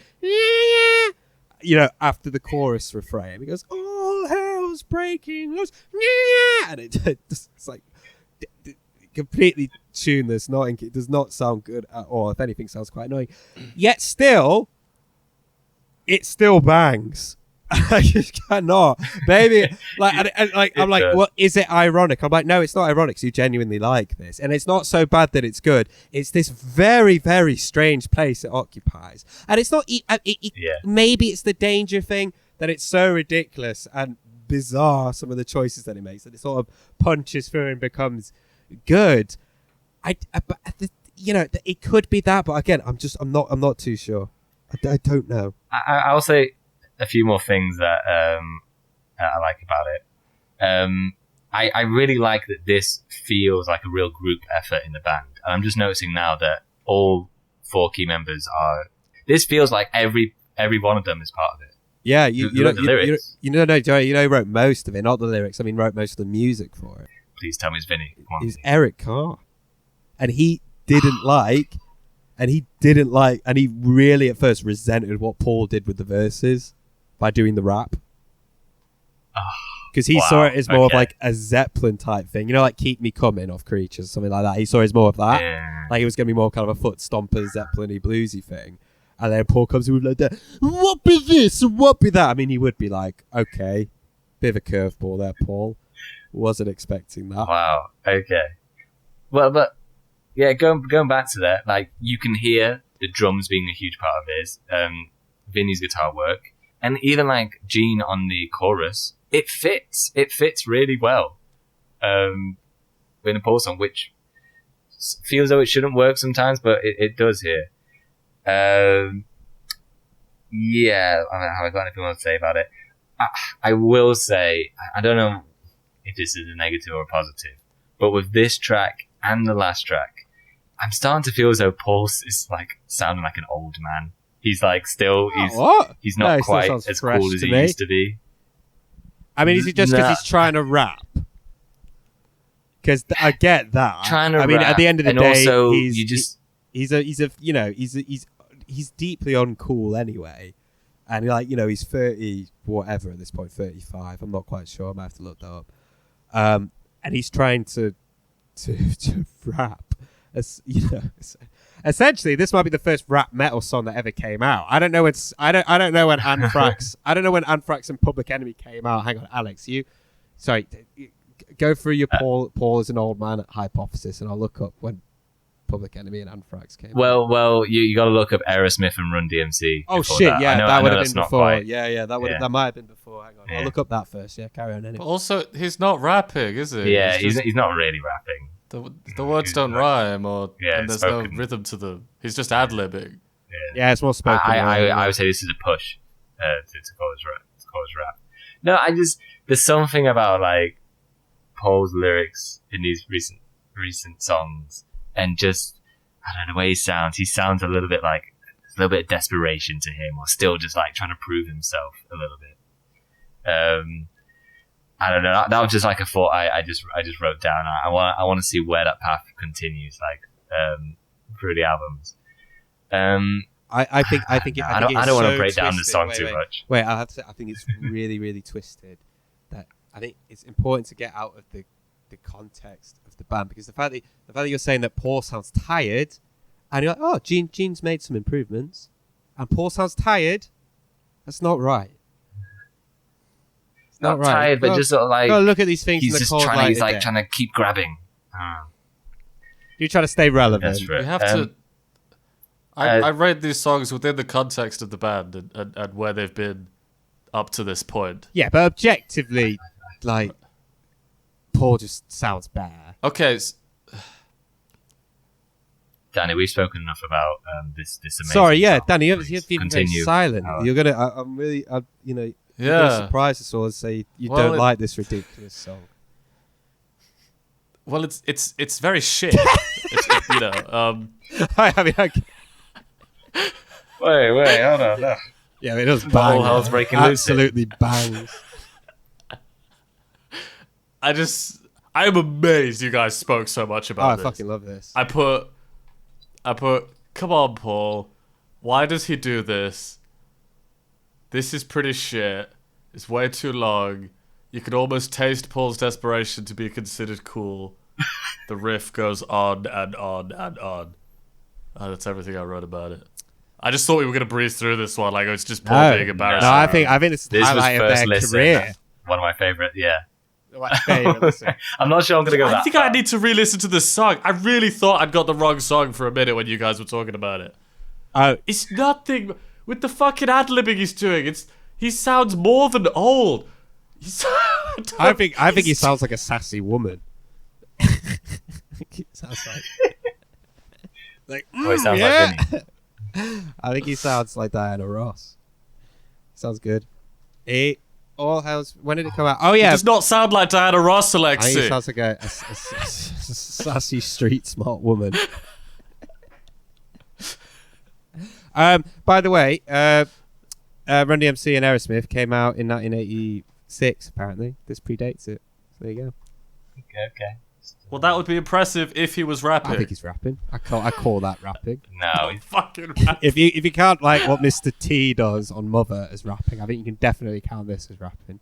after the chorus refrain. It goes, "All hell's breaking loose," and it's like completely tuneless. It does not sound good at all. If anything, sounds quite annoying. Yet still, it still bangs. I just cannot, baby. I'm like, well, is it ironic? I'm like, no, it's not ironic. 'Cause you genuinely like this, and it's not so bad that it's good. It's this very, very strange place it occupies, and it's not. Maybe it's the danger thing that it's so ridiculous and bizarre. Some of the choices that it makes, that it sort of punches through and becomes good. It could be that, but again, I'm not too sure. I don't know. I'll say a few more things that I like about it. I really like that this feels like a real group effort in the band. And I'm just noticing now that all 4 key members are. This feels like every one of them is part of it. Yeah, you wrote most of it, not the lyrics. I mean, wrote most of the music for it. Please tell me it's Vinny. It's Eric Carr, and he didn't like, and he really at first resented what Paul did with the verses by doing the rap, because he saw it as more of like a Zeppelin type thing, like "Keep Me Coming" off Creatures, something like that. He saw it as more of that, like it was going to be more kind of a foot stomper, Zeppelin-y, bluesy thing. And then Paul comes in with like that, "What be this? What be that?" I mean, he would be like, "Okay, bit of a curveball there, Paul. Wasn't expecting that." Wow. Okay. Well, but yeah, going back to that, like you can hear the drums being a huge part of his, Vinny's guitar work, and even like Gene on the chorus. It fits really well. In a Paul song, which feels though it shouldn't work sometimes, but it does here. I don't know how I got anything more to say about it. I will say, I don't know if this is a negative or a positive, but with this track and the last track, I'm starting to feel as though Paul is like sounding like an old man. He's like he's not quite as cool as he used to be. I mean, is it just because he's trying to rap? Because I get that. Trying to rap. At the end of the day, also, he's deeply uncool anyway, and he's 30 whatever at this point, 35. I'm not quite sure. I might have to look that up. And he's trying to rap. Essentially, this might be the first rap metal song that ever came out. I don't know when Anthrax. I don't know when Anthrax and Public Enemy came out. Hang on, Alex, go through your Paul is an old man hypothesis, and I'll look up when Public Enemy and Anthrax came out. Well, you got to look up Aerosmith and Run DMC. Oh shit, that would have been before. Quite, that might have been before. Hang on, I'll look up that first. Yeah, carry on anyway. But also, he's not rapping, is he? Yeah, he's not really rapping. The words don't rhyme, and there's no rhythm to them. He's just ad-libbing. Yeah, it's more spoken. I would say this is a push. to call his rap. No, there's something about like Paul's lyrics in these recent songs, and just I don't know the way he sounds. He sounds a little bit like a little bit of desperation to him, or still just like trying to prove himself a little bit. I don't know. That was just like a thought I just wrote down. I want to see where that path continues, like through the albums. I think I don't want to break down the song too much. Wait, I think it's really, really twisted. That I think it's important to get out of the context of the band, because the fact that you're saying that Paul sounds tired, and you're like, oh, Gene's made some improvements, and Paul sounds tired. That's not right. It's not right. Tired, but just sort of like look at these things. He's just trying. He's like trying to keep grabbing. You're trying to stay relevant. That's right. You have to. I read these songs within the context of the band and where they've been up to this point. Yeah, but objectively, like, Paul just sounds better. Okay. Danny, we've spoken enough about this amazing Sorry, yeah, song. Danny, you've been very silent. You're going to, I'm really, you're going to surprise us all and say you don't like this ridiculous song. Well, it's very shit. I mean, Wait, hold on. No. Yeah, it does bang. All hell's breaking loose. Absolutely bangs. I'm amazed you guys spoke so much about this. I fucking love this. I put, come on, Paul. Why does he do this? This is pretty shit. It's way too long. You could almost taste Paul's desperation to be considered cool. The riff goes on and on and on. That's everything I wrote about it. I just thought we were going to breeze through this one. Like, it's just Paul being embarrassing. No, I think this is the highlight of their career. One of my favourite, yeah. My favourite. I'm not sure I'm going to go that I think far. I need to re-listen to this song. I really thought I'd got the wrong song for a minute when you guys were talking about it. It's nothing with the fucking ad-libbing he's doing. He sounds more than old. I think he sounds like a sassy woman. He sounds like he sounds like Vinny. I think he sounds like Diana Ross. Sounds good. When did it come out? Oh yeah, it does not sound like Diana Ross, Alexei. I think he sounds like a sassy street smart woman. By the way, Run DMC and Aerosmith came out in 1986. Apparently, this predates it. So there you go. Okay. Well, that would be impressive if he was rapping. I think he's rapping. I call that rapping. No, he's fucking rapping. If you can't like what Mr. T does on Mother as rapping, I think you can definitely count this as rapping.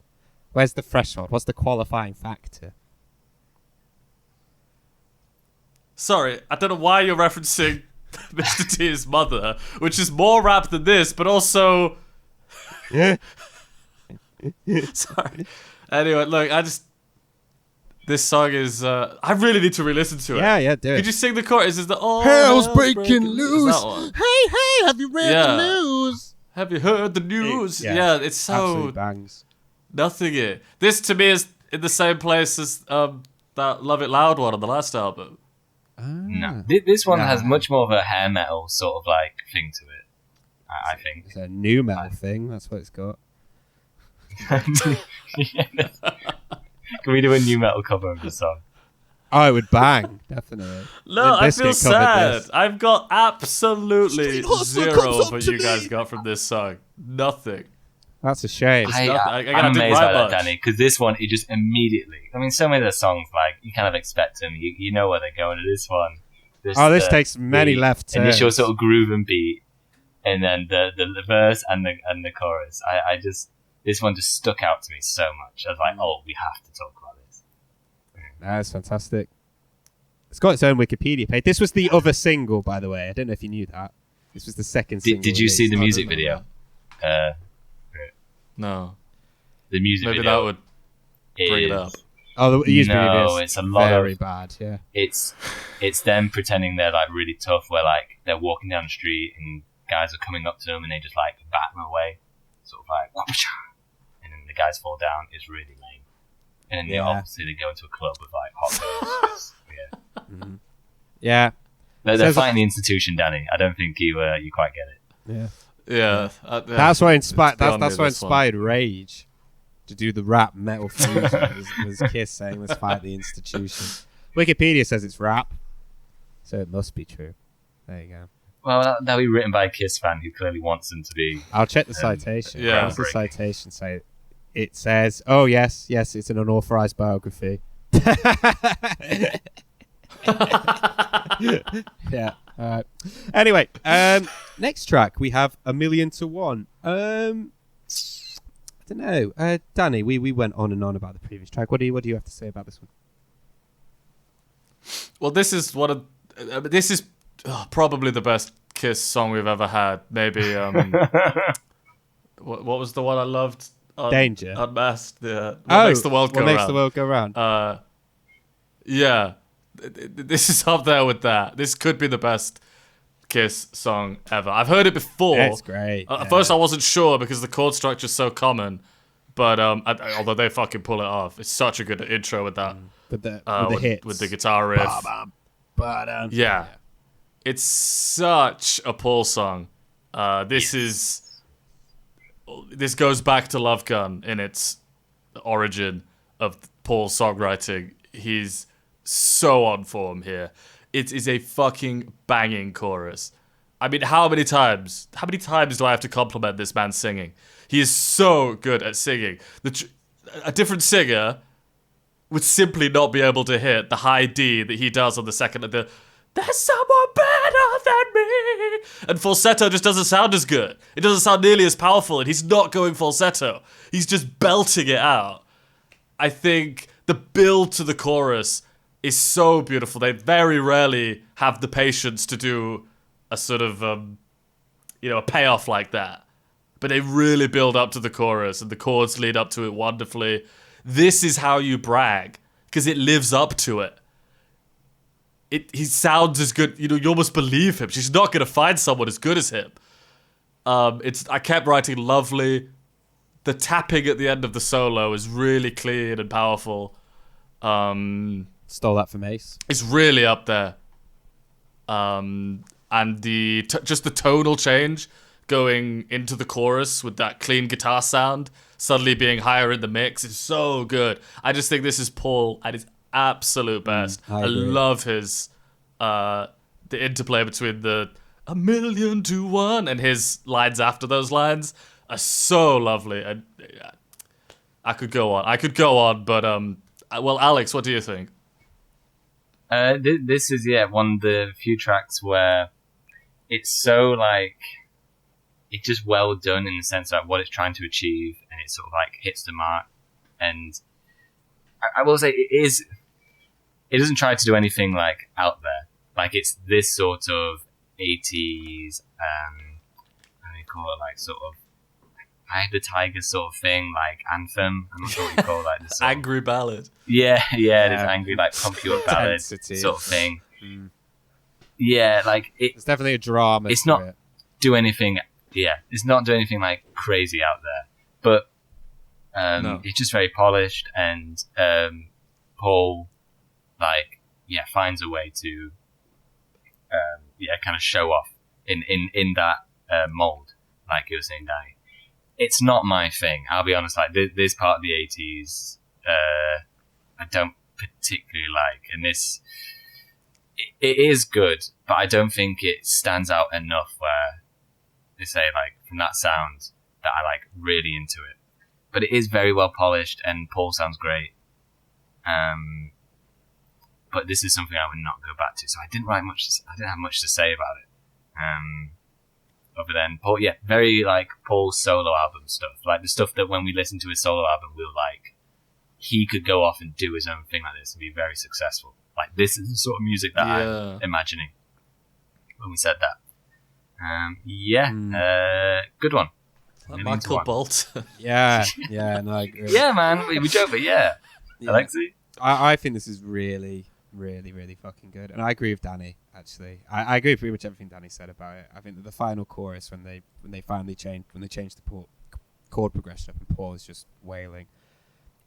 Where's the threshold? What's the qualifying factor? Sorry, I don't know why you're referencing Mr. T's Mother, which is more rap than this, but also. Yeah. Sorry. Anyway, look, this song is. I really need to re-listen to it. Yeah, do it. Could you sing the chorus? Is the hell's breaking loose? Hey, have you read the Yeah. news? Have you heard the news? Yeah. It's so Absolutely bangs. nothing. This to me is in the same place as that Love It Loud one on the last album. No. This one has much more of a hair metal sort of like thing to it. I think It's a new metal thing. That's what it's got. Can we do a new metal cover of the song? Oh, it would bang, definitely. No, I feel Bizkit covered sad. this. I've got absolutely Street Hustler zero comes of up what to you guys me. got from this song. Nothing. That's a shame. I I'm didn't amazed write by that, much. Danny, because this one, it just immediately... I mean, so many of the songs, like, you kind of expect them. You know where they're going to this one. This takes many left turns. Initial sort of groove and beat, and then the verse and the chorus. I just... This one just stuck out to me so much. I was like, oh, we have to talk about this. That's fantastic. It's got its own Wikipedia page. This was the other single, by the way. I don't know if you knew that. This was the second single. Did you see the released. music video? No. The music Maybe video that would bring it up. Oh, the music No, video is it's a lot very of- bad, yeah. It's them pretending they're like really tough, where like they're walking down the street and guys are coming up to them and they just like bat them away, sort of like, and then the guys fall down. It's really lame. And then obviously they go into a club with like hot girls. Yeah, Yeah. they're Says- fighting the institution, Danny. I don't think you quite get it. Yeah. Yeah, That's what inspired. it's beyond That's me, what this one. inspired Rage to do the rap metal fusion. was Kiss saying, "Let's fight the institution." Wikipedia says it's rap, so it must be true. There you go. Well, that'll be written by a Kiss fan who clearly wants them to be. I'll check the citation. Yeah. What's the citation say? It says, "Oh yes, it's an unauthorized biography." Yeah. All right. Anyway, next track we have A Million to One. I don't know, Danny. We went on and on about the previous track. What do you have to say about this one? Well, this is probably the best Kiss song we've ever had. Maybe what was the one I loved? Danger. Unmasked. What makes the world go what round? makes the world go round? Yeah, this is up there with that. This could be the best Kiss song ever. I've heard it before. It's great. At first, I wasn't sure because the chord structure is so common, but although they fucking pull it off, it's such a good intro with that. With the hits, with the guitar riff. Yeah. It's such a Paul song. This goes back to Love Gun in its origin of Paul's songwriting. He's so on form here. It is a fucking banging chorus. I mean, how many times do I have to compliment this man singing? He is so good at singing. A different singer would simply not be able to hit the high D that he does on the second of the "There's someone better than me," and falsetto just doesn't sound as good. It doesn't sound nearly as powerful, and he's not going falsetto. He's just belting it out. I think the build to the chorus is so beautiful. They very rarely have the patience to do a sort of, a payoff like that. But they really build up to the chorus, and the chords lead up to it wonderfully. This is how you brag, because it lives up to it. He sounds as good. You almost believe him. She's not going to find someone as good as him. I kept writing lovely. The tapping at the end of the solo is really clean and powerful. Stole that from Ace. It's really up there. And just the tonal change going into the chorus with that clean guitar sound suddenly being higher in the mix is so good. I just think this is Paul at his absolute best. I love his the interplay between the "a million to one" and his lines after those lines are so lovely. And I could go on, but well, Alex, what do you think? This is one of the few tracks where it's so like it's just well done in the sense of what it's trying to achieve, and it sort of like hits the mark. And I will say it doesn't try to do anything like out there. Like it's this sort of 80s how do you call it, like sort of Eye of the Tiger sort of thing, like anthem. I'm not sure what you call that. This Angry ballad. Yeah, this angry like pump you up ballad sort of thing. Yeah, like it's definitely a drama. It's not do anything. Yeah, it's not doing anything like crazy out there, but it's just very polished, and Paul finds a way to kind of show off in that mold, like you were saying, Danny. It's not my thing, I'll be honest. Like this part of the 80s, I don't particularly like, and it is good, but I don't think it stands out enough where they say like from that sound that I like really into it. But it is very well polished, and Paul sounds great. But this is something I would not go back to, so I didn't have much to say about it. Other than Paul, very like Paul's solo album stuff, like the stuff that when we listen to his solo album, we were like, he could go off and do his own thing like this and be very successful. Like this is the sort of music that I'm imagining when we said that. Good one. Michael Bolton. Yeah, no, I agree. Yeah, man, we joke, but Alexei? I think this is really, really, really fucking good, and I agree with Danny. Actually, I agree with pretty much everything Danny said about it. I think that the final chorus, when they finally changed the chord progression up and Paul is just wailing,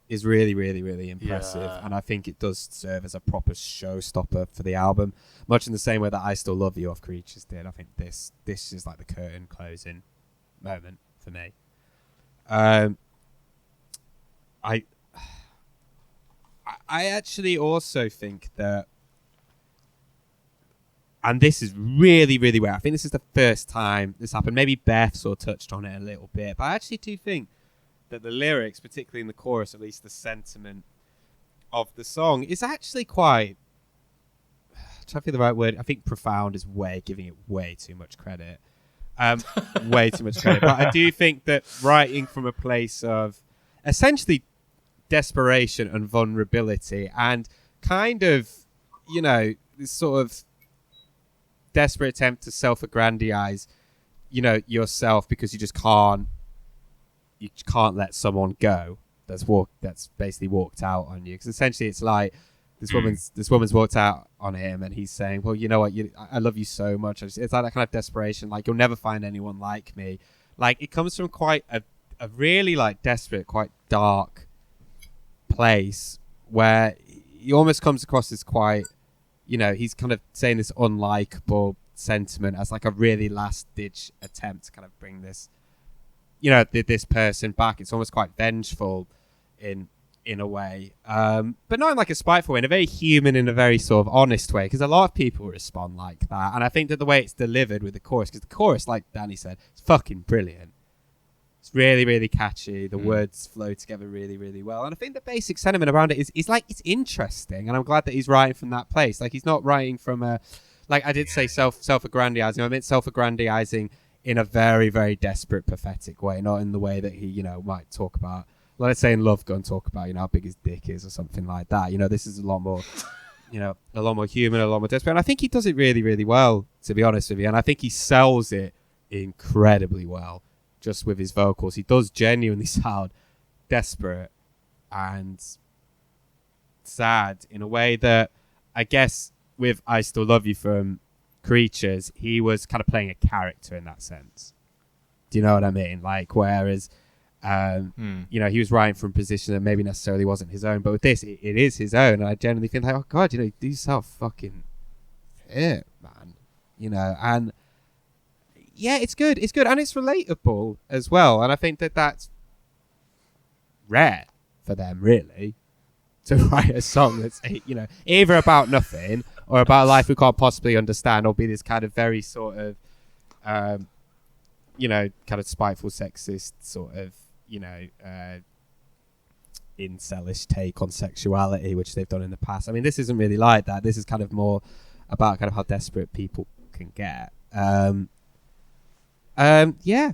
is really, really, really impressive. And I think it does serve as a proper showstopper for the album, much in the same way that I Still Love You off Creatures did. I think this is like the curtain closing moment for me. I actually also think that, and this is really, really rare. I think this is the first time this happened. Maybe Beth sort of touched on it a little bit, but I actually do think that the lyrics, particularly in the chorus, at least the sentiment of the song, is actually quite, I'm trying to think the right word. I think profound is giving it way too much credit. Way too much credit. But I do think that writing from a place of essentially desperation and vulnerability and kind of, this sort of desperate attempt to self-aggrandize, yourself because you can't let someone go that's basically walked out on you. Because essentially it's like this woman's walked out on him and he's saying, well, you know what, I love you so much. It's like that kind of desperation, like, you'll never find anyone like me. Like, it comes from quite a really like desperate, quite dark place where he almost comes across as quite, he's kind of saying this unlikable sentiment as like a really last ditch attempt to kind of bring this, this person back. It's almost quite vengeful in a way, but not in like a spiteful way, in a very human, in a very sort of honest way, because a lot of people respond like that. And I think that the way it's delivered with the chorus, because the chorus, like Danny said, it's fucking brilliant. It's really, really catchy. The words flow together really, really well. And I think the basic sentiment around it is like, it's interesting. And I'm glad that he's writing from that place. Like, he's not writing from a, like I did say, self-aggrandizing. I meant self-aggrandizing in a very, very desperate, pathetic way, not in the way that he, might talk about. Let's say in Love Gun, talk about, how big his dick is or something like that. This is a lot more, a lot more human, a lot more desperate. And I think he does it really, really well, to be honest with you. And I think he sells it incredibly well. Just with his vocals, he does genuinely sound desperate and sad in a way that, I guess, with I Still Love You from Creatures, he was kind of playing a character in that sense. Do you know what I mean? Like, whereas, he was writing from a position that maybe necessarily wasn't his own, but with this, it is his own. And I genuinely think like, oh God, you do yourself fucking it, man. And yeah, it's good. It's good. And it's relatable as well. And I think that that's rare for them, really, to write a song that's, either about nothing or about a life we can't possibly understand, or be this kind of very sort of, kind of spiteful, sexist sort of, incelish take on sexuality, which they've done in the past. I mean, this isn't really like that. This is kind of more about kind of how desperate people can get. Yeah,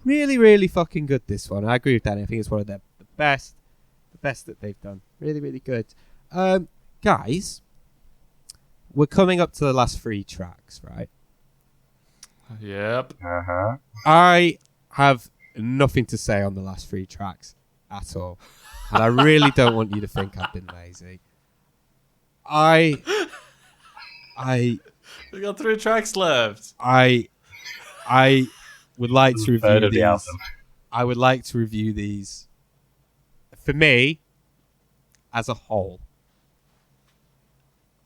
really, really fucking good, this one. I agree with Danny. I think it's one of the best that they've done. Really, really good. Guys, we're coming up to the last 3 tracks, right? Yep. Uh-huh. I have nothing to say on the last 3 tracks at all. And I really don't want you to think I've been lazy. We got 3 tracks left. I would like to review The these. album. I would like to review these for me as a whole.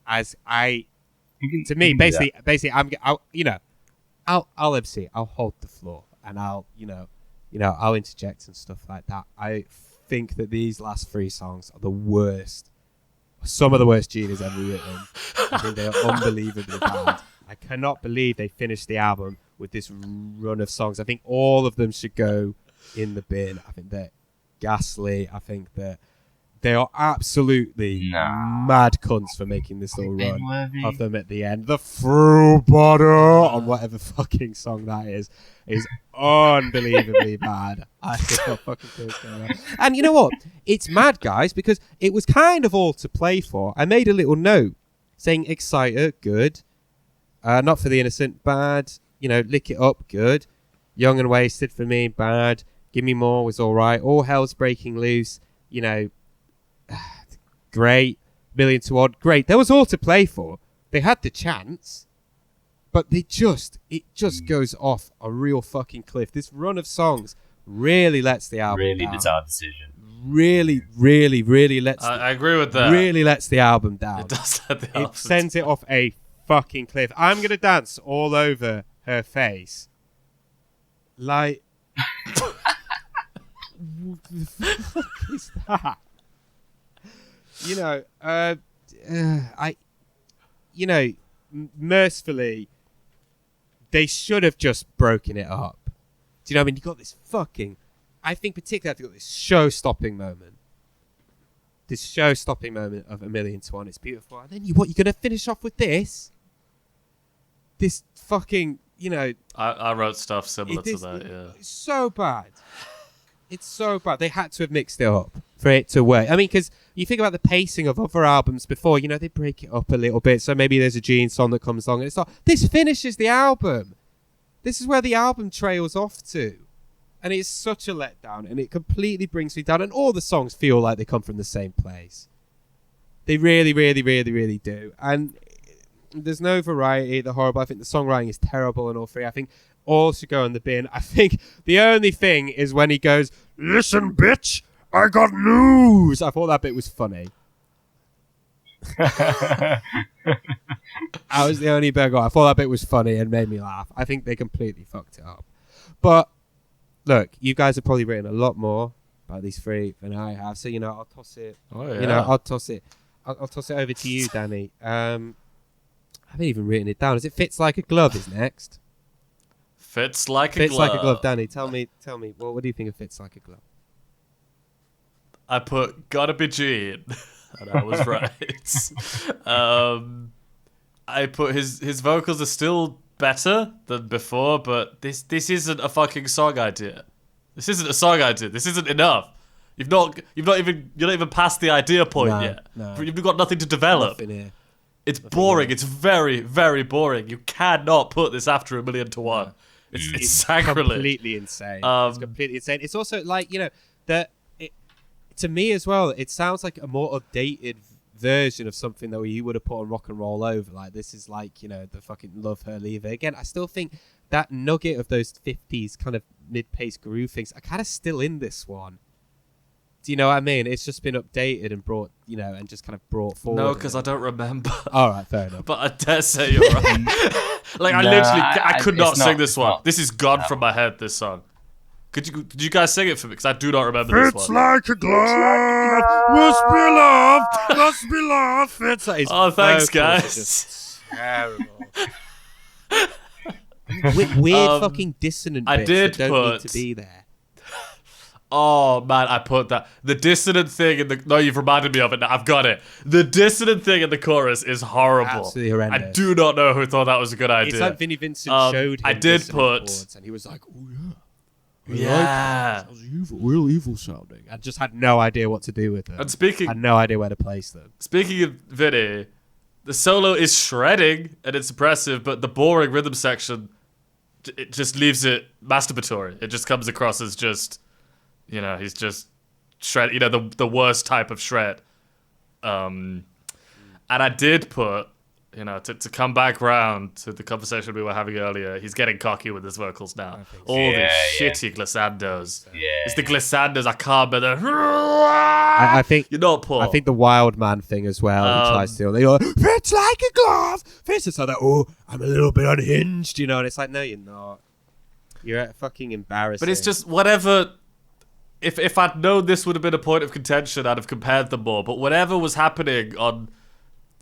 Basically, I'll MC. I'll hold the floor, and I'll interject and stuff like that. I think that these last 3 songs are the worst. Some of the worst Gina's ever written. I think they are unbelievably bad. I cannot believe they finished the album with this run of songs. I think all of them should go in the bin. I think they're ghastly. I think that they are absolutely mad cunts for making this little run of them at the end. The fruit butter on whatever fucking song that is unbelievably bad. I don't know what fucking thing's going on. And you know what? It's mad, guys, because it was kind of all to play for. I made a little note saying Exciter, good. Not for the Innocent, bad. Lick It Up, good. Young and Wasted for me, bad. Give Me More was all right. All Hell's Breaking Loose, great. Million to Odd, great. There was all to play for. They had the chance, but it just goes off a real fucking cliff. This run of songs really lets the album Really down. bizarre decision. Really, really, really lets. I agree with that. Really lets the album down. It does let the album It sends it off a fucking cliff. I'm gonna dance all over her face. Like, What the fuck is that? You know, mercifully, they should have just broken it up. Do you know what I mean? You got this fucking, I think particularly you got this show-stopping moment. This show-stopping moment of 1,000,000 to 1. It's beautiful. And then you're going to finish off with this? This fucking, I wrote stuff similar to that, yeah. It's so bad. It's so bad. They had to have mixed it up for it to work. I mean, because you think about the pacing of other albums before, they break it up a little bit. So maybe there's a Gene song that comes along and it's not. This finishes the album. This is where the album trails off to. And it's such a letdown, and it completely brings me down. And all the songs feel like they come from the same place. They really, really, really, really do. And there's no variety. They're horrible. I think the songwriting is terrible in all three. I think all should go in the bin. I think the only thing is when he goes, "Listen, bitch, I got news." I thought that bit was funny. That was the only bit I got. I thought that bit was funny and made me laugh. I think they completely fucked it up. But look, you guys have probably written a lot more about these three than I have. So, I'll toss it. Oh, yeah. I'll toss it. I'll toss it over to you, Danny. I haven't even written it down. Is it Fits Like a Glove is next? Fits like a glove. Fits Like a Glove. Danny, tell me. What do you think of Fits Like a Glove? I put Gotta Be Gene. And I was right. I put his vocals are still better than before, but this isn't a fucking song idea. This isn't a song idea. This isn't enough. You're not even past the idea point yet. No. You've got nothing to develop. It's boring. It's very, very boring. You cannot put this after 1,000,000 to 1. It's sacrilege. Completely insane. It's completely insane. It's also like, to me as well, it sounds like a more updated version of something that you would have put on Rock and Roll Over. Like, this is like, the fucking Love Her, Leave Her. Again, I still think that nugget of those 50s kind of mid-paced groove things are kind of still in this one. Do you know what I mean? It's just been updated and brought, and just kind of brought forward. No, because I don't remember. All right, fair enough. But I dare say you're right. I could not sing this one. This is gone from my head, this song. Did you guys sing it for me? Because I do not remember this one. Fits like a glove, must be loved, must be loved. Fits like. Oh, thanks, guys. Terrible. Weird fucking dissonant bits that don't need to be there. Oh, man, I put that. The dissonant thing in the... No, you've reminded me of it now. I've got it. The dissonant thing in the chorus is horrible. Absolutely horrendous. I do not know who thought that was a good idea. It's like Vinnie Vincent showed him I did put... chords and he was like, oh, yeah. Yeah. Sounds evil, real evil sounding. I just had no idea what to do with them. And speaking... I had no idea where to place them. Speaking of Vinnie, the solo is shredding and it's impressive, but the boring rhythm section, it just leaves it masturbatory. It just comes across as just... he's just shred. The worst type of shred. And I did put, to come back round to the conversation we were having earlier, he's getting cocky with his vocals now. All these shitty glissandos. Yeah. It's the glissandos. I can't bear I think you're not Paul. I think the wild man thing as well. He tries to. They go, fits like a glove. Fits. It's like that. Oh, I'm a little bit unhinged, And it's like, no, you're not. You're fucking embarrassing. But it's just whatever. If I'd known this would have been a point of contention, I'd have compared them more. But whatever was happening on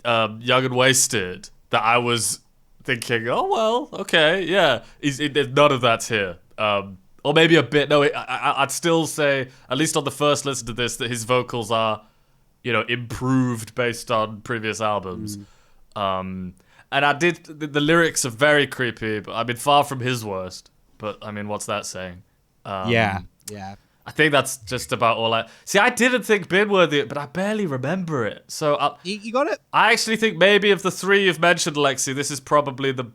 Young and Wasted, that I was thinking, oh, well, okay, yeah. None of that's here. Or maybe a bit. No, I'd still say, at least on the first listen to this, that his vocals are, improved based on previous albums. And I did... The lyrics are very creepy, but I mean, far from his worst. But, I mean, what's that saying? Yeah. I think that's just about all I... See, I didn't think Binworthy, but I barely remember it. So you got it. I actually think maybe of the three you've mentioned, Alexei, this is probably the...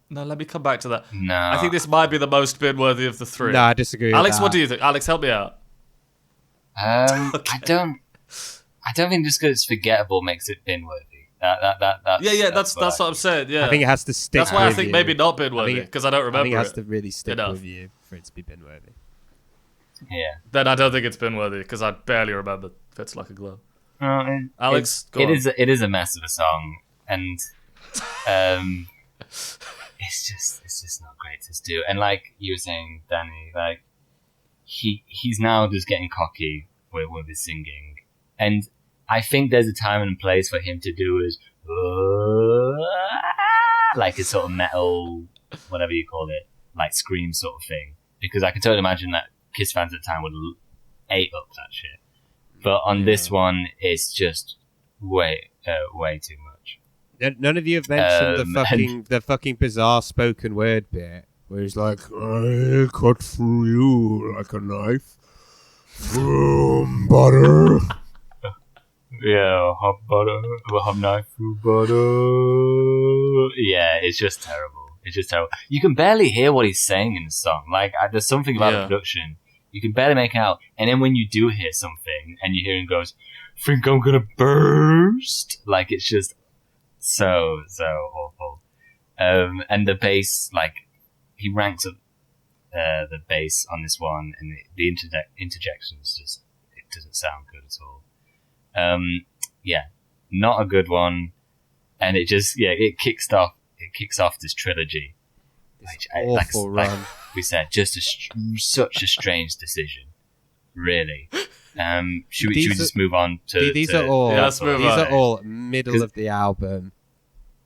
No, let me come back to that. No. I think this might be the most Binworthy of the three. No, I disagree with Alex, that. what do you think? Alex, help me out. I don't think just because it's forgettable makes it Binworthy. That's what I'm saying. Yeah, I think it has to stick. That's why I with think you. maybe not Binworthy, because I don't remember. I think it has it to really stick enough. with you for it to be Binworthy. Yeah. Then I don't think it's Binworthy, because I barely remember Fits Like a Glove. Alex, go on. It is a mess of a song, and it's just not great to do. And like you were saying, Danny, like he's now just getting cocky with his singing, and I think there's a time and place for him to do his like a sort of metal, whatever you call it, like scream sort of thing, because I can totally imagine that Kiss fans at the time would ate up that shit. But on this one, it's just way too much. None of you have mentioned the fucking bizarre spoken word bit where he's like, I cut through you like a knife from butter. Yeah, hot butter, hot knife through butter. Yeah, it's just terrible. It's just terrible. You can barely hear what he's saying in the song. Like, there's something about the production. You can barely make out. And then when you do hear something and you hear him goes, think I'm gonna burst? Like, it's just so awful. And the bass, like, he ranks up the bass on this one, and the interjections just, it doesn't sound good at all. Yeah, not a good one. And it just, it kicks off this trilogy. Awful run. Like we said, just such a strange decision, really. Should we just move on to these are all middle Cause, of the album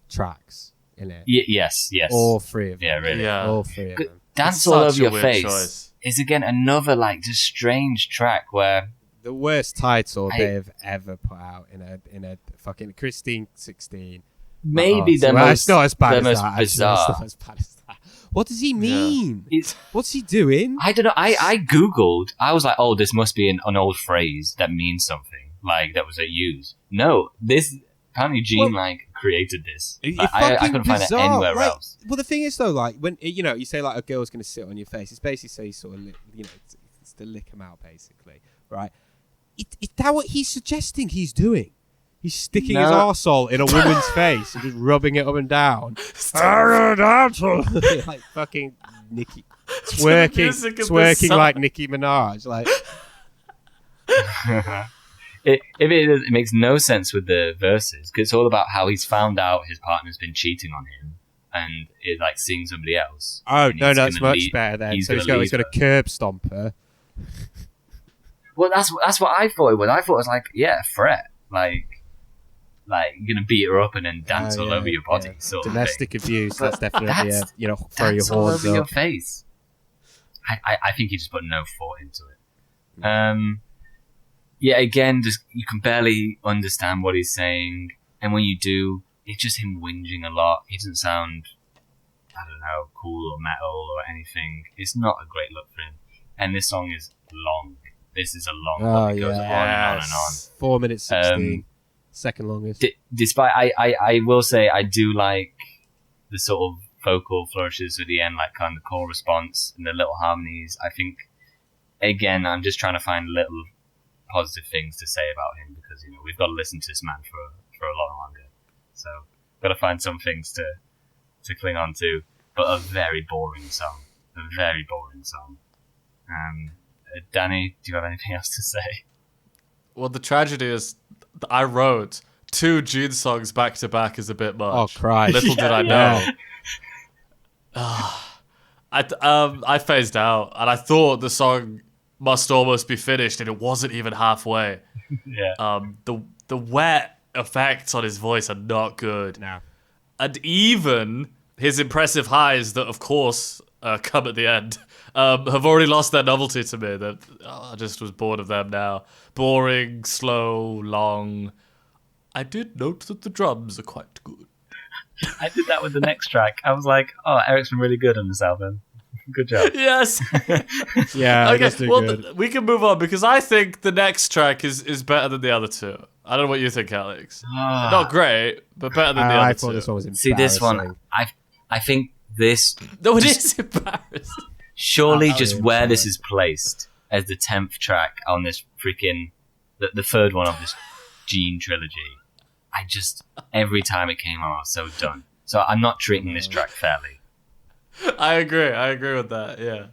tracks in it. Yes. All three of them. Yeah, really. Yeah. All three of them. Dance All Over Your Face is again another like just strange track where the worst title they've ever put out in a fucking Christine 16. Maybe it's not as bad as that. Bizarre. It's not as bad as that. What does he mean? What's he doing? I don't know. I googled. I was like, oh, this must be an old phrase that means something, like that was used. No, this apparently Gene created this. Like, I couldn't find it anywhere else. Well, the thing is though, like when you say like a girl's going to sit on your face, it's basically so you sort of it's to lick him out, basically, right? Is that what he's suggesting he's doing? He's sticking his arsehole in a woman's face and just rubbing it up and down. Like fucking Nicki. Twerking like Nicki Minaj. Like it makes no sense with the verses, because it's all about how he's found out his partner's been cheating on him and is like seeing somebody else. Oh, no, that's much better then. So he's got a curb stomper. Well, that's what I thought it was. I thought it was like, fret. Like you're gonna beat her up and then dance all over your body. Yeah. Sort Domestic of abuse. That's definitely throw your dance all horns over your up. face. I think he just put no thought into it. Again, just you can barely understand what he's saying, and when you do, it's just him whinging a lot. He doesn't sound, I don't know, cool or metal or anything. It's not a great look for him. And this song is long. This is a long one. It goes on and on. 4 minutes 16. Second longest. Despite, I will say I do like the sort of vocal flourishes at the end, like kind of core response and the little harmonies. I think, again, I'm just trying to find little positive things to say about him, because we've got to listen to this man for a lot longer. So got to find some things to cling on to. But a very boring song. Danny, do you have anything else to say? Well, the tragedy is I wrote 2 Gene songs back to back is a bit much. Oh, Christ. Little did I know. I phased out, and I thought the song must almost be finished, and it wasn't even halfway. Yeah. The wet effects on his voice are not good. No. And even his impressive highs that, of course, come at the end, have already lost their novelty to me. That I just was bored of them now. Boring, slow, long. I did note that the drums are quite good. I did that with the next track. I was like, oh, Eric's been really good on this album. Good job. Yes. Yeah. Okay. Well, we can move on, because I think the next track is better than the other two. I don't know what you think, Alex. Not great, but better than the other two. I thought this one was embarrassing. See, this one, I think this. No, it is embarrassing. Surely, just where this is placed as the 10th track on this freaking the third one of this Gene trilogy. I just, every time it came on, I was so done. So I'm not treating this track fairly. I agree with that. Yeah.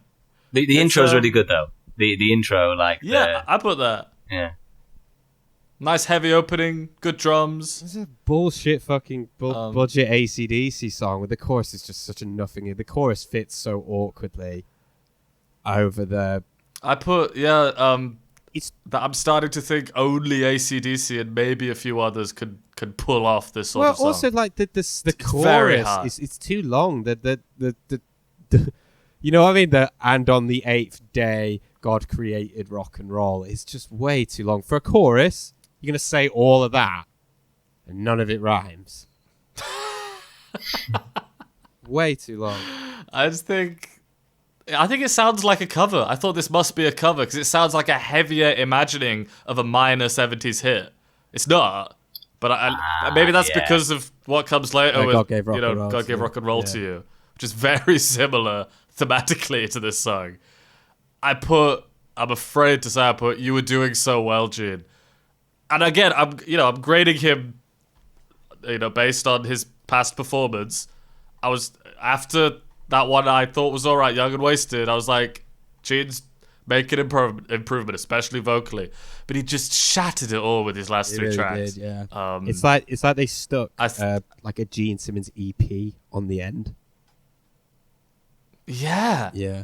The intro is really good though. The intro, like I put that. Yeah. Nice heavy opening, good drums. It's a bullshit fucking budget AC/DC song where the chorus is just such a nothing. The chorus fits so awkwardly over the. I put It's that I'm starting to think only AC/DC and maybe a few others could pull off this sort of song. Well, also like the very chorus hard. it's too long. The you know what I mean? The and on the 8th day God created rock and roll is just way too long for a chorus. You're gonna say all of that, and none of it rhymes. Way too long. I think it sounds like a cover. I thought this must be a cover because it sounds like a heavier imagining of a minor 70s hit. It's not, but maybe that's because of what comes later with God gave rock and roll God to gave you. rock and roll to you, which is very similar thematically to this song. I'm afraid to say I put You Were Doing So Well, Gene. And again, I'm grading him, based on his past performance. I was after that one I thought was all right, Young and Wasted. I was like, Gene's making improvement, especially vocally, but he just shattered it all with his last It three really tracks. did, yeah. It's like they stuck like a Gene Simmons EP on the end. Yeah, Yeah.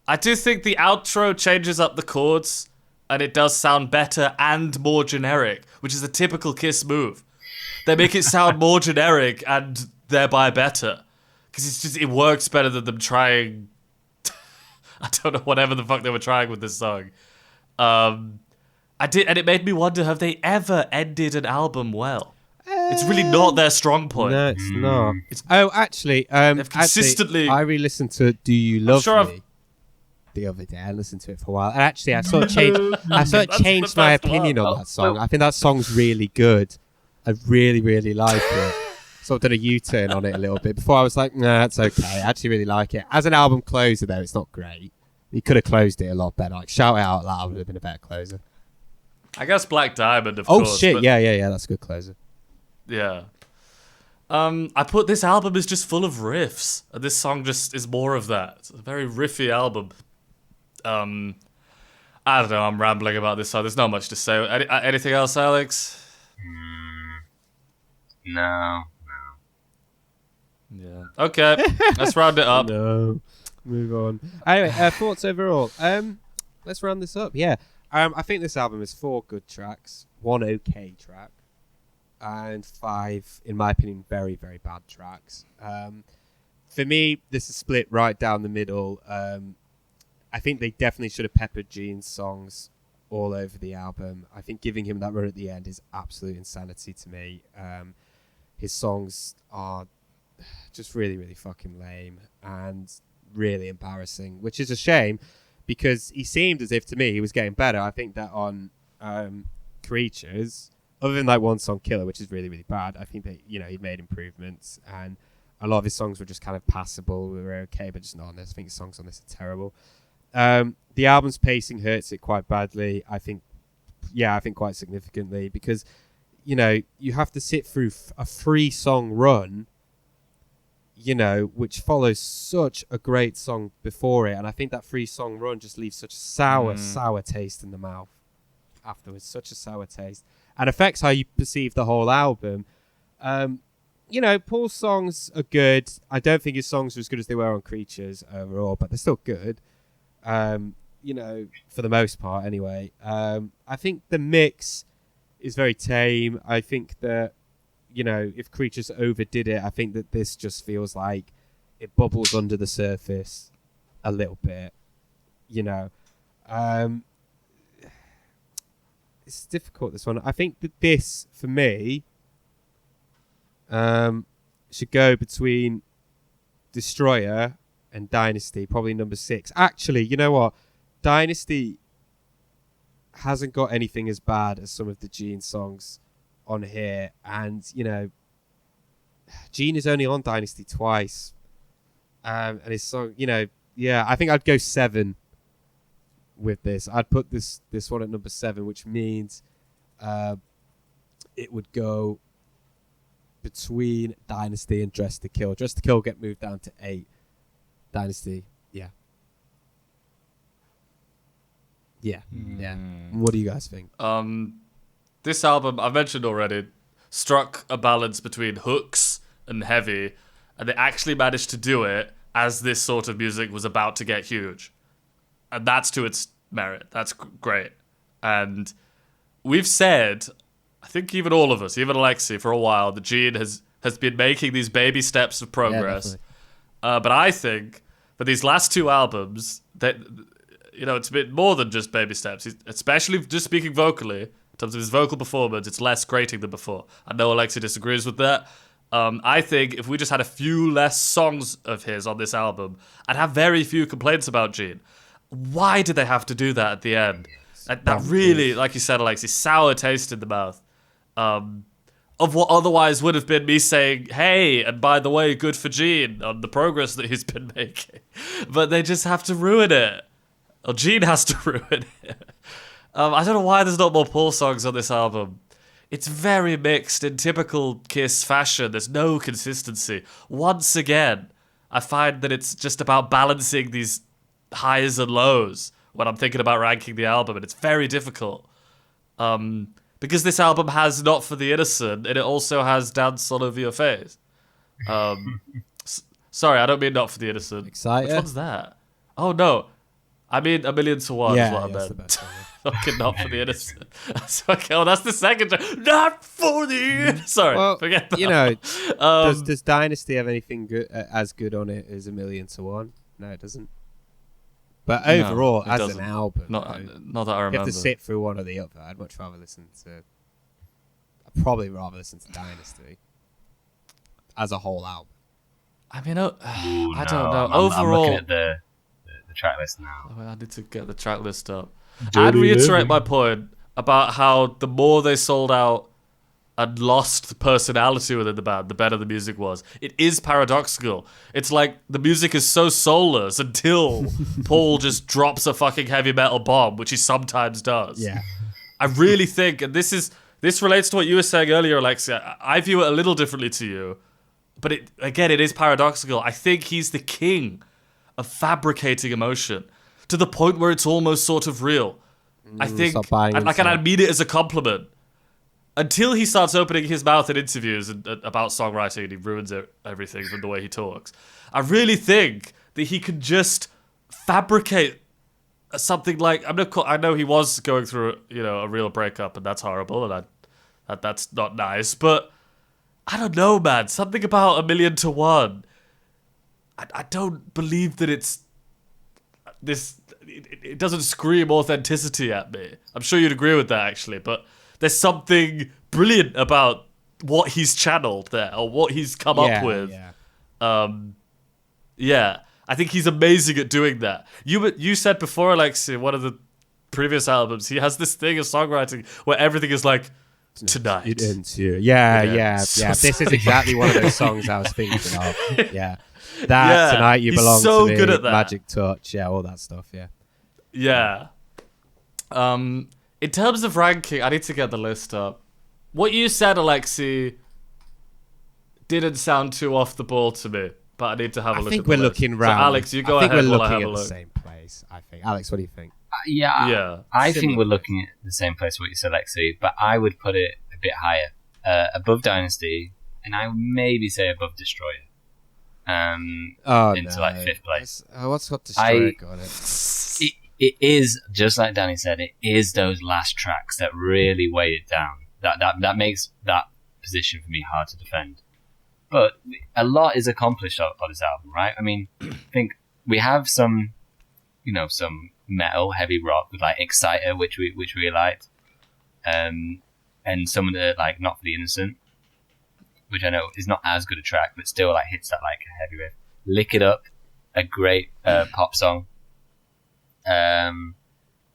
I do think the outro changes up the chords, and it does sound better and more generic, which is a typical Kiss move. They make it sound more generic and thereby better. Because it works better than them trying... I don't know, whatever the fuck they were trying with this song. And it made me wonder, have they ever ended an album well? It's really not their strong point. No, it's not. Actually, They've consistently... I re-listened to Do You Love Me the other day. I listened to it for a while. And actually, I sort of changed my opinion on that song. I think that song's really good. I really, really like it. Sort of done a U-turn on it a little bit. Before I was like, nah, it's okay. I actually really like it. As an album closer, though, it's not great. You could have closed it a lot better. Like, Shout It Out Loud would have been a better closer. I guess Black Diamond, of course. Oh, shit. Yeah. That's a good closer. Yeah. I put this album is just full of riffs. And this song just is more of that. It's a very riffy album. I don't know. I'm rambling about this song. There's not much to say. Anything else, Alex? No. Yeah. Okay. Let's round it up. No. Move on. Anyway, thoughts overall. Let's round this up. Yeah. I think this album is 4 good tracks, 1 okay track, and 5, in my opinion, very, very bad tracks. For me, this is split right down the middle. I think they definitely should have peppered Gene's songs all over the album. I think giving him that run at the end is absolute insanity to me. His songs are just really, really fucking lame and really embarrassing, which is a shame because he seemed as if, to me, he was getting better. I think that on Creatures, other than like one song, Killer, which is really, really bad, I think that, he'd made improvements and a lot of his songs were just kind of passable. We were okay, but just not on this. I think his songs on this are terrible. The album's pacing hurts it quite badly. I think quite significantly because, you have to sit through a 3-song run, which follows such a great song before it. And I think that 3-song run just leaves such a sour taste in the mouth afterwards, such a sour taste, and affects how you perceive the whole album. Paul's songs are good. I don't think his songs are as good as they were on Creatures overall, but they're still good. For the most part anyway. I think the mix is very tame. I think that, if Creatures overdid it, I think that this just feels like it bubbles under the surface a little bit. It's difficult, this one. I think that this, for me, should go between Destroyer and Dynasty, probably number 6. Actually, you know what? Dynasty hasn't got anything as bad as some of the Gene songs on here. And, Gene is only on Dynasty twice. And his song, I think I'd go 7 with this. I'd put this one at number 7, which means it would go between Dynasty and Dress to Kill. Dress to Kill get moved down to 8. Dynasty, yeah. Yeah. What do you guys think? this album, I mentioned already, struck a balance between hooks and heavy, and they actually managed to do it as this sort of music was about to get huge. And that's to its merit. That's great. And we've said, I think even all of us, even Alexei for a while, that Gene has been making these baby steps of progress. But I think for these last two albums, that it's been more than just baby steps. Especially just speaking vocally, in terms of his vocal performance, it's less grating than before. I know Alexei disagrees with that. I think if we just had a few less songs of his on this album, I'd have very few complaints about Gene. Why did they have to do that at the end? That really, like you said, Alexei, sour taste in the mouth. Of what otherwise would have been me saying, hey, and by the way, good for Gene on the progress that he's been making. But they just have to ruin it. Or Gene has to ruin it. I don't know why there's not more Paul songs on this album. It's very mixed in typical Kiss fashion. There's no consistency. Once again, I find that it's just about balancing these highs and lows when I'm thinking about ranking the album, and it's very difficult. Because this album has Not For The Innocent, and it also has Dance All Over Your Face. Sorry, I don't mean Not For The Innocent. Exciter? Which one's that? Oh, no. I mean A Million to One is what I meant. Fucking Not For The Innocent. That's the second track. Not For The Innocent. Sorry, well, forget that. Does Dynasty have anything good, as good on it as A Million to One? No, it doesn't. But overall, no, as doesn't. an album, not that I remember. You have to sit through one or the other. I'd much rather listen to. I'd probably rather listen to Dynasty as a whole album. I mean, I don't know. Overall, I'm looking at the track list now. I need to get the track list up. I'd reiterate my point about how the more they sold out and lost the personality within the band, the better the music was. It is paradoxical. It's like the music is so soulless until Paul just drops a fucking heavy metal bomb, which he sometimes does. Yeah. I really think, and this relates to what you were saying earlier, Alexei. I view it a little differently to you, but it is paradoxical. I think he's the king of fabricating emotion to the point where it's almost sort of real. I think, and I mean it as a compliment. Until he starts opening his mouth in interviews about songwriting and he ruins everything from the way he talks, I really think that he can just fabricate something like... I know he was going through a real breakup, and that's horrible, and that's not nice, but I don't know, man. Something about A Million to One. I don't believe that it's this... It doesn't scream authenticity at me. I'm sure you'd agree with that, actually, but... There's something brilliant about what he's channeled there, or what he's come up with. Yeah. I think he's amazing at doing that. You said before, Alexei, one of the previous albums, he has this thing of songwriting where everything is like, tonight. It ends here. Yeah. This is exactly one of those songs I was thinking of. Yeah. Tonight You Belong so to Me, good at that. Magic Touch, all that stuff, Yeah. In terms of ranking, I need to get the list up. What you said, Alexei, didn't sound too off the ball to me, but I need to have a look at the list. I think we're looking round. So Alex, you go ahead while I have a look. The same place, I think. Alex, what do you think? I think we're looking at the same place what you said, Alexei, but I would put it a bit higher. Above Dynasty, and I would maybe say above Destroyer. Into like 5th place. What's got Destroyer got it? It is, just like Danny said, it is those last tracks that really weigh it down. That makes that position for me hard to defend. But a lot is accomplished on this album, right? I mean, I think we have some metal, heavy rock with like Exciter, which we liked, and some of the like Not For The Innocent, which I know is not as good a track, but still like hits that like heavy riff. Lick It Up, a great pop song.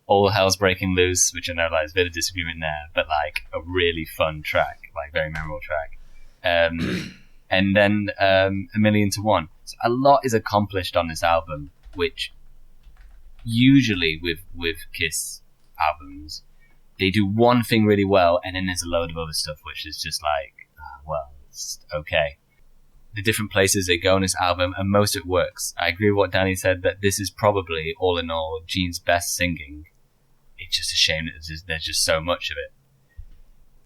All Hell's Breaking Loose, which I know like there's a bit of disagreement there, but like a really fun track, like very memorable track. And then A Million to One. So a lot is accomplished on this album, which usually with Kiss albums, they do one thing really well, and then there's a load of other stuff which is just like, it's okay. The different places they go on this album, and most of it works. I agree with what Danny said, that this is probably, all in all, Gene's best singing. It's just a shame that there's just so much of it.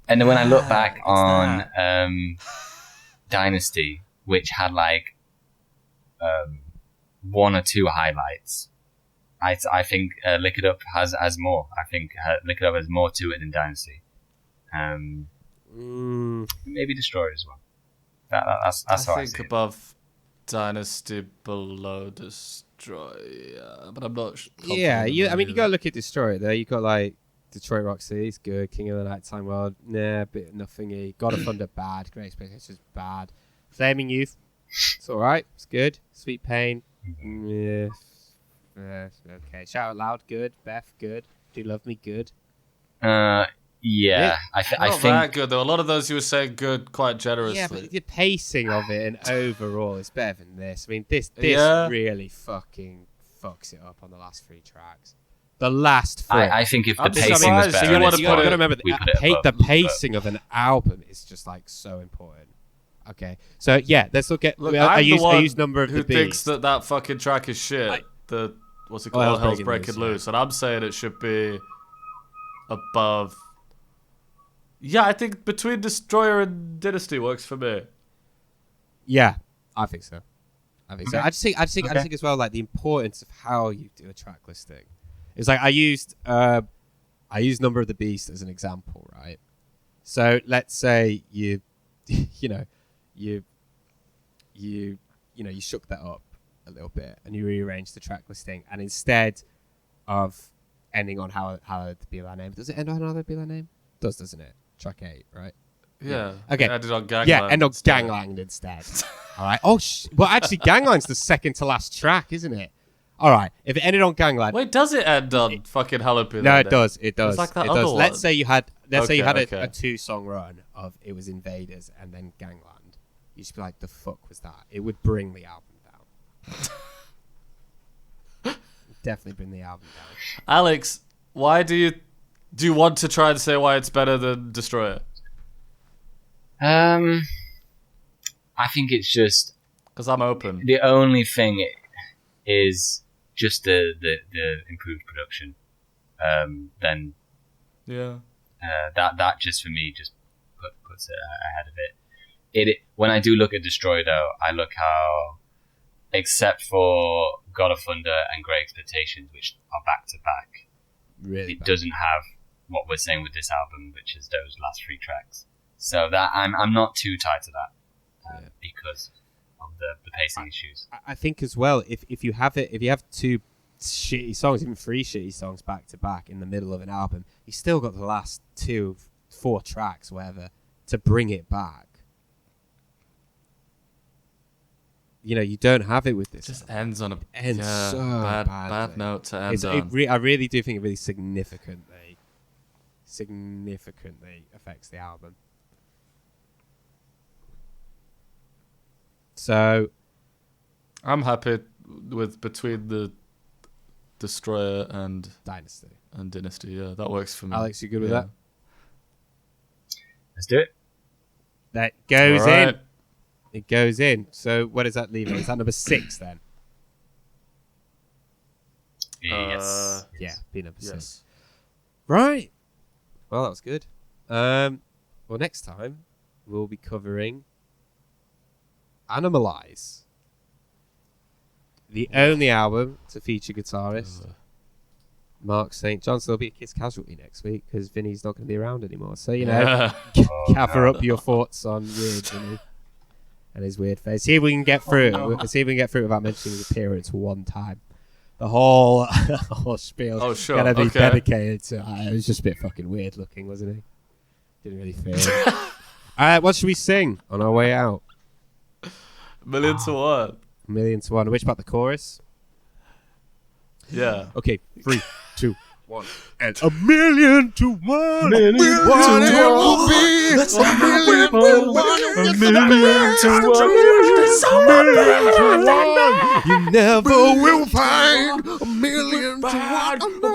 And then when I look back it's on Dynasty, which had like one or two highlights, I think Lick It Up has more. I think Lick It Up has more to it than Dynasty. Maybe Destroyer as well. That's how I see it. Above Dynasty, below Destroyer, but I'm not. Yeah, you gotta look at Destroyer there. You got like Detroit Rock City, it's good. King of the Nighttime World, nah, bit nothingy. God of Thunder, bad. Great Expectations, bad. Flaming Youth, it's alright. It's good. Sweet Pain, yeah. Okay. Shout Out Loud, good. Beth, good. Do You Love Me, good. Yeah, I Not think that good though. A lot of those you were saying good quite generously. Yeah, but the pacing of it and overall is better than this. I mean, this Yeah. really fucking fucks it up on the last 3 tracks. The last 3. I think if the I'm pacing was surprised better, you on wanna its put You part, got to remember we put it the above, pacing of an album is just like so important. Okay, so yeah, let's look at. Look, I I'm use the one Number of who the thinks Beast. that fucking track is shit. What's it Oh, called? Hell's Hell's Breaking Breaking Loose, Loose, and I'm saying it should be above. Yeah, I think between Destroyer and Dynasty works for me. Yeah, I think so. I think so. Okay. I just think as well, like the importance of how you do a track listing. It's like I used Number of the Beast as an example, right? So let's say you shook that up a little bit and you rearranged the track listing, and instead of ending on how to be that name, does it end on how to be that name? It does, doesn't it? Track 8, right? Yeah. Okay. Ended on Gangland. Yeah, end on Gangland instead. All right. Oh, well, actually, Gangland's the second to last track, isn't it? All right. If it ended on Gangland, Wait, does it end on fucking Halloween? no, it does. It does. It's like that it other does. one. Let's say you had a 2-song run of it was Invaders and then Gangland. You'd just be like, the fuck was that? It would bring the album down. Definitely bring the album down. Alex, why do you want to try and say why it's better than Destroyer? I think it's just Because I'm open. the only thing is just the improved production. Then Yeah. that just for me just puts it ahead of it. When I do look at Destroy though, I look how, except for God of Thunder and Great Expectations, which are back to back, Really it bad. doesn't have what we're saying with this album, which is those last 3 tracks. So that I'm not too tied to that because of the pacing issues. I think as well, if you have 2 shitty songs, even 3 shitty songs back to back in the middle of an album, you still got the last 4 tracks, whatever, to bring it back. You know, you don't have it with this. Just ends on a Ends so bad badly. note to end on. I really do think it really significantly affects the album. So I'm happy with between the Destroyer and Dynasty. Dynasty. Yeah, that works for me. Alex, you good with that? Let's do it. That goes All right. in. It goes in. So where does that leave it? Is that number 6 then? Yes. Yeah, be number 6. Yes. Right. Well, that was good. Well, next time we'll be covering Animalize, the only album to feature guitarist Mark St. John. So there'll be a Kiss Casualty next week because Vinny's not going to be around anymore. So, you know, gather up your thoughts on weird Vinny and his weird face. See if we can get through it. See if we can get through it without mentioning his appearance one time. The whole spiel Oh, sure. going to be Okay. dedicated to. It was just a bit fucking weird looking, wasn't he? Didn't really feel. All right, what should we sing on our way out? Million to one. 1,000,000 to 1. Which about the chorus? Yeah. Okay, 3, 2, 1. And 1,000,000 to 1. Million to What it one. will be. Let's 1,000,000 to 1. A million to one. You never will find 1,000,000 to 1.